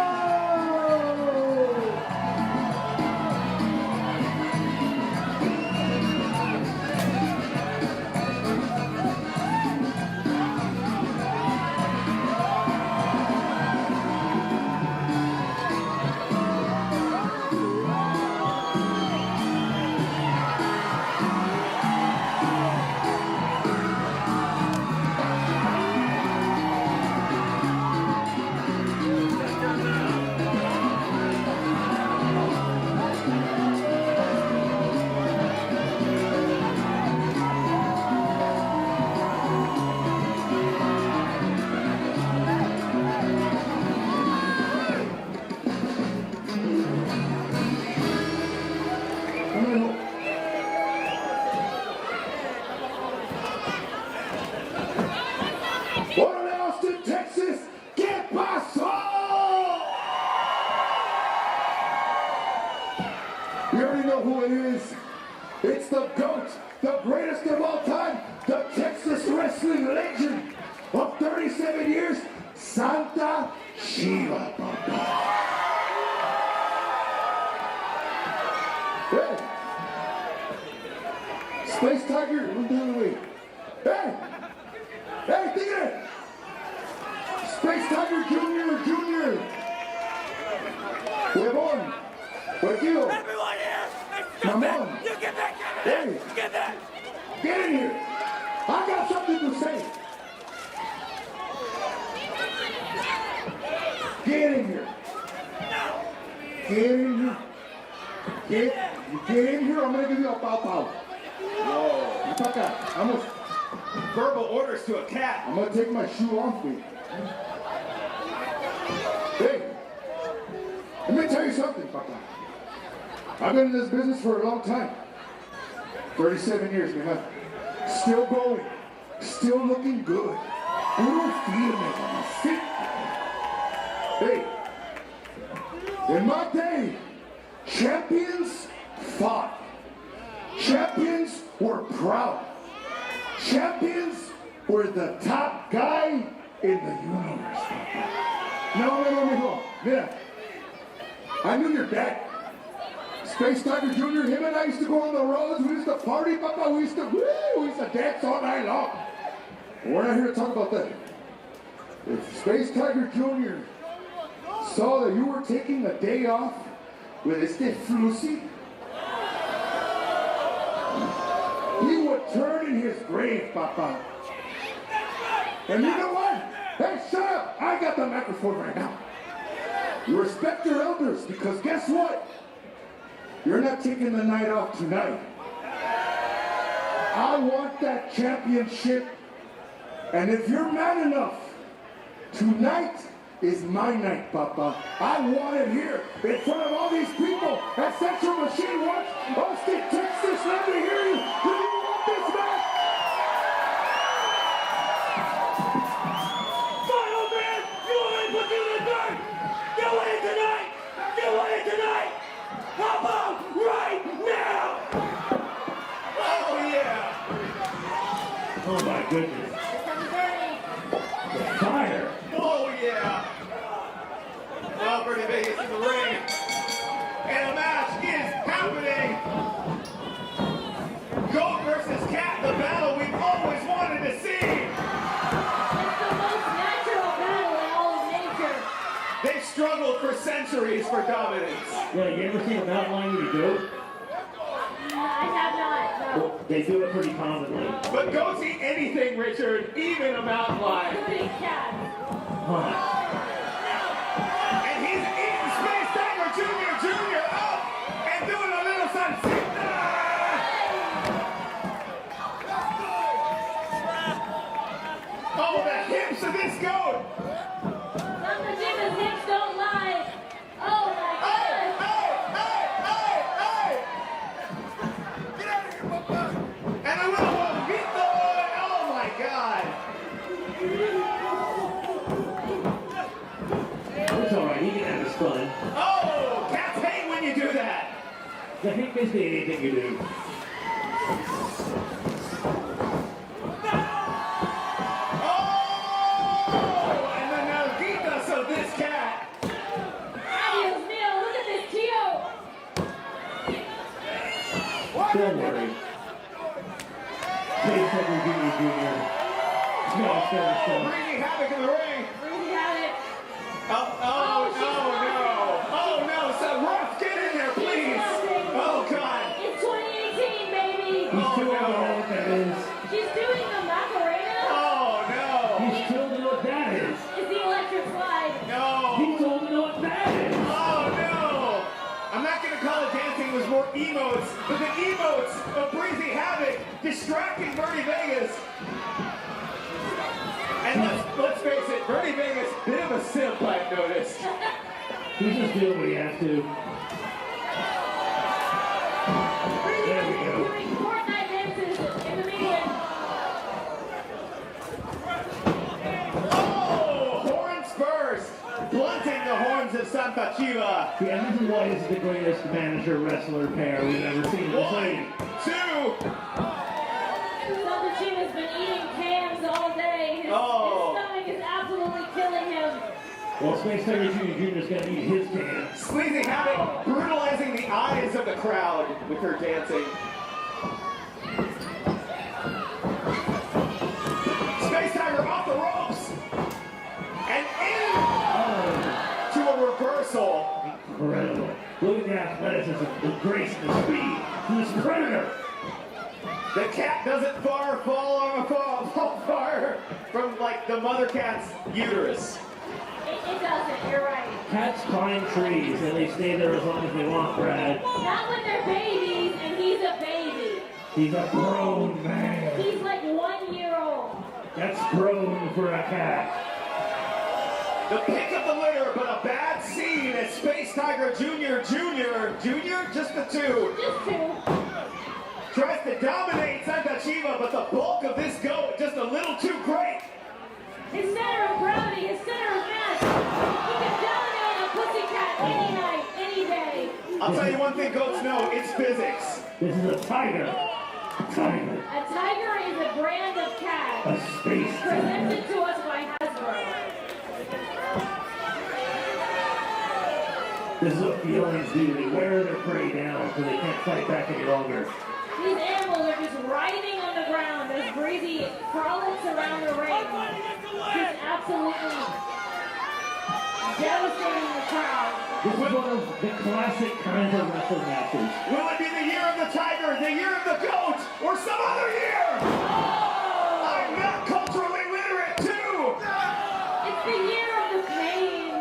Órale, Austin, Texas, ¿qué pasó? You already know who it is. It's the GOAT, the greatest of all time, the Texas wrestling legend of 37 years, Santa Chiva, papa. Hey! Space Tiger, run down the way. Hey! Hey, Tigre! Space Tiger Jr. Huevón! Huequillo! Everyone here! Mamón! You get that! Hey! Get that! Get in here! I got something to say! Get in here! Get in here! Get in here, I'm gonna give you a pow-pow. Whoa. Paka, vamos. Verbal orders to a cat. I'm gonna take my shoe off me. Hey, let me tell you something, Papa. I've been in this business for a long time. 37 years, man. Still going. Still looking good. Puro firme, mamacita. Hey, in my day, champions fought. Champions were proud. Champions were the top guy in the universe. No, mijo. Mira, I knew your dad. Space Tiger Jr., him and I used to go on the roads. We used to party, papa. We used to dance all night long. We're not here to talk about that. If Space Tiger Jr. saw that you were taking a day off with este Flusy, he would turn in his grave, papa. And you know what? Hey, shut up! I got the microphone right now. You respect your elders, because guess what? You're not taking the night off tonight. I want that championship. And if you're man enough tonight is my night, Papa. I want it here in front of all these people at Central Machine Works, Austin, Texas. Let me hear you. Do you want this match? Final man, you want to put you in the dirt? You want it tonight? You want it tonight? How about right now? Oh, yeah. Oh my goodness. The fire. Oh, yeah. Well, Bernie Vegas in the ring. And a match is happening. Goat versus Cat, the battle we've always wanted to see. It's the most natural battle in all of nature. They've struggled for centuries for dominance. Yeah, you ever seen a mountain lion with a goat? I have not, no. Well, they do it pretty commonly. But goats eat anything, Richard, even a mountain lion. Big cat. Huh. And he's eating Space Tiger Jr. up and doing a little something. Oh, the hips of this goat. Some of Jima's hips don't lie. Oh my God. Get out of here, Papa. And a little Vito. Oh my God. It's alright, he can have his fun. Oh, cats hate when you do that. I think basically anything you do. Oh, and the nalguitas of this cat. Dios mío, look at this Tio. Don't worry. Space Tiger Jr. Smash that stuff. Bringing havoc in the ring. Breezy had it. Oh, no. So Ruff, get in there, please. Oh, God. It's 2018, baby. He's too old to know what that is. She's doing the Macarena. Oh, no. He's too old to know what that is. It's the electric slide. No. He's too old to know what that is. Oh, no. I'm not going to call it dancing. It was more emotes. But the emotes of Breezy Havoc distracting Bernie Vegas. And let's face it, Bernie Vegas, bit of a simp, I've noticed. He's just doing what he has to. There we go. Doing Fortnite dances in the meeting. Oh, horns first, blunting the horns of Santa Chiva. Yeah, this is why this is the greatest manager wrestler pair we've ever seen in this 1, league. 2. Santa Chiva's been eating cans all day. His stomach is absolutely killing him. Well, Space Tiger Jr. is going to eat his can. Sleazy Havoc brutalizing the eyes of the crowd with her dancing. Space Tiger off the ropes. And into a reversal. Incredible. Look at the athleticism, the grace, and the speed from this predator. The cat doesn't fall far from like the mother cat's uterus. It doesn't, you're right. Cats climb trees and they stay there as long as they want, Brad. Not when they're babies, and he's a baby. He's a grown man. He's like 1 year old. That's grown for a cat. The pick of the litter, but a bad scene as Space Tiger Jr. Just the two. Just two. Tries to dominate Santa Chiva, but the bulk of this goat just a little too great. His center of gravity, his center of mass. He can dominate a pussycat any night, any day. I'll tell you one thing goats know, it's physics. This is a tiger. Tiger. A tiger is a brand of cat. A space tiger. Presented to us by Hasbro. This is what felines do. They wear their prey down so they can't fight back any longer. These animals are just writhing on the ground as Breezy frolics around the ring. Just absolutely devastating the crowd. This is one of the classic kinds of wrestling matches. Will it be the year of the tiger, the year of the goat, or some other year? Oh! I'm not culturally literate too! It's the year of the pain.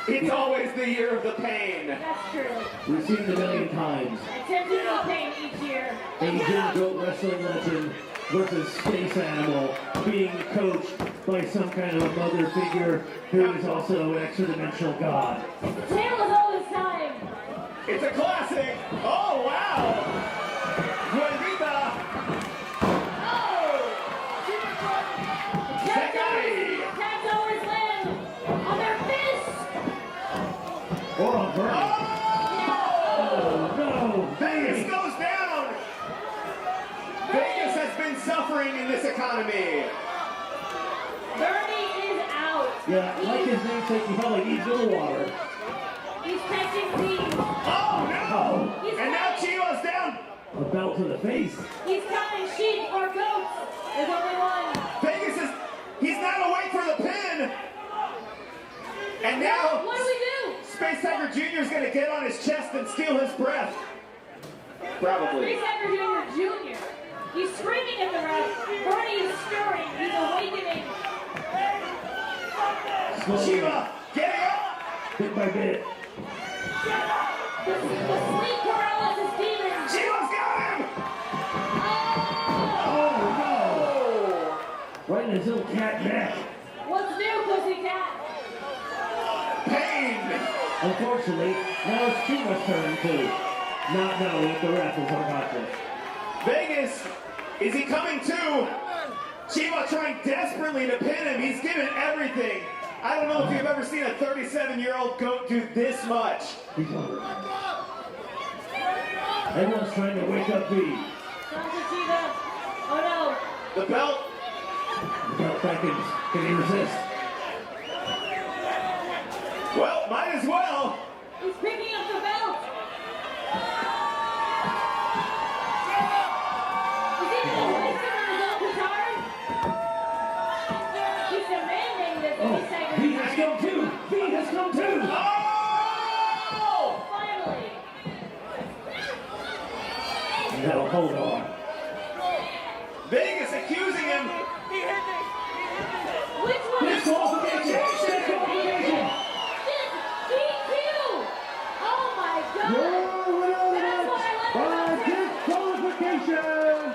It's always the year of the pain. That's true. We've seen it a million times. Attempted no pain each year. Asian goat wrestling legend versus Space Animal being coached by some kind of a mother figure who is also an extra-dimensional god. It's the tale of all this time. It's a classic. Oh, wow. Juanita. Cats always land on their fists. Or on Bernie. Oh, no. Vegas goes down. Vegas has been suffering in this economy. Bernie is out. Yeah, like his namesake, he probably needs a little water. He's catching thieves. Oh, no. He's And now Chiva's down. A belt to the face. He's counting sheep or goats. There's only one. Vegas is, he's not awake for the pin. And now, What do we do? Space Tiger Jr. is going to get on his chest and steal his breath. Probably. Space Tiger Jr. He's screaming at the ref. Bernie is stirring. He's awakening. Chiva, getting up. Bit by bit. The sleep paralysis demon. Chiva's got him. Oh, no. Right in his little cat neck. What's new, pussycat? Pain. Unfortunately, now it's Chiva's turn to not know if the ref is unconscious. Vegas, is he coming to? Chiva trying desperately to pin him. He's given everything. I don't know if you've ever seen a 37-year-old goat do this much. He's hungry. Everyone's trying to wake up V. Dr. Chiva. Oh The belt. The belt back in. Can he resist? Well, might as well. no. He's picking up the belt. Is he going to hoist him on his own guitar? He's demanding that Oh, Space Tiger V has come too. V has come too. Oh! finally. Now hold on. Vegas accusing him. Which one? Disqualification. Disqualification. DQ! Oh my God! Your winner of the That's what match I by like disqualification,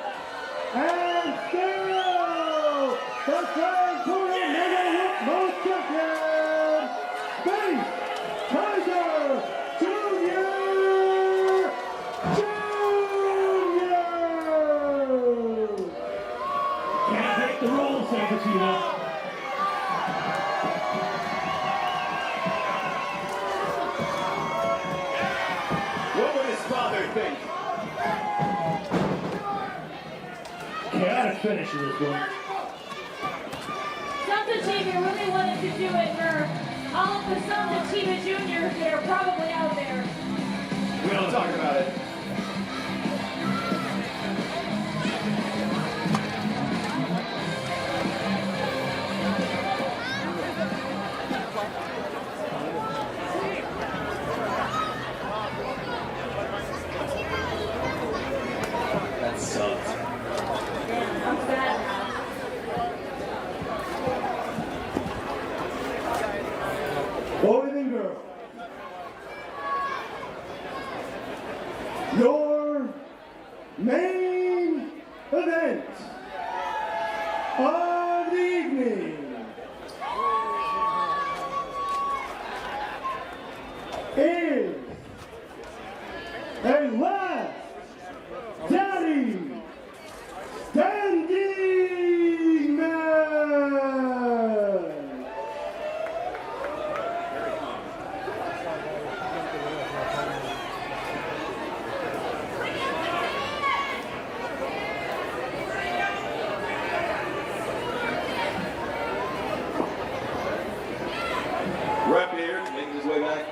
and still the Slam Portal Mega World Champion, Space Tiger Jr. Can't break the rules, Sabatino. What would his father think? Chaotic finish in this one. Dr. Chiva really wanted to do it for all of the sons of Chiva Jr. that are probably out there. We don't talk about it. That sucked. I'm sad now. Boys and girls, your main event of the evening is a last daddy standing man. Rep here, making his way back.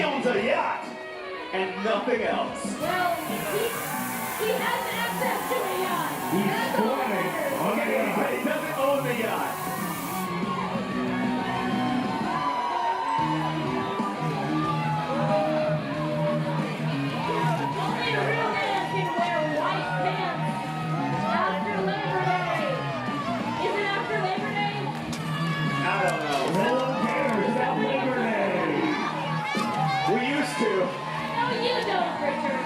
owns a yacht and nothing else. Well, he has access to a yacht. He's squatting on the Okay, but yacht. he doesn't own the yacht. Only a real man can wear white pants after Labor Day. Is it after Labor Day? I don't know. No one cares about Labor Day. We used to. No, you don't, Richard.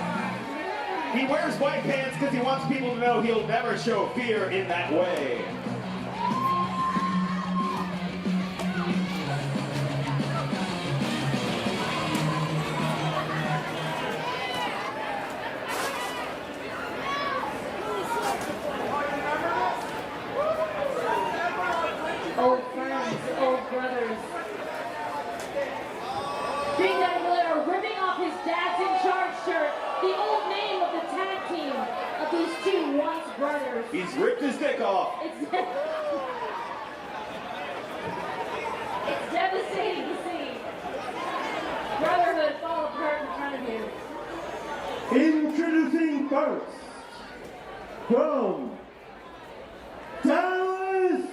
He wears white pants because he wants people to know he'll never show fear in that way. Old friends, old brothers. Big Daddy Valero ripping off his Dad's in Charge shirt, the old name of the tag team of these two once brothers. He's ripped his dick off. It's devastating to see brotherhood fall apart in front of you. Introducing first, from Dallas,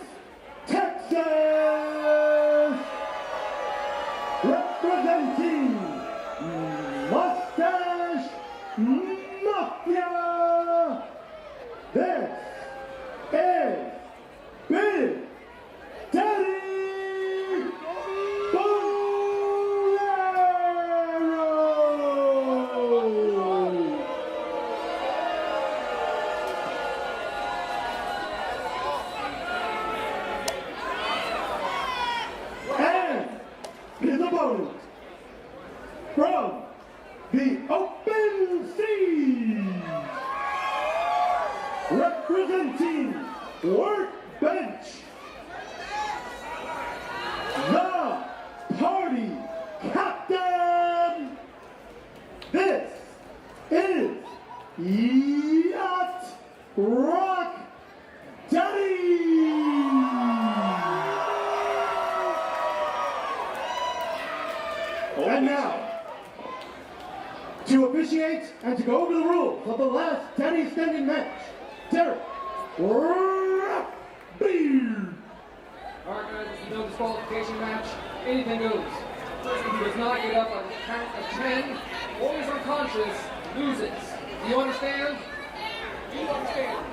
Texas, representing Mustache Mafia, this is Big Daddy Bolero. And his opponent from the Open Seas, representing Workbench, the party captain. This is Yacht Rock Daddy. And now, to officiate and to go over the rules of the last Daddy standing match, Derek Beard. Alright guys, this is no disqualification match. Anything goes. Person who does not get up on the count of 10 or is unconscious loses. Do you understand? Do you understand?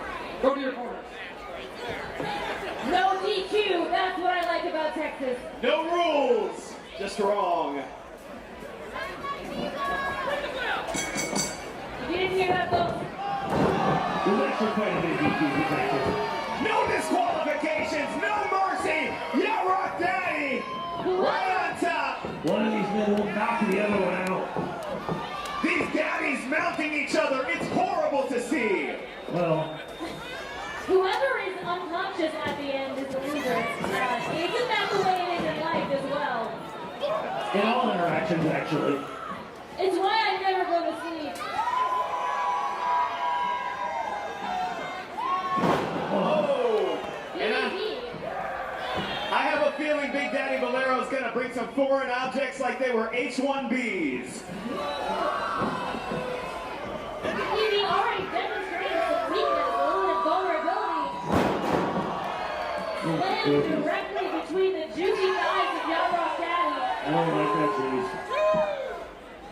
Go to your corners. No DQ, that's what I like about Texas. No rules, just wrong. You didn't hear that, folks? There's actually quite a bit of DQ for Texas. No disqualifications, no mercy. Yeah, Rock Daddy, right on top. One of these men will knock the other one out. These daddies mounting each other, it's horrible to see. Well, Whoever is unconscious at the end is the loser. Isn't that the way it is in life as well? in all interactions, actually. It's why I never go to sleep. Oh! And I have a feeling Big Daddy Valero is going to bring some foreign objects like they were H-1Bs. He already demonstrated some weakness, a little vulnerability. Landing directly between the juicy thighs of Young Rock Daddy. I don't like that juice.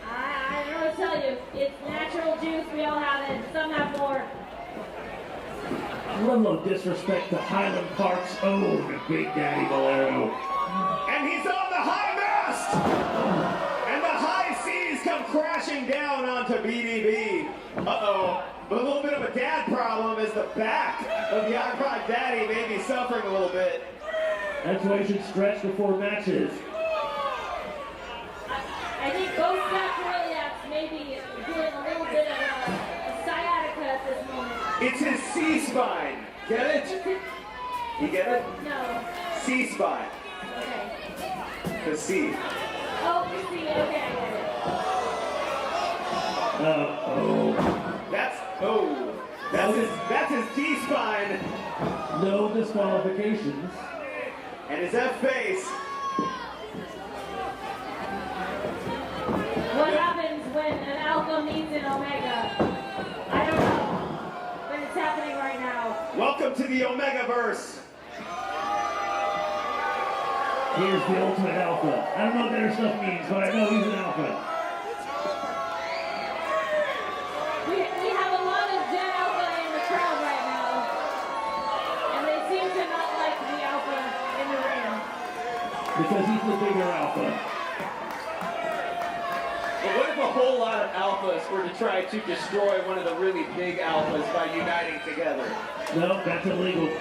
I don't know what to tell you. It's natural juice. We all have it. Some have more. Level of disrespect to Highland Park's own Big Daddy Valero. And he's on the high mast! And the high seas come crashing down onto BDB. Uh-oh. But a little bit of a dad problem is the back of Yacht Rock Daddy may be suffering a little bit. That's why you should stretch before matches. I think both sacroiliacs may be doing a little bit of a sciatica at this moment. It's his C-spine. Get it? You get it? No. C-spine. Okay. The C. Oh, the C. Okay, I get it. That's his D-spine. No disqualifications. And his F face. alpha means in Omega. I don't know, but it's happening right now. Welcome to the Omegaverse. Here's the ultimate alpha. I don't know what that other stuff means, but I know he's an alpha. We have a lot of dead alpha in the crowd right now, and they seem to not like the alpha in the ring. Because he's the bigger alpha. But what if a whole lot of alphas were to try to destroy one of the really big alphas by uniting together? No, that's illegal. Would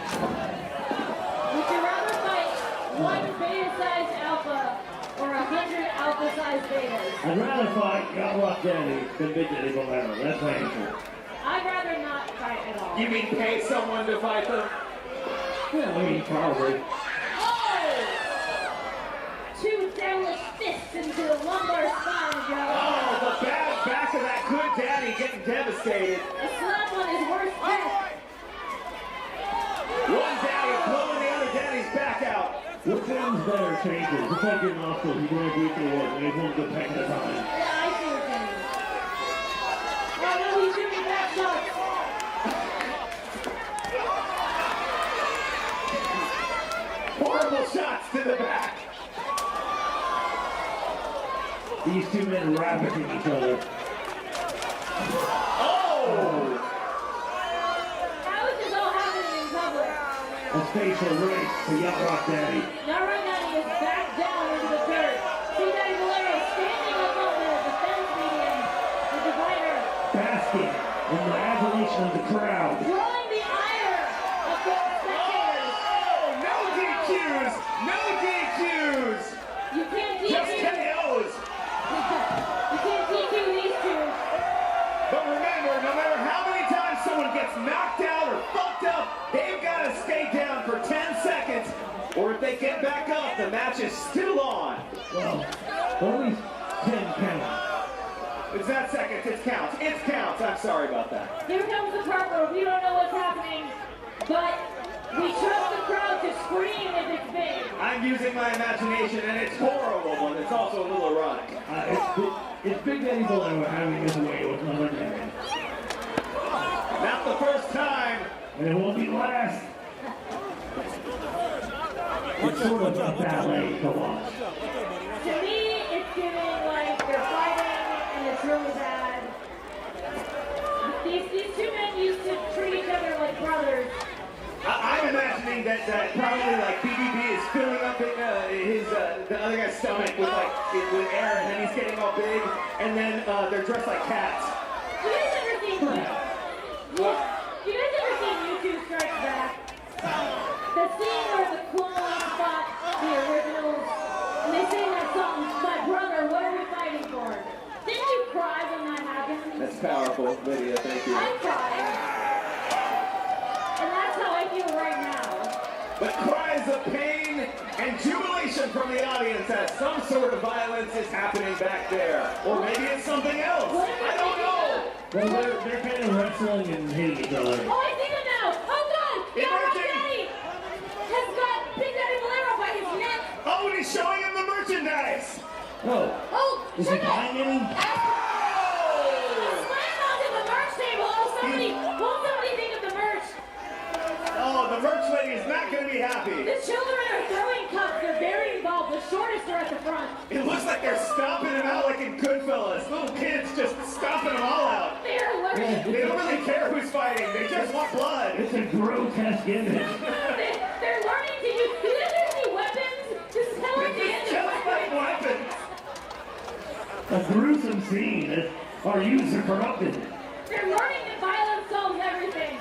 you rather fight one beta-sized alpha or 100 alpha-sized betas? I'd rather fight Yacht Rock Daddy than Big Daddy Bolero. That's my answer. I'd rather not fight at all. You mean pay someone to fight them? Yeah, I mean, probably. Two downward fists into the lumbar spine, Joe. Oh, the bad back of that good daddy getting devastated. A slap on his worst death. One daddy blowing the other daddy's back out. What sounds better changes? It's like your nostrils. You're going to do it for what? Maybe one good peck at a time. Yeah, I see what you're saying. Oh no, he's doing back shots. Horrible shots to the back. These two men ravaging each other. Oh! How is this all happening in public? A facial race to Yacht Rock Daddy. Now right now he is back down into the dirt. Big Daddy Bolero standing up on the defense median, the divider. Basking in the adulation of the crowd. Drawing the ire of the spectators. Oh! No DQs! No DQs! You can't DQ. Just KOs! You can't DQ these two. But remember, no matter how many times someone gets knocked out or fucked up, they've got to stay down for 10 seconds, or if they get back up, the match is still on. Well, at least 10 count. It's not seconds, it's counts. It's counts. I'm sorry about that. Here comes the part where we don't know what's happening, but we trust the crowd to scream if it's big. I'm using my imagination, and it's horrible, but it's also a little erotic. It's Big Daddy Bolero having his way with another man. Not the first time. And it won't be last. It's sort of a ballet to watch. To me, it's giving like they're fighting and it's really bad. These two men used to treat each other like brothers. I'm imagining that probably like BBB is filling up the other guy's stomach with air, and then he's getting all big, and then they're dressed like cats. You guys ever seen YouTube Strikes Back? The scene where the clones fought the originals, and they sing that song, "My brother, what are we fighting for?" Didn't you cry when that happened? That's powerful, Lydia. Thank you. I cried. And that's how I feel right now. But cries of pain and jubilation from the audience as some sort of violence is happening back there. Or maybe it's something else. I don't know. Well, they're kind of wrestling and hitting each other. Oh, I see them now. Oh, God. Yacht Rock Daddy has got Big Daddy Bolero by his neck. Oh, and he's showing him the merchandise. Oh. Is he buying any? Oh, the merch lady is not going to be happy. The children are throwing cups. They're very involved. The shortest are at the front. It looks like they're stomping him out like in Goodfellas. Little kids just stomping them all out. They're learning. They don't really care who's fighting. They just want blood. It's a grotesque image. They're learning to use. Do they have any weapons? This is kind of like the end of just like weapons. A gruesome scene. Our youths are corrupted. They're learning that violence solves everything.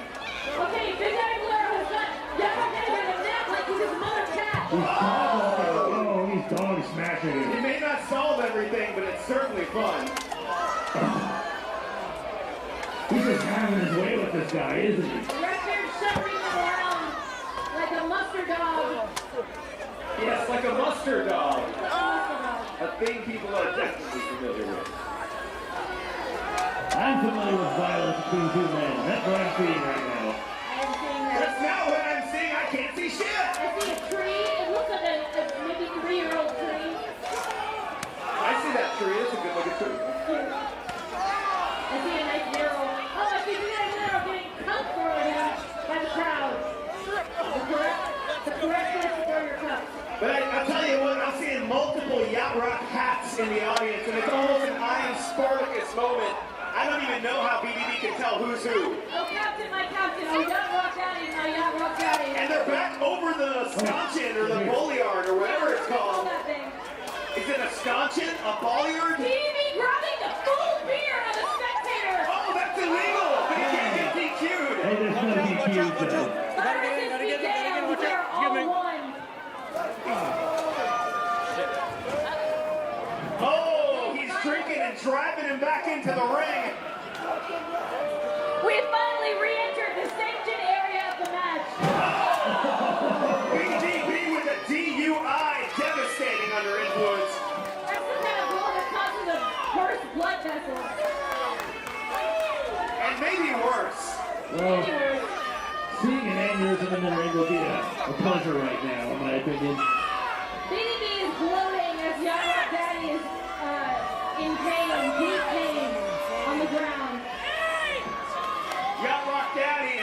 Okay, Big Daddy Bolero has got Yacht Rock Daddy by the neck like he's his mother cat. He's dog smashing. It may not solve everything, but it's certainly fun. He's just having his way with this guy, isn't he? Redbeard shuffling him around like a muster dog. Yes, like a mustard dog. A thing people are definitely familiar with. I'm familiar with violence between two men. That's what I'm seeing right now. I'm seeing that. That's not what I'm seeing. I can't see shit. I see a tree. It looks like a maybe 3-year-old tree. I see that tree. It's a good looking tree. But I'll tell you what, I'm seeing multiple Yacht Rock hats in the audience, and it's almost an I am Spartacus moment. I don't even know how BDB can tell who's who. Oh, Captain, my Captain. Oh, Yacht Rock Daddy, my Yacht Rock Daddy. And they're back over the scotchin or the bulliard or whatever it's called. Is it a scotchin? A bolliard? BDB grabbing the full beer of a spectator. Oh, that's illegal, but he can't get DQ'd. Hey, there's no DQs though. We're all one. Oh, he's drinking and driving him back into the ring. We finally re-entered the sanctioned area of the match. BDB with a DUI, devastating under influence. That's the kind of blow that causes a burst blood vessel. And maybe worse. Well, seeing an aneurysm in the ring will be a pleasure right now, in my opinion. BDB is gloating as Yacht Rock Daddy is in pain, deep pain, on the ground. Yacht Rock Daddy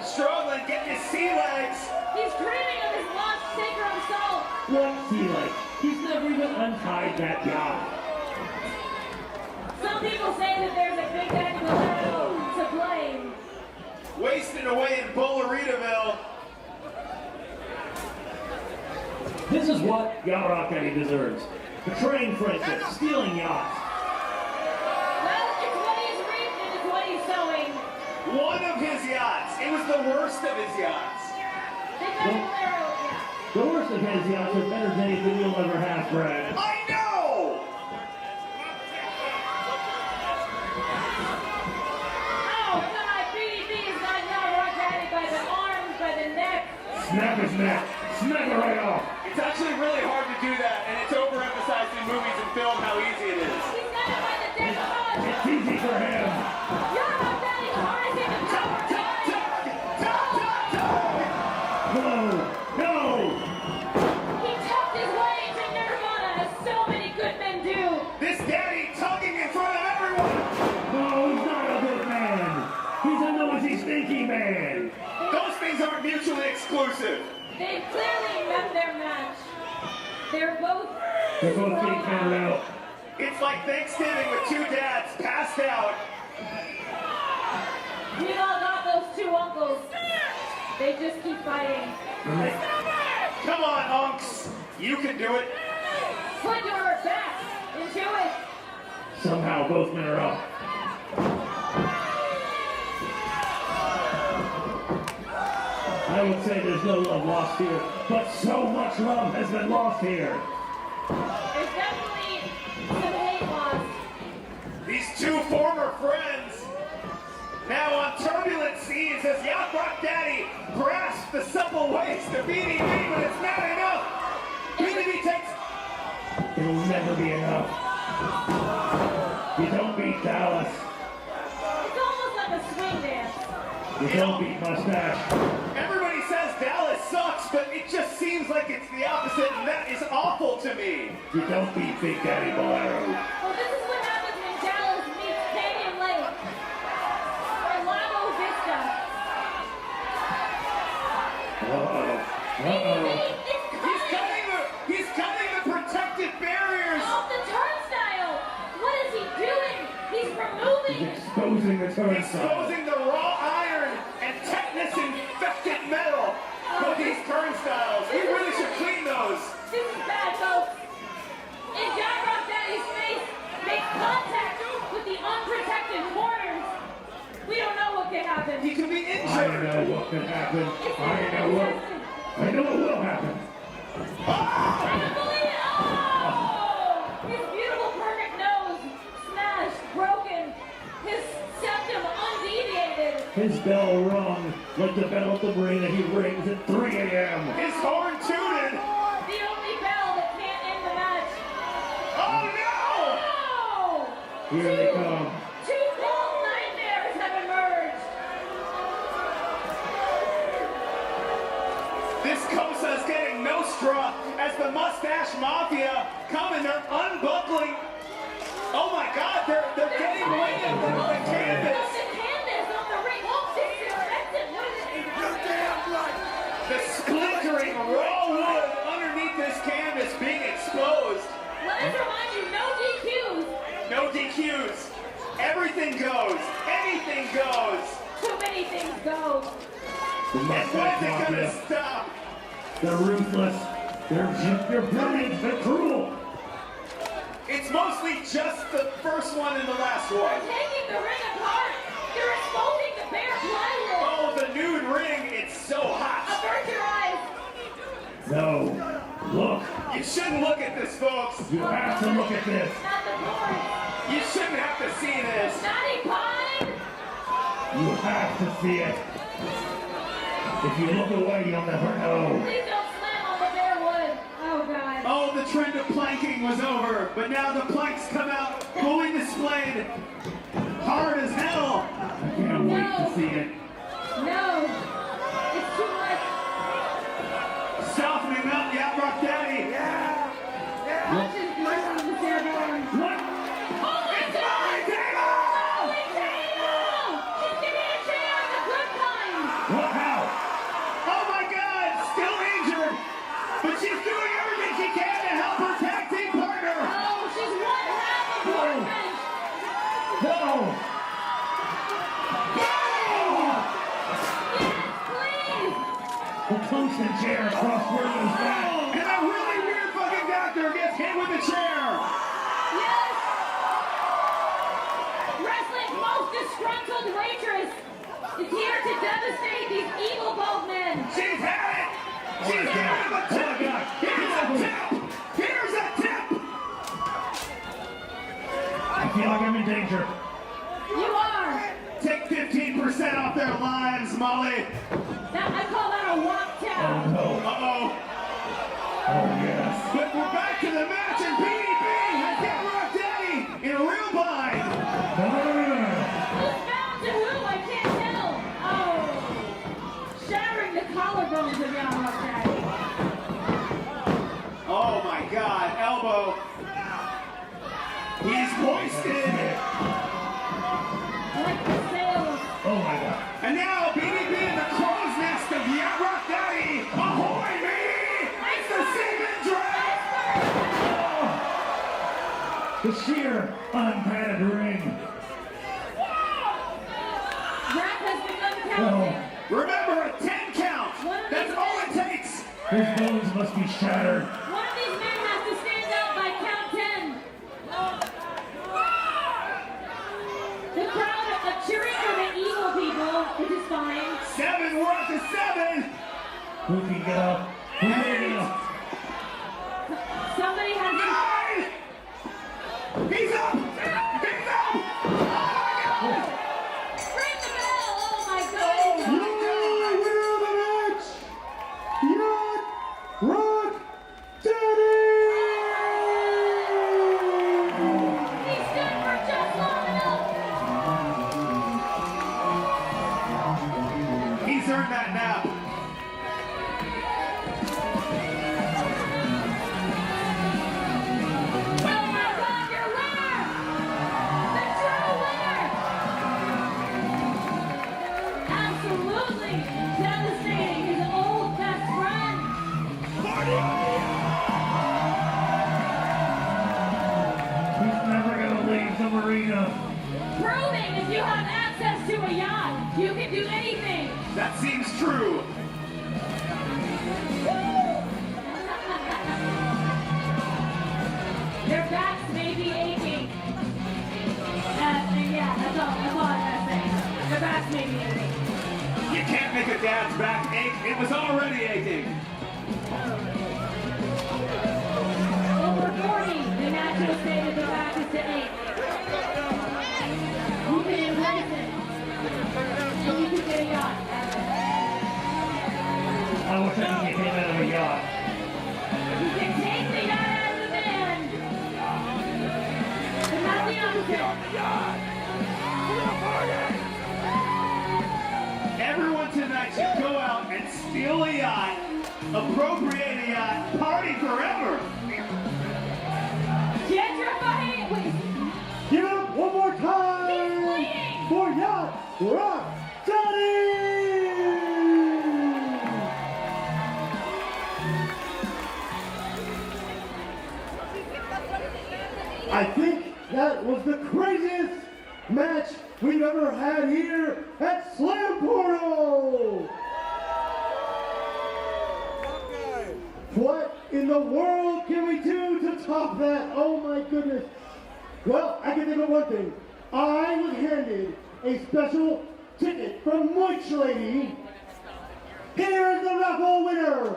struggling, getting his sea legs. He's dreaming of his lost sacrum soul. What's he like? He's never even untied that yacht. Some people say that there's a Big Daddy Bolero to blame. Wasting away in Bulleritaville. This is what Yacht Rock Daddy deserves. Betraying friendships, stealing yachts. Well, it's what he's reaped and it's what he's sowing. One of his yachts. It was the worst of his yachts. Big Daddy Bolero, yeah. The worst of his yachts are better than anything you'll ever have, Brad. I know! Oh, God, BDB has got Yacht Rock Daddy by the arms, by the neck. Snap his neck. Snap it right off. It's actually really hard to do that, and it's overemphasized in movies and film how easy it is. He's got it by the neck. It's easy for him. Yacht Rock Daddy harnessing the power of time. No! He tucked his way to Nirvana, as so many good men do. This daddy tugging in front of everyone. No, he's not a good man. He's a noisy, stinky man. Those things aren't mutually exclusive. They've clearly met their match. They're both being counted out. It's like Thanksgiving with two dads passed out. We all got those two uncles. They just keep fighting. Come on, unks. You can do it. Put your back into it. Somehow both men are up. I would say there's no love lost here, but so much love has been lost here. There's definitely some hate lost. These two former friends now on turbulent seas as Yacht Rock Daddy grasps the supple waist of BDB, but it's not enough. BDB takes... It'll never be enough. You don't beat Dallas. It's almost like a swing dance. You don't beat Mustache. Everybody says Dallas sucks, but it just seems like it's the opposite, and that is awful to me. You don't beat Big Daddy Bolero. Well, this is what happens when Dallas meets Canyon Lake or Lago Vista. He's cutting the protective barriers. Off the turnstile. What is he doing? He's removing. He's exposing the turnstile. Exposing the raw iron and tetanus-infected metal of these turnstiles. We really should clean those. This is bad, folks. If Yacht Rock Daddy's face makes contact with the unprotected corners, we don't know what could happen. He could be injured. I know what could happen. I know what will happen. I don't believe it. Oh! His beautiful perfect nose smashed, broken. His septum undeviated. His bell rung like the bell at the marina he rings at 3 a.m. His horn tooted. The only bell that can't end the match. Oh no! Here they come. Two cold nightmares have emerged. This Cosa's getting nostra as the Mustache Mafia come and they're unbuckling. Oh my God, they're getting away from the canvas. The canvas on the ring. Oh, this is expensive. What is it? The splintering raw wood everything goes. Anything goes. Too many things go. The And when's mustache it gonna mafia. stop? They're ruthless. They're brilliant. They're cruel. It's mostly just the first one and the last one. Taking the ring apart. You're exposing the bare plywood. Oh, the nude ring, it's so hot. Avert your eyes. No. Look. You shouldn't look at this, folks. You have to look at this. Not the point. You shouldn't have to see this. Naughty Pine. You have to see it. If you look away, you'll never know. Please don't slam on the bare wood. Oh, God. Oh, the trend of planking was over, but now the planks come out fully displayed. Hard as hell. I can't wait to see it. No. It's too much. Softening up the Outrock Daddy. Watch his blood on the bare bone. What? It's mine, Dana! Holy Dana! She's giving a chair on the good kind. What? How? Oh my God, still injured, but she's doing everything she can to help her tag team partner. Oh, she's one half of Portman. No! Yes, please. The tungsten chair across Worthing's back. And a really weird fucking doctor gets hit with a chair. Yes. Wrestling's most disgruntled waitress is here to devastate these evil boatmen. She's had it. She's had it. Oh my God. Here's a tip. Here's a tip. I feel like I'm in danger. You are. Take 15% off their lives, Molly. Now, I call that a walk Oh down. no. Uh-oh. Oh yes. But we're back to the match, and BDB has got Rock Daddy in a real bind. Who's bound to who? I can't tell. Oh. Shattering the collarbones of Young Rock Daddy. Oh my God, elbow. He's hoisted. Like the sails. Oh my God. And now BDB in the crow's nest of Yacht Rock Daddy. Ahoy, baby! It's the semen drag! The sheer unpadded ring. Zach has begun counting. Remember, a 10 count. That's all it takes. His bones must be shattered. One of these men has to stand out by count 10. The crowd are cheering for the evil people, which is fine. 7, we're up to 7. Who can get up? Who can get up? Somebody has to... 9. He's up. He's up. Ring the bell! Oh my God! Your winner of the match, Yacht Rock Daddy! He stood for just long enough! He's earned that nap. Oh my God, your winner! The true winner! Absolutely devastating his old best friend! He's never gonna leave the marina. Proving if you have access to a yacht, you can do anything! That seems true. Their backs may be aching. Yeah, that's all I gotta say. Their backs may be aching. You can't make a dad's back ache. It was already aching. Over 40, the natural state of the back is to ache. You can embrace it. And you can get a yacht. I wish I could get him out of a yacht. You can take the yacht out of the man. But not the opposite. Everyone tonight should go out and steal a yacht, appropriate a yacht, party forever. Gentrify it with... Give it up one more time He's bleeding. for Yacht Rock Daddy! I think that was the craziest match we've ever had here at Slam Portal. What in the world can we do to top that? Oh my goodness. Well, I can think of one thing. I was handed a special ticket from Moich Lady. Here's the raffle winner.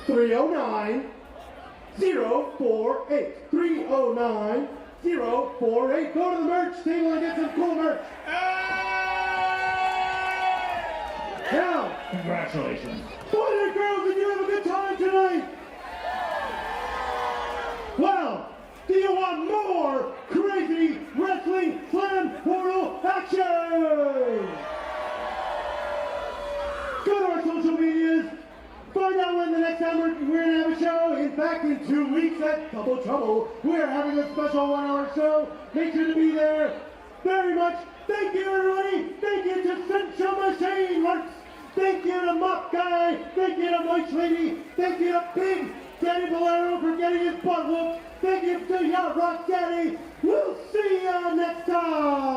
309-048. 309-048. Go to the merch table and get some cool merch. Now, Congratulations. boys and girls, did you have a good time tonight? Well, do you want more crazy wrestling Slam Portal action? Go to our social medias. Find out when the next time we're going to have a show. In fact, in 2 weeks at Double Trouble, we're having a special 1-hour show. Make sure to be there. Very much. Thank you, everybody. Thank you to Central Machine Works. Thank you to Muck Guy. Thank you to Moich Lady. Thank you to Big Daddy Bolero for getting his butt whooped. Thank you to Yacht Rock Daddy. We'll see you next time.